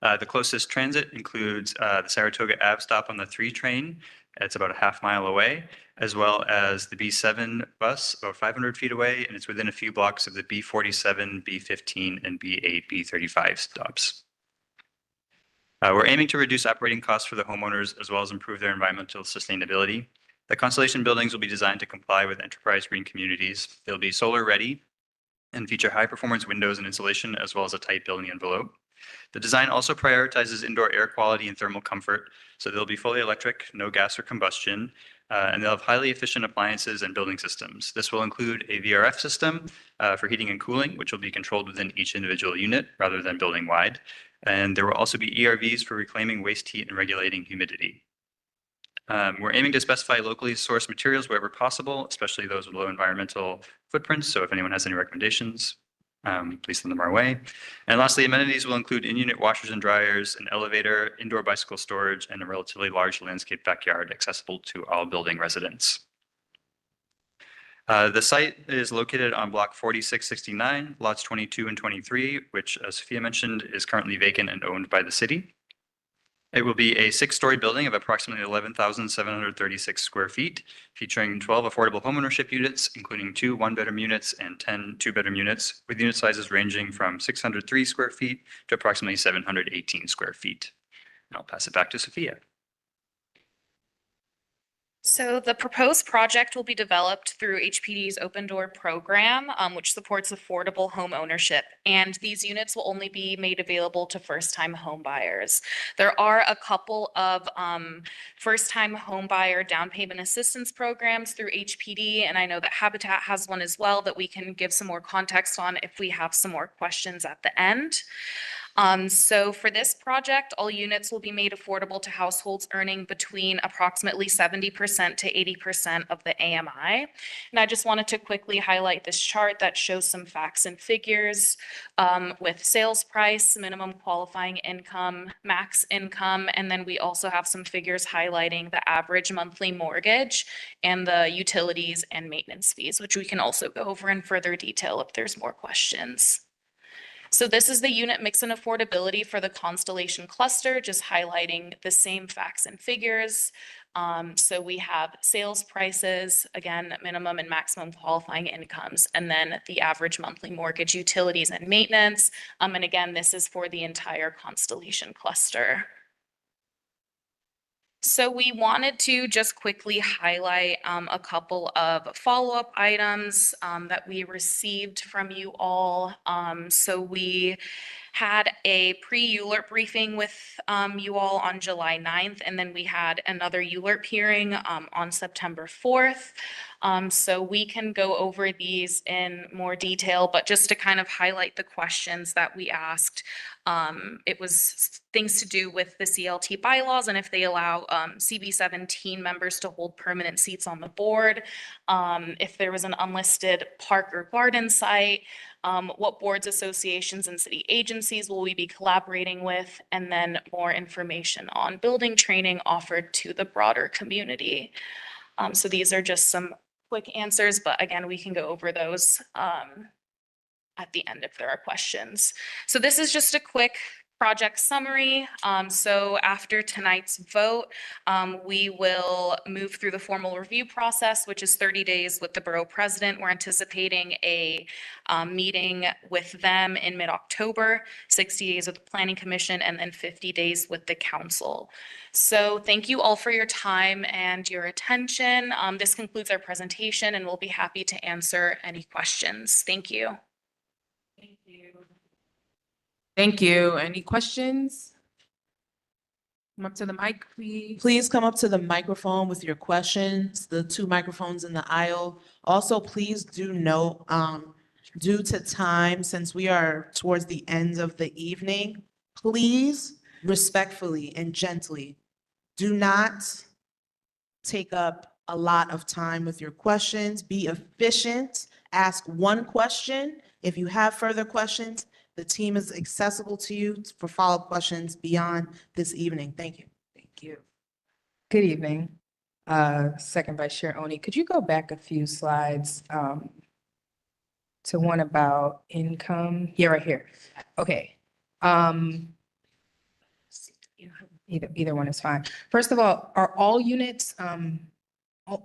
The closest transit includes the Saratoga Ave stop on the 3 train. It's about a half mile away, as well as the B7 bus about 500 feet away, and it's within a few blocks of the B47, B15, and B8, B35 stops. We're aiming to reduce operating costs for the homeowners as well as improve their environmental sustainability. The Constellation buildings will be designed to comply with Enterprise Green Communities. They'll be solar ready and feature high performance windows and insulation as well as a tight building envelope. The design also prioritizes indoor air quality and thermal comfort, so they'll be fully electric, no gas or combustion, and they'll have highly efficient appliances and building systems. This will include a VRF system for heating and cooling, which will be controlled within each individual unit rather than building-wide. And there will also be ERVs for reclaiming waste heat and regulating humidity. We're aiming to specify locally sourced materials wherever possible, especially those with low environmental footprints. So if anyone has any recommendations, please send them our way. And lastly, amenities will include in-unit washers and dryers, an elevator, indoor bicycle storage, and a relatively large landscape backyard accessible to all building residents. The site is located on block 4669, lots 22 and 23, which, as Sophia mentioned, is currently vacant and owned by the city. It will be a 6-story building of approximately 11,736 square feet, featuring 12 affordable homeownership units, including 2 one-bedroom units and 10 two-bedroom units, with unit sizes ranging from 603 square feet to approximately 718 square feet. And I'll pass it back to Sophia. So the proposed project will be developed through HPD's Open Door program, which supports affordable home ownership. And these units will only be made available to first-time home buyers. There are a couple of first-time home buyer down payment assistance programs through HPD, and I know that Habitat has one as well that we can give some more context on if we have some more questions at the end. So for this project, all units will be made affordable to households earning between approximately 70% to 80% of the AMI. And I just wanted to quickly highlight this chart that shows some facts and figures with sales price, minimum qualifying income, max income, and then we also have some figures highlighting the average monthly mortgage and the utilities and maintenance fees, which we can also go over in further detail if there's more questions. So this is the unit mix and affordability for the Constellation cluster, just highlighting the same facts and figures. So we have sales prices, again, minimum and maximum qualifying incomes, and then the average monthly mortgage, utilities and maintenance. And again, this is for the entire Constellation cluster. So we wanted to just quickly highlight a couple of follow-up items that we received from you all. So we had a pre-ULURP briefing with you all on July 9th, and then we had another ULURP hearing on September 4th. So we can go over these in more detail, but just to kind of highlight the questions that we asked, it was things to do with the CLT bylaws and if they allow CB17 members to hold permanent seats on the board, if there was an unlisted park or garden site, what boards, associations, and city agencies will we be collaborating with, and then more information on building training offered to the broader community. So these are just some quick answers, but again, we can go over those at the end if there are questions. So this is just a quick project summary. So after tonight's vote, we will move through the formal review process, which is 30 days with the borough president. We're anticipating a meeting with them in mid-October, 60 days with the planning commission, and then 50 days with the council. So thank you all for your time and your attention. This concludes our presentation, and we'll be happy to answer any questions. Thank you. Thank you. Thank you. Any questions? Come up to the mic, please. Please come up to the microphone with your questions, the 2 microphones in the aisle. Also, please do note, due to time, since we are towards the end of the evening, please respectfully and gently, do not take up a lot of time with your questions. Be efficient. Ask 1 question. If you have further questions, the team is accessible to you for follow-up questions beyond this evening. Thank you. Thank you. Good evening. Second Vice Chair Oni, could you go back a few slides to one about income? Yeah, right here. Okay. Either one is fine. First of all, are all units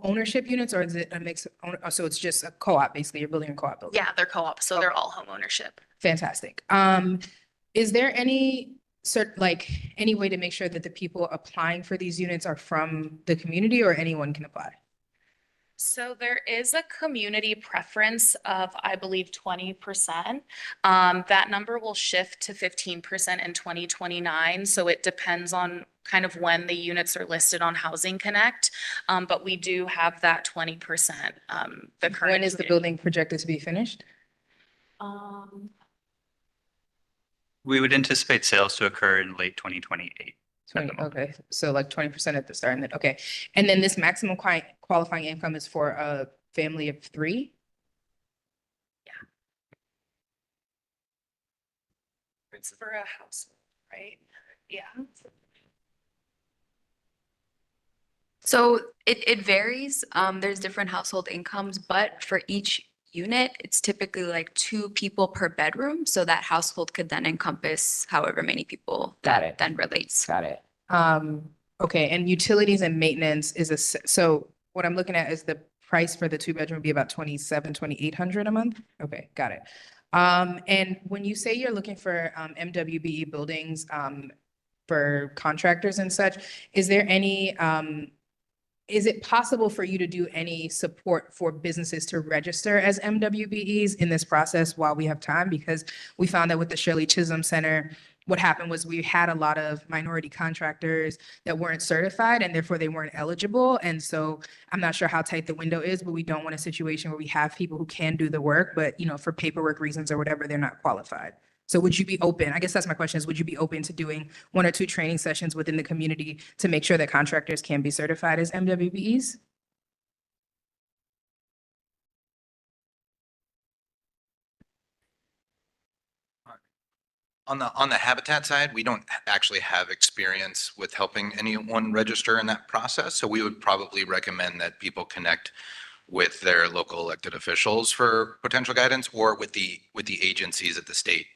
ownership units, or is it a mix of, so it's just a co-op, basically, you're building a co-op building? Yeah, they're co-op, so they're all home ownership. Fantastic. Is there any any way to make sure that the people applying for these units are from the community, or anyone can apply? So there is a community preference of, I believe, 20%. That number will shift to 15% in 2029. So it depends on kind of when the units are listed on Housing Connect. But we do have that 20%. The current. When is the building projected to be finished? We would anticipate sales to occur in late 2028. 20, okay, so like 20% at the start and then, okay. And then this maximum qualifying income is for a family of 3? It's for a household, right? Yeah. So it varies. There's different household incomes, but for each unit, it's typically like 2 people per bedroom. So that household could then encompass however many people that then relates. Got it. Okay, and utilities and maintenance is so what I'm looking at is the price for the 2-bedroom would be about $2,800 a month? Okay, got it. And when you say you're looking for MWBE buildings for contractors and such, is there any is it possible for you to do any support for businesses to register as MWBEs in this process while we have time? Because we found that with the Shirley Chisholm Center, what happened was we had a lot of minority contractors that weren't certified and therefore they weren't eligible. And so I'm not sure how tight the window is, but we don't want a situation where we have people who can do the work, but for paperwork reasons or whatever, they're not qualified. So would you be open? I guess that's my question is, would you be open to doing 1 or 2 training sessions within the community to make sure that contractors can be certified as MWBEs? On the Habitat side, we don't actually have experience with helping anyone register in that process. So we would probably recommend that people connect with their local elected officials for potential guidance or with the agencies at the state.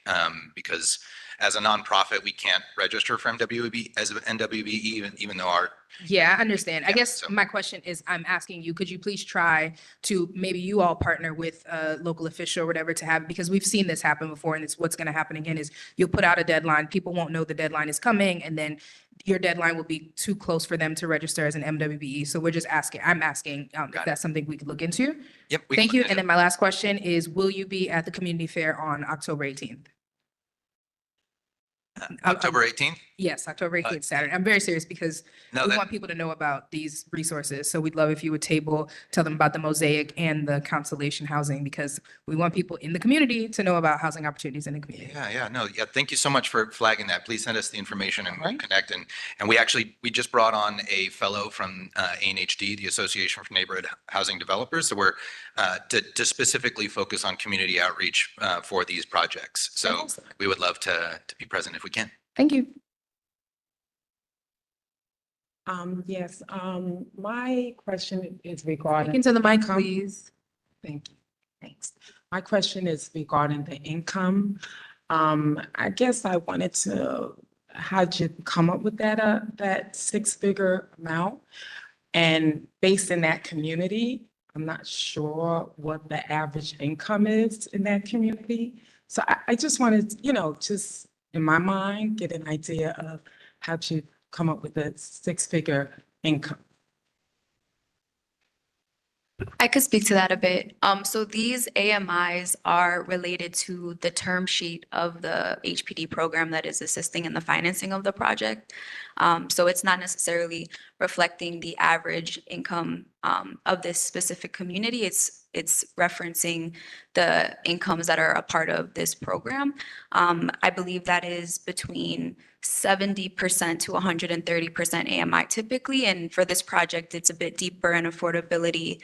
Because as a nonprofit, we can't register for MWBE as an NWBE, even though our. Yeah, I understand. I guess my question is, I'm asking you, could you please try to maybe you all partner with a local official or whatever to have, because we've seen this happen before and it's what's going to happen again is you'll put out a deadline, people won't know the deadline is coming, and then your deadline will be too close for them to register as an MWBE. So we're just asking, I'm asking if that's something we could look into. Yep. Thank you. And then my last question is, will you be at the community fair on October 18th? October 18th? Yes, October 18th, Saturday. I'm very serious because No, we that- want people to know about these resources. So we'd love if you would tell them about the Mosaic and the Constellation Housing, because we want people in the community to know about housing opportunities in the community. Yeah. Thank you so much for flagging that. Please send us the information and we'll connect. And we just brought on a fellow from ANHD, the Association for Neighborhood Housing Developers. So we're to specifically focus on community outreach for these projects. So we would love to be present if we can. Thank you. Yes, my question is regarding. Into the mic, income. please. Thank you. Thanks. My question is regarding the income. I guess I wanted to, how'd you come up with that 6-figure amount? And based in that community, I'm not sure what the average income is in that community. So I just wanted, just in my mind, get an idea of how to come up with a 6-figure income. I could speak to that a bit. So these AMIs are related to the term sheet of the HPD program that is assisting in the financing of the project. So it's not necessarily reflecting the average income of this specific community. It's referencing the incomes that are a part of this program. I believe that is between 70% to 130% AMI typically. And for this project, it's a bit deeper in affordability,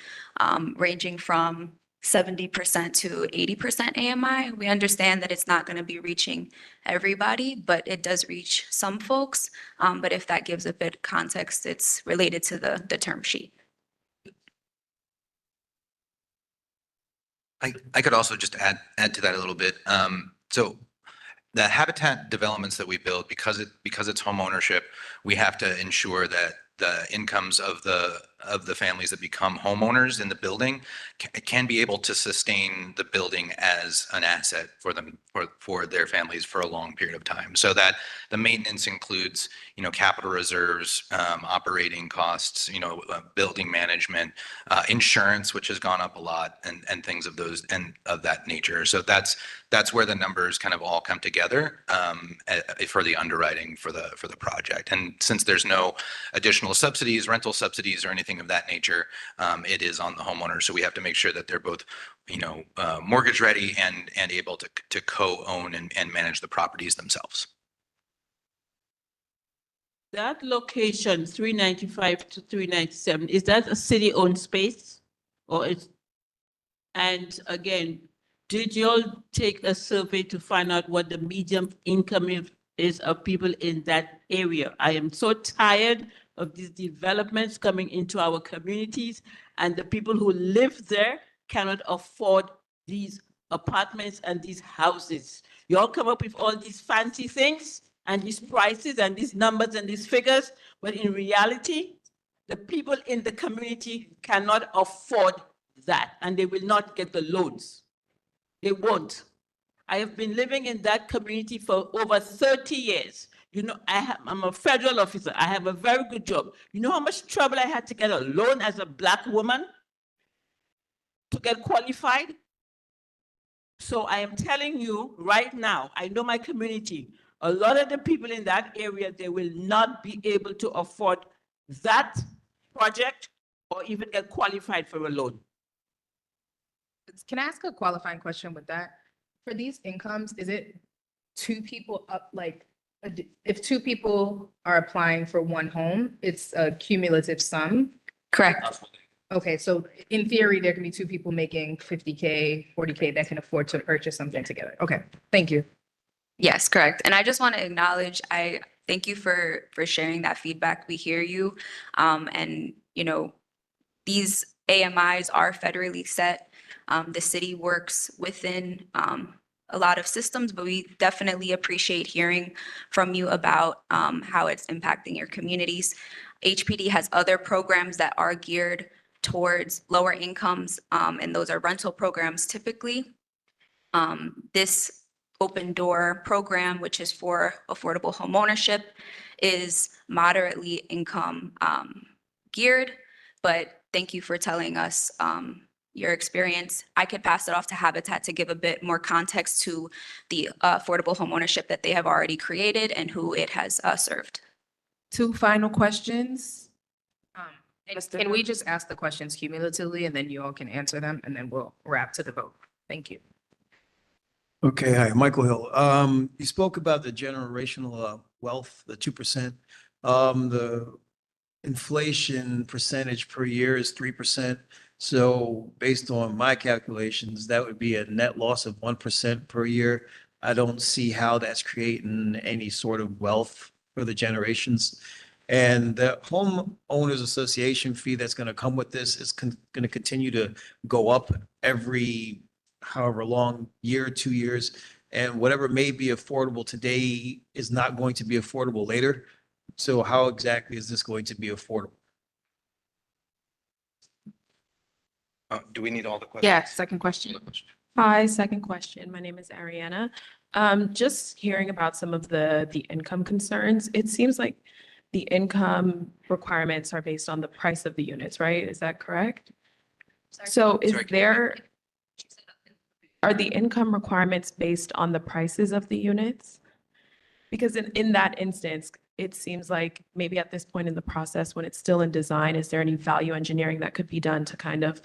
ranging from 70% to 80% AMI. We understand that it's not going to be reaching everybody, but it does reach some folks. But if that gives a bit of context, it's related to the term sheet. I could also just add to that a little bit. So the habitat developments that we build, because it's home ownership, we have to ensure that the incomes of the the families that become homeowners in the building can be able to sustain the building as an asset for them, for their families for a long period of time. So that the maintenance includes, capital reserves, operating costs, building management, insurance, which has gone up a lot, and things of those and of that nature. So that's where the numbers kind of all come together for the underwriting for the project. And since there's no additional subsidies, rental subsidies, or anything of that nature, it is on the homeowner. So we have to make sure that they're both, mortgage ready and able to co-own and manage the properties themselves. That location, 395 to 397, is that a city-owned space? Or it's, and again, did you all take a survey to find out what the median income is of people in that area? I am so tired of these developments coming into our communities, and the people who live there cannot afford these apartments and these houses. You all come up with all these fancy things and these prices and these numbers and these figures, but in reality, the people in the community cannot afford that, and they will not get the loans. They won't. I have been living in that community for over 30 years. I'm a federal officer. I have a very good job. You know how much trouble I had to get a loan as a Black woman to get qualified? So I am telling you right now, I know my community, a lot of the people in that area, they will not be able to afford that project or even get qualified for a loan. Can I ask a qualifying question with that? For these incomes, is it two people up, if two people are applying for one home, it's a cumulative sum? Correct. Okay, so in theory, there can be two people making 50K, 40K that can afford to purchase something together. Okay, thank you. Yes, correct. And I just want to acknowledge, I thank you for sharing that feedback. We hear you. And, these AMIs are federally set. The city works within a lot of systems, but we definitely appreciate hearing from you about how it's impacting your communities. HPD has other programs that are geared towards lower incomes, and those are rental programs typically. This Open Door program, which is for affordable homeownership, is moderately income geared, but thank you for telling us your experience. I could pass it off to Habitat to give a bit more context to the affordable homeownership that they have already created and who it has served. Two final questions. Can we just ask the questions cumulatively and then you all can answer them and then we'll wrap to the vote? Thank you. Okay, hi, Michael Hill. You spoke about the generational wealth, the 2%. The inflation percentage per year is 3%. So based on my calculations, that would be a net loss of 1% per year. I don't see how that's creating any sort of wealth for the generations. And the homeowners association fee that's going to come with this is going to continue to go up every however long, year or 2 years. And whatever may be affordable today is not going to be affordable later. So how exactly is this going to be affordable? Do we need all the questions? Yeah, second question. Hi, second question. My name is Ariana. Just hearing about some of the income concerns, it seems like the income requirements are based on the price of the units, right? Is that correct? So are the income requirements based on the prices of the units? Because in that instance, it seems like maybe at this point in the process, when it's still in design, is there any value engineering that could be done to kind of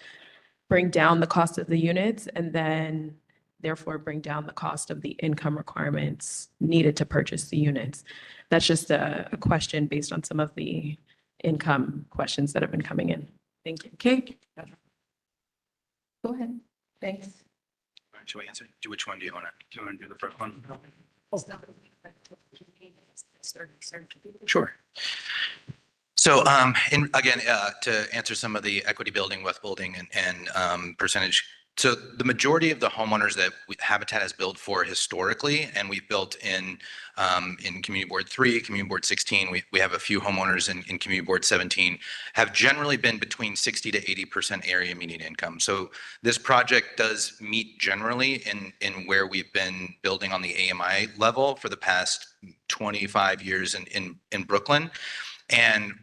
bring down the cost of the units and then therefore bring down the cost of the income requirements needed to purchase the units? That's just a question based on some of the income questions that have been coming in. Thank you. Okay. Go ahead. Thanks. All right, should we answer? Which one do you want to do the first one? Sure. So again, to answer some of the equity building, wealth building, and percentage So the majority of the homeowners that Habitat has built for historically, and we've built in Community Board 3, Community Board 16, we have a few homeowners in Community Board 17, have generally been between 60 to 80% area median income. So this project does meet generally in where we've been building on the AMI level for the past 25 years in Brooklyn. And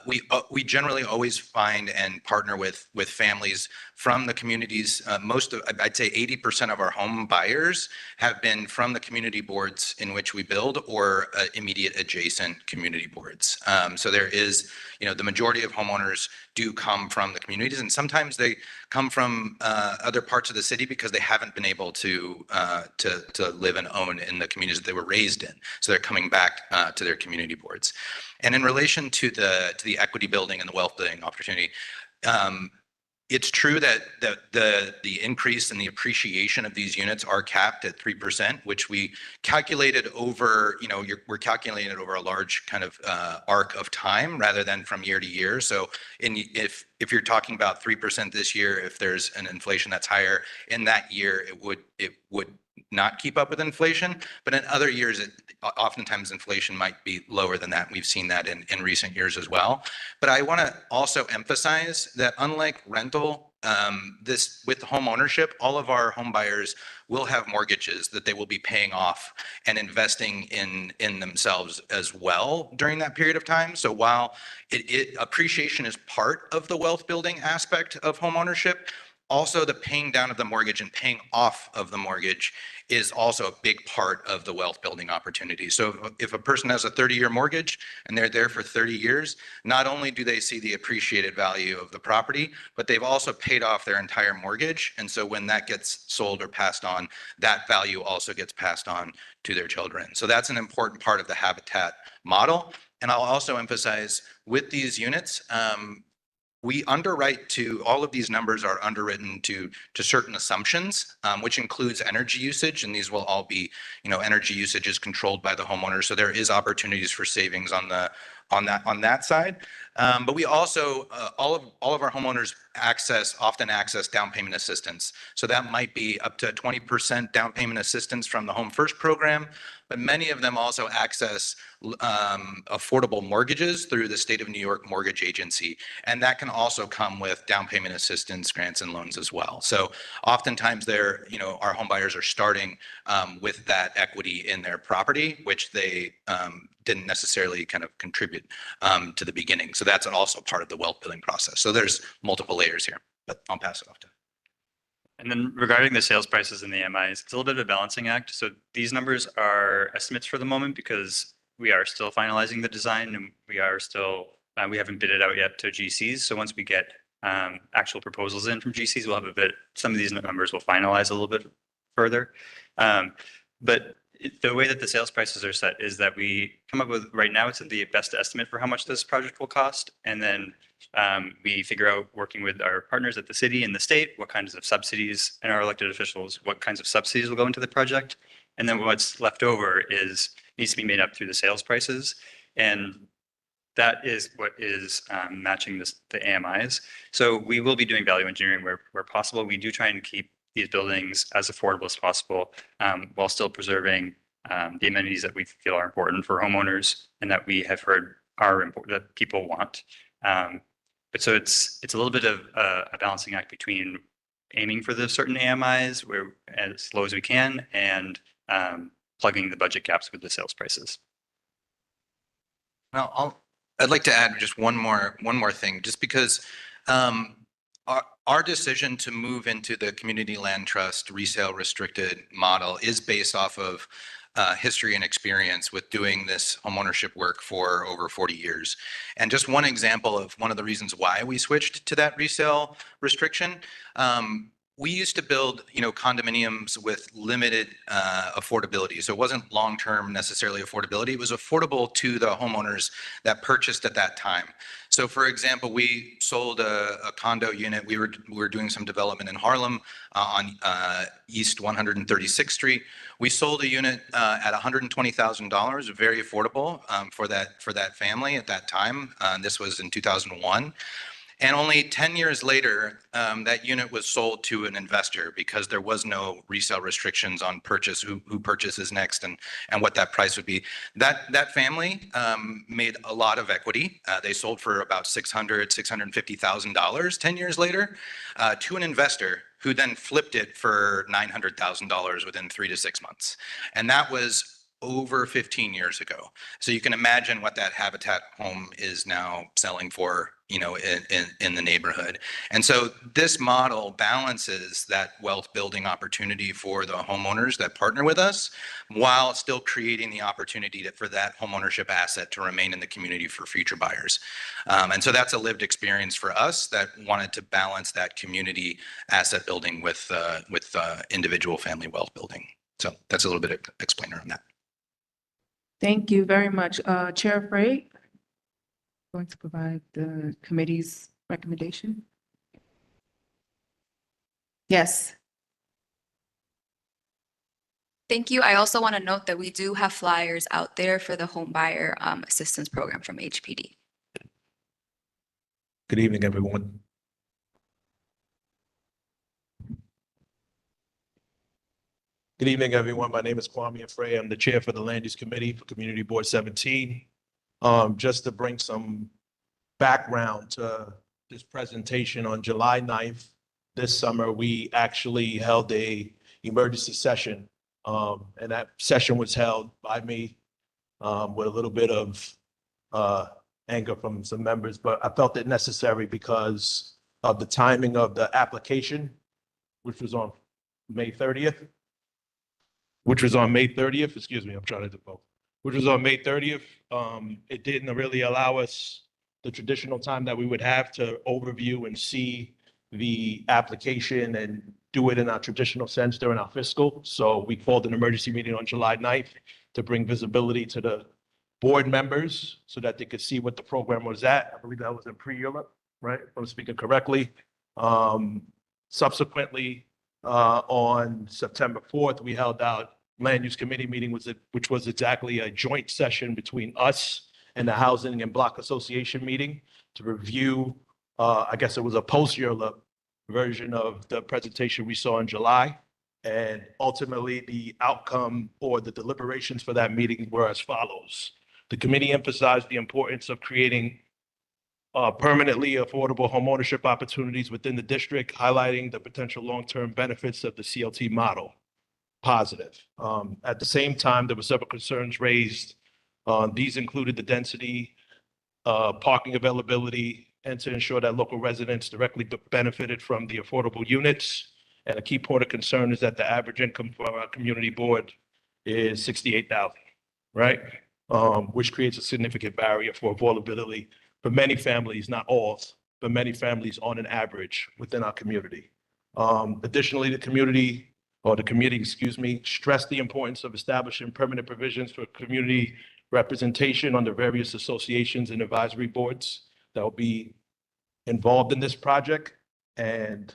we generally always find and partner with families from the communities. I'd say 80% of our home buyers have been from the community boards in which we build or immediate adjacent community boards. So there is, the majority of homeowners do come from the communities, and sometimes they come from other parts of the city because they haven't been able to live and own in the communities that they were raised in. So they're coming back to their community boards. And in relation to the equity building and the wealth building opportunity, it's true that the increase in the appreciation of these units are capped at 3%, which we calculated over, we're calculating it over a large kind of arc of time rather than from year to year. So if you're talking about 3% this year, if there's an inflation that's higher in that year, it would not keep up with inflation. But in other years, oftentimes inflation might be lower than that. We've seen that in recent years as well. But I want to also emphasize that unlike rental, with home ownership, all of our home buyers will have mortgages that they will be paying off and investing in themselves as well during that period of time. So while appreciation is part of the wealth building aspect of home ownership, also the paying down of the mortgage and paying off of the mortgage is also a big part of the wealth building opportunity. So if a person has a 30-year mortgage and they're there for 30 years, not only do they see the appreciated value of the property, but they've also paid off their entire mortgage. And so when that gets sold or passed on, that value also gets passed on to their children. So that's an important part of the Habitat model. And I'll also emphasize with these units, we underwrite to, all of these numbers are underwritten to certain assumptions, which includes energy usage, and these will all be, energy usage is controlled by the homeowner, so there is opportunities for savings on that side. But we also, all of our homeowners often access down payment assistance. So that might be up to 20% down payment assistance from the Home First program, but many of them also access affordable mortgages through the State of New York Mortgage Agency. And that can also come with down payment assistance, grants and loans as well. So oftentimes our home buyers are starting with that equity in their property, which they didn't necessarily kind of contribute to the beginning. So that's also part of the wealth building process. So there's multiple layers here, but I'll pass it off to. And then regarding the sales prices and the AMIs, it's a little bit of a balancing act. So these numbers are estimates for the moment because we are still finalizing the design and we haven't bid it out yet to GCs. So once we get actual proposals in from GCs, we'll have some of these numbers will finalize a little bit further. But the way that the sales prices are set is that we come up with, right now, it's the best estimate for how much this project will cost. And then we figure out, working with our partners at the city and the state, what kinds of subsidies, and our elected officials, what kinds of subsidies will go into the project. And then what's left over needs to be made up through the sales prices. And that is what is matching the AMIs. So we will be doing value engineering where possible. We do try and keep these buildings as affordable as possible, while still preserving the amenities that we feel are important for homeowners and that we have heard are important, that people want. But so it's a little bit of a balancing act between aiming for the certain AMIs as low as we can and plugging the budget gaps with the sales prices. Now, I'd like to add just one more thing, just because our decision to move into the community land trust resale restricted model is based off of history and experience with doing this homeownership work for over 40 years. And just one example of one of the reasons why we switched to that resale restriction. We used to build, condominiums with limited affordability. So it wasn't long-term necessarily affordability. It was affordable to the homeowners that purchased at that time. So for example, we sold a condo unit. We were doing some development in Harlem on East 136th Street. We sold a unit at $120,000, very affordable for that family at that time. This was in 2001. And only 10 years later, that unit was sold to an investor because there was no resale restrictions on purchase, who purchases next and what that price would be. That family made a lot of equity. They sold for about $650,000 10 years later to an investor who then flipped it for $900,000 within 3 to 6 months. And that was over 15 years ago. So you can imagine what that Habitat home is now selling for, you know, in the neighborhood. And so this model balances that wealth building opportunity for the homeowners that partner with us, while still creating the opportunity for that homeownership asset to remain in the community for future buyers. And so that's a lived experience for us that wanted to balance that community asset building with individual family wealth building. So that's a little bit of explainer on that. Thank you very much. Chair Frey, going to provide the committee's recommendation. Yes. Thank you. I also want to note that we do have flyers out there for the home buyer assistance program from HPD. Good evening, everyone. Good evening, everyone. My name is Kwame Frey. I'm the chair for the Land Use Committee for Community Board 17. Just to bring some background to this presentation, on July 9th this summer, we actually held a emergency session. And that session was held by me with a little bit of anger from some members, but I felt it necessary because of the timing of the application, which was on May 30th. Excuse me, I'm trying to do both. Which was on May 30th. It didn't really allow us the traditional time that we would have to overview and see the application and do it in our traditional sense during our fiscal. So we called an emergency meeting on July 9th to bring visibility to the board members so that they could see what the program was at. I believe that was in pre-EULA, right? If I'm speaking correctly. Subsequently, on September 4th, we held our Land Use Committee meeting, which was exactly a joint session between us and the Housing and Block Association meeting to review, I guess it was a post-EULA version of the presentation we saw in July. And ultimately, the outcome or the deliberations for that meeting were as follows. The committee emphasized the importance of creating permanently affordable homeownership opportunities within the district, highlighting the potential long-term benefits of the CLT model. Positive. At the same time, there were several concerns raised. These included the density, parking availability, and to ensure that local residents directly benefited from the affordable units. And a key point of concern is that the average income for our community board is $68,000, right? Which creates a significant barrier for affordability for many families, not all, but many families on an average within our community. Additionally, the committee, stressed the importance of establishing permanent provisions for community representation under various associations and advisory boards that will be involved in this project, and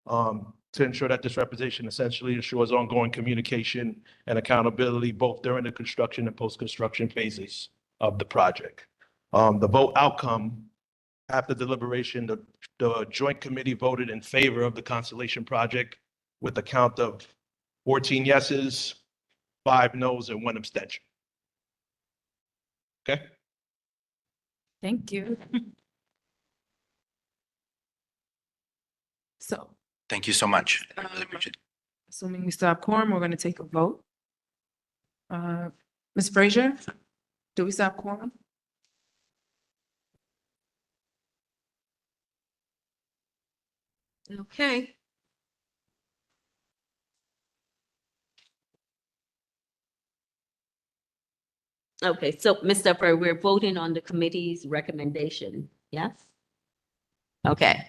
to ensure that this representation essentially ensures ongoing communication and accountability both during the construction and post-construction phases of the project. The vote outcome after deliberation, the joint committee voted in favor of the Constellation project with a count of 14 yeses, 5 noes, and 1 abstention. Okay. Thank you. So, Thank you so much. I really appreciate it. assuming we still have quorum, we're going to take a vote. Ms. Frazier, do we still have quorum? Okay. Okay, so Mr. Frey, we're voting on the committee's recommendation, yes? Okay.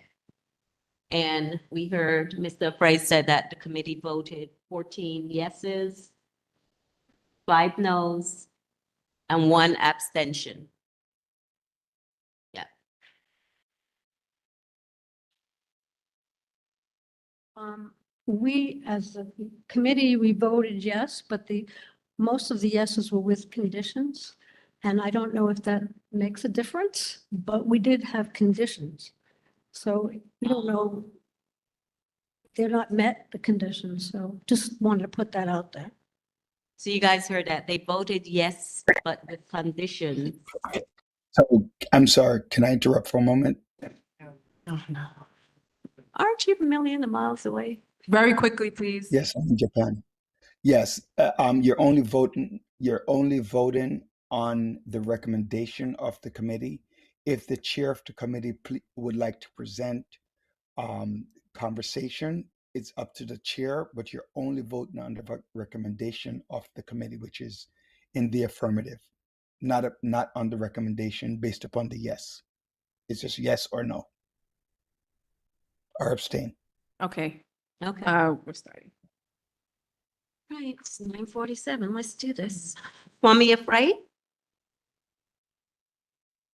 And we heard Mr. Frey said that the committee voted 14 yeses, 5 noes, and 1 abstention. Yeah. We, as a committee, we voted yes, but most of the yeses were with conditions. And I don't know if that makes a difference, but we did have conditions. So we don't know. They're not met the conditions, so just wanted to put that out there. So you guys heard that. They voted yes, but with conditions. So I'm sorry, can I interrupt for a moment? Oh, no. Aren't you a million miles away? Very quickly, please. Yes, I'm in Japan. Yes, you're only voting on the recommendation of the committee. If the chair of the committee would like to present conversation, it's up to the chair, but you're only voting on the recommendation of the committee, which is in the affirmative, not on the recommendation based upon the yes. It's just yes or no, or abstain. Okay. Okay. We're starting. Right, it's 9:47. Let's do this. Kwame Afraid?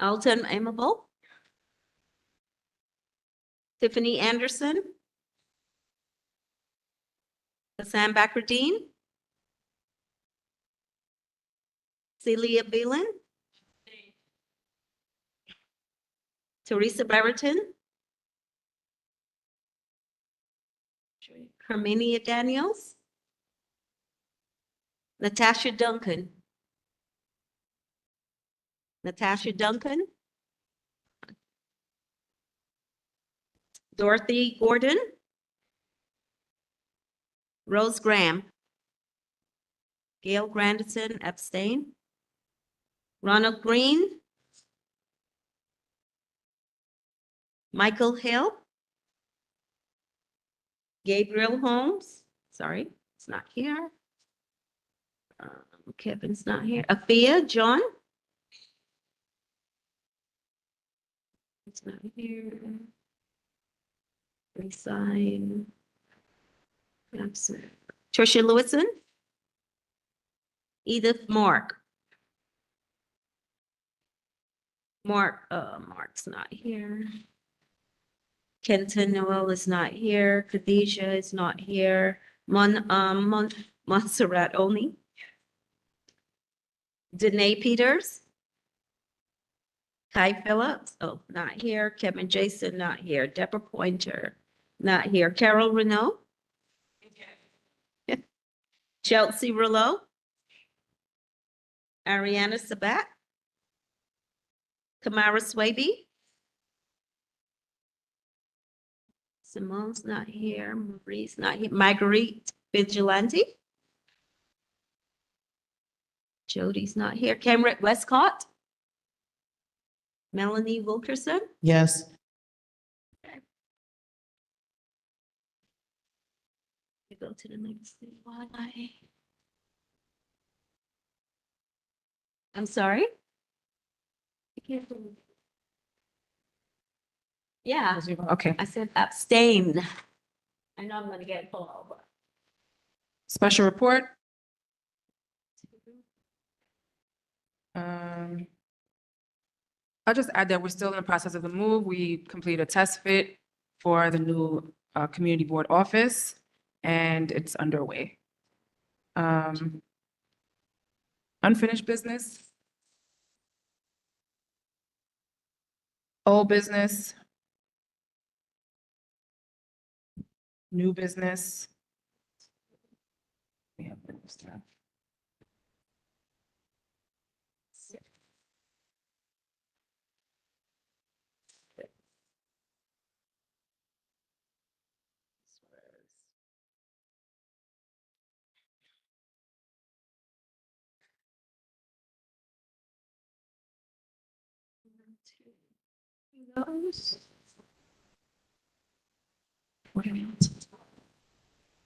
Alton Amable? Tiffany Anderson? Hassan Bakrdeen? Celia Beelan? Teresa Brereton? Herminia Daniels? Natasha Duncan? Natasha Duncan? Dorothy Gordon? Rose Graham? Gail Grandison, abstain. Ronald Green? Michael Hill? Gabriel Holmes? Sorry, it's not here. Kevin's not here. Afia John? It's not here. Resign. Absent. Tricia Lewison? Edith Mark? Mark's not here. Kenton Noel is not here. Khadijah is not here. Montserrat Oni. Danae Peters. Kai Phillips, not here. Kevin Jason, not here. Deborah Pointer, not here. Carol Renault. Chelsea Rouleau. Ariana Sabat. Kamara Swaby. Simone's not here. Marie's not here. Marguerite Vigilante. Jody's not here. Cameron Westcott. Melanie Wilkerson. Yes. We go to the next thing. Why? I'm sorry? I can't believe- Yeah. Okay. I said abstain. I know I'm gonna get pulled over. Special report. I'll just add that we're still in the process of the move. We completed a test fit for the new community board office, and it's underway. Unfinished business. Old business. New business. We have new stuff.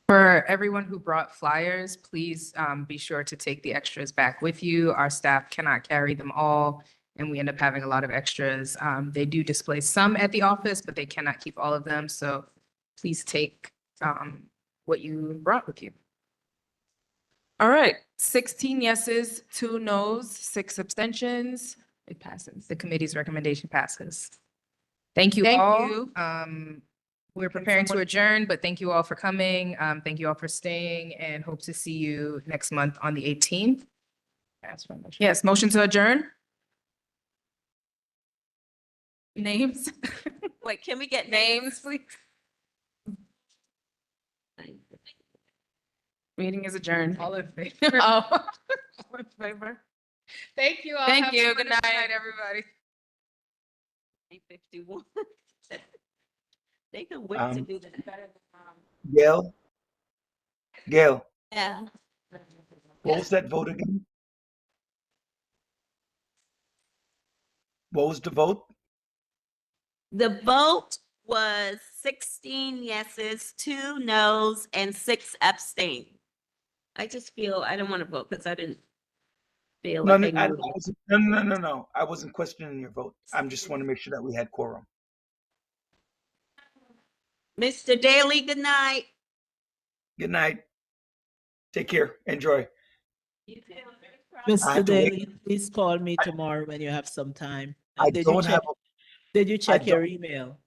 For everyone who brought flyers, please be sure to take the extras back with you. Our staff cannot carry them all, and we end up having a lot of extras. They do display some at the office, but they cannot keep all of them, so please take what you brought with you. All right, 16 yeses, 2 nos, 6 abstentions. It passes. The committee's recommendation passes. Thank you all. We're preparing to adjourn, but thank you all for coming. Thank you all for staying, and hope to see you next month on the 18th. Yes, motion to adjourn? Names? Wait, can we get Names, please? Meeting is adjourned. All in favor? Oh. All in favor? Thank you all. Thank Have a you. Good wonderful night. Everybody. 51. They can wait to do that. Gail? Gail, Yeah. what was that vote again? What was the vote? The vote was 16 yeses, 2 noes, and 6 abstain. I just feel I don't want to vote because I didn't feel No, like no, they moved. no. I wasn't questioning your vote. I'm just want to make sure that we had quorum. Mr. Daly, good night. Good night. Take care. Enjoy. I Mr. have to wait. Daly, please call me tomorrow when you have some time. I And don't have, did you I check your don't, email?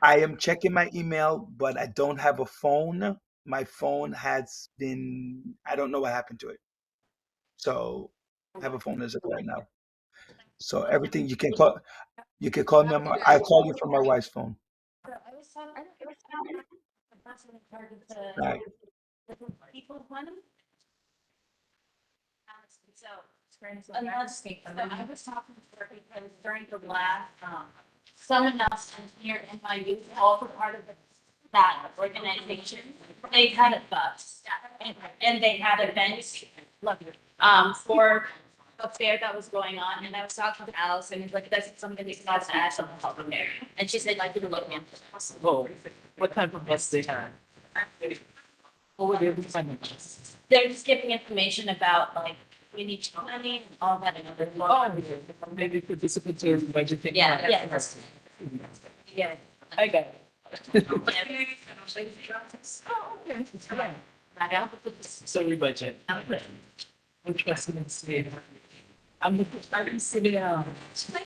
I am checking my email, but I don't have a phone. My phone has been, I don't know what happened to it. So I have a phone as of right now. So everything you can call me on my, I call you from my wife's phone. Right. People want them. So, I was talking to her because during the last, someone else here in my youth, all were part of that organization. They had a bus and they had events, for a fair that was going on. And I was talking to Alice and he's like, that's something that has to add something up there. And she said, like, you look into it. Oh, what type of bus they had? What were they doing? They're just giving information about like, we need money and all that. And other. Oh, maybe participate in budgeting. Yeah, yeah. Yeah. I got it. Sorry, budget. Interesting. I'm sitting down.